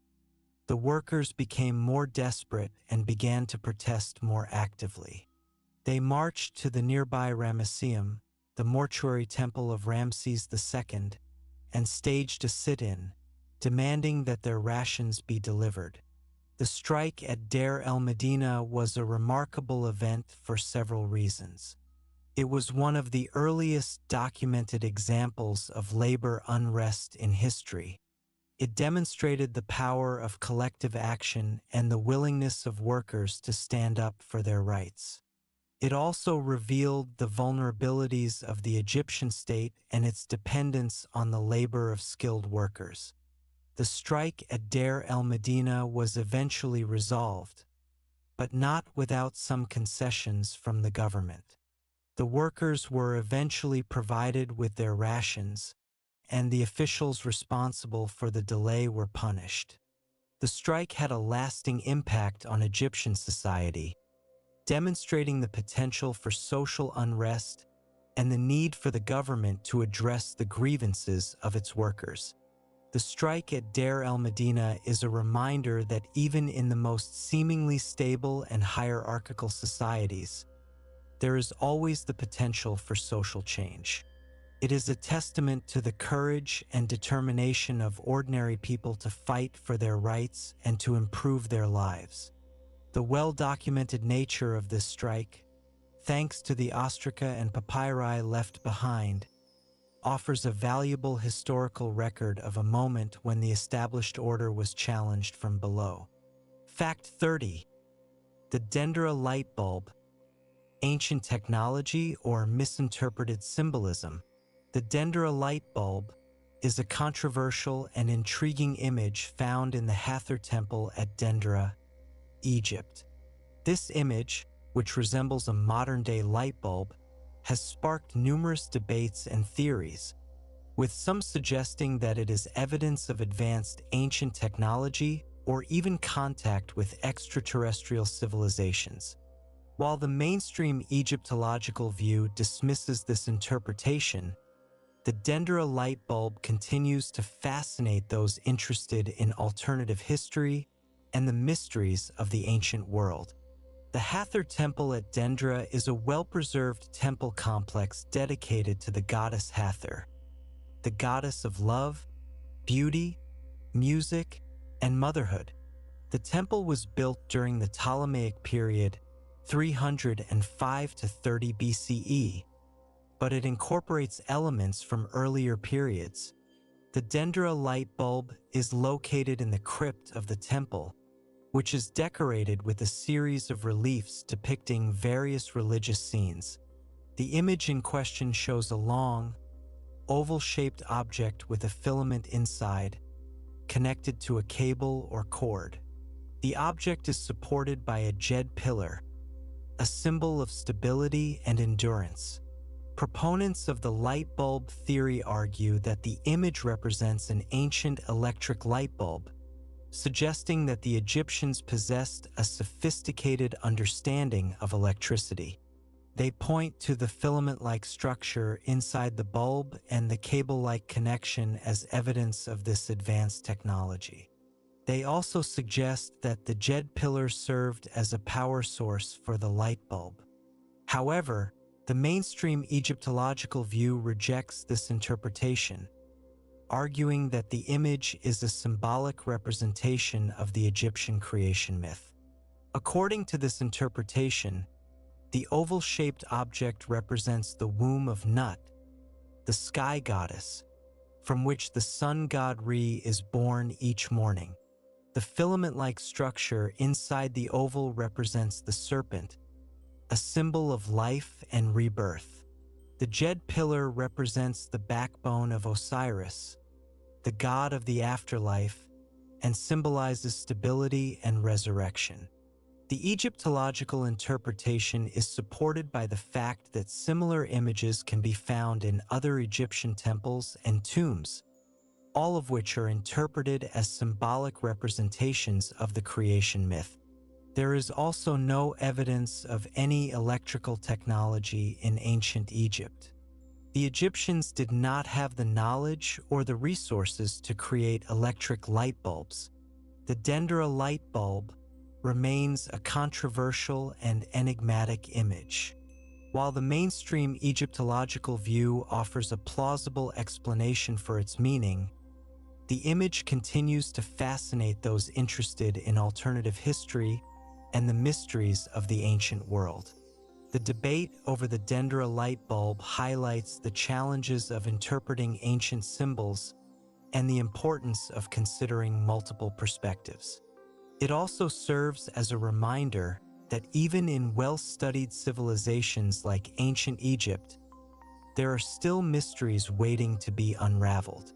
Speaker 1: the workers became more desperate and began to protest more actively. They marched to the nearby Ramesseum, the mortuary temple of Ramses II, and staged a sit-in, demanding that their rations be delivered. The strike at Deir el-Medina was a remarkable event for several reasons. It was one of the earliest documented examples of labor unrest in history. It demonstrated the power of collective action and the willingness of workers to stand up for their rights. It also revealed the vulnerabilities of the Egyptian state and its dependence on the labor of skilled workers. The strike at Deir el-Medina was eventually resolved, but not without some concessions from the government. The workers were eventually provided with their rations, and the officials responsible for the delay were punished. The strike had a lasting impact on Egyptian society, demonstrating the potential for social unrest and the need for the government to address the grievances of its workers. The strike at Deir el-Medina is a reminder that even in the most seemingly stable and hierarchical societies, there is always the potential for social change. It is a testament to the courage and determination of ordinary people to fight for their rights and to improve their lives. The well-documented nature of this strike, thanks to the ostraca and papyri left behind, offers a valuable historical record of a moment when the established order was challenged from below. Fact 30. The Dendera light bulb. Ancient technology or misinterpreted symbolism. The Dendera light bulb is a controversial and intriguing image found in the Hathor Temple at Dendera, Egypt. This image, which resembles a modern-day light bulb, has sparked numerous debates and theories, with some suggesting that it is evidence of advanced ancient technology or even contact with extraterrestrial civilizations. While the mainstream Egyptological view dismisses this interpretation, the Dendera light bulb continues to fascinate those interested in alternative history and the mysteries of the ancient world. The Hathor Temple at Dendera is a well-preserved temple complex dedicated to the goddess Hathor, the goddess of love, beauty, music, and motherhood. The temple was built during the Ptolemaic period, 305 to 30 BCE, but it incorporates elements from earlier periods. The Dendera light bulb is located in the crypt of the temple, which is decorated with a series of reliefs depicting various religious scenes. The image in question shows a long, oval-shaped object with a filament inside, connected to a cable or cord. The object is supported by a jed pillar, a symbol of stability and endurance. Proponents of the light bulb theory argue that the image represents an ancient electric light bulb, suggesting that the Egyptians possessed a sophisticated understanding of electricity. They point to the filament-like structure inside the bulb and the cable-like connection as evidence of this advanced technology. They also suggest that the jed pillar served as a power source for the light bulb. However, the mainstream Egyptological view rejects this interpretation, arguing that the image is a symbolic representation of the Egyptian creation myth. According to this interpretation, the oval-shaped object represents the womb of Nut, the sky goddess, from which the sun god Re is born each morning. The filament-like structure inside the oval represents the serpent, a symbol of life and rebirth. The jed pillar represents the backbone of Osiris, the god of the afterlife, and symbolizes stability and resurrection. The Egyptological interpretation is supported by the fact that similar images can be found in other Egyptian temples and tombs, all of which are interpreted as symbolic representations of the creation myth. There is also no evidence of any electrical technology in ancient Egypt. The Egyptians did not have the knowledge or the resources to create electric light bulbs. The Dendera light bulb remains a controversial and enigmatic image. While the mainstream Egyptological view offers a plausible explanation for its meaning, the image continues to fascinate those interested in alternative history and the mysteries of the ancient world. The debate over the Dendera light bulb highlights the challenges of interpreting ancient symbols and the importance of considering multiple perspectives. It also serves as a reminder that even in well-studied civilizations like ancient Egypt, there are still mysteries waiting to be unraveled.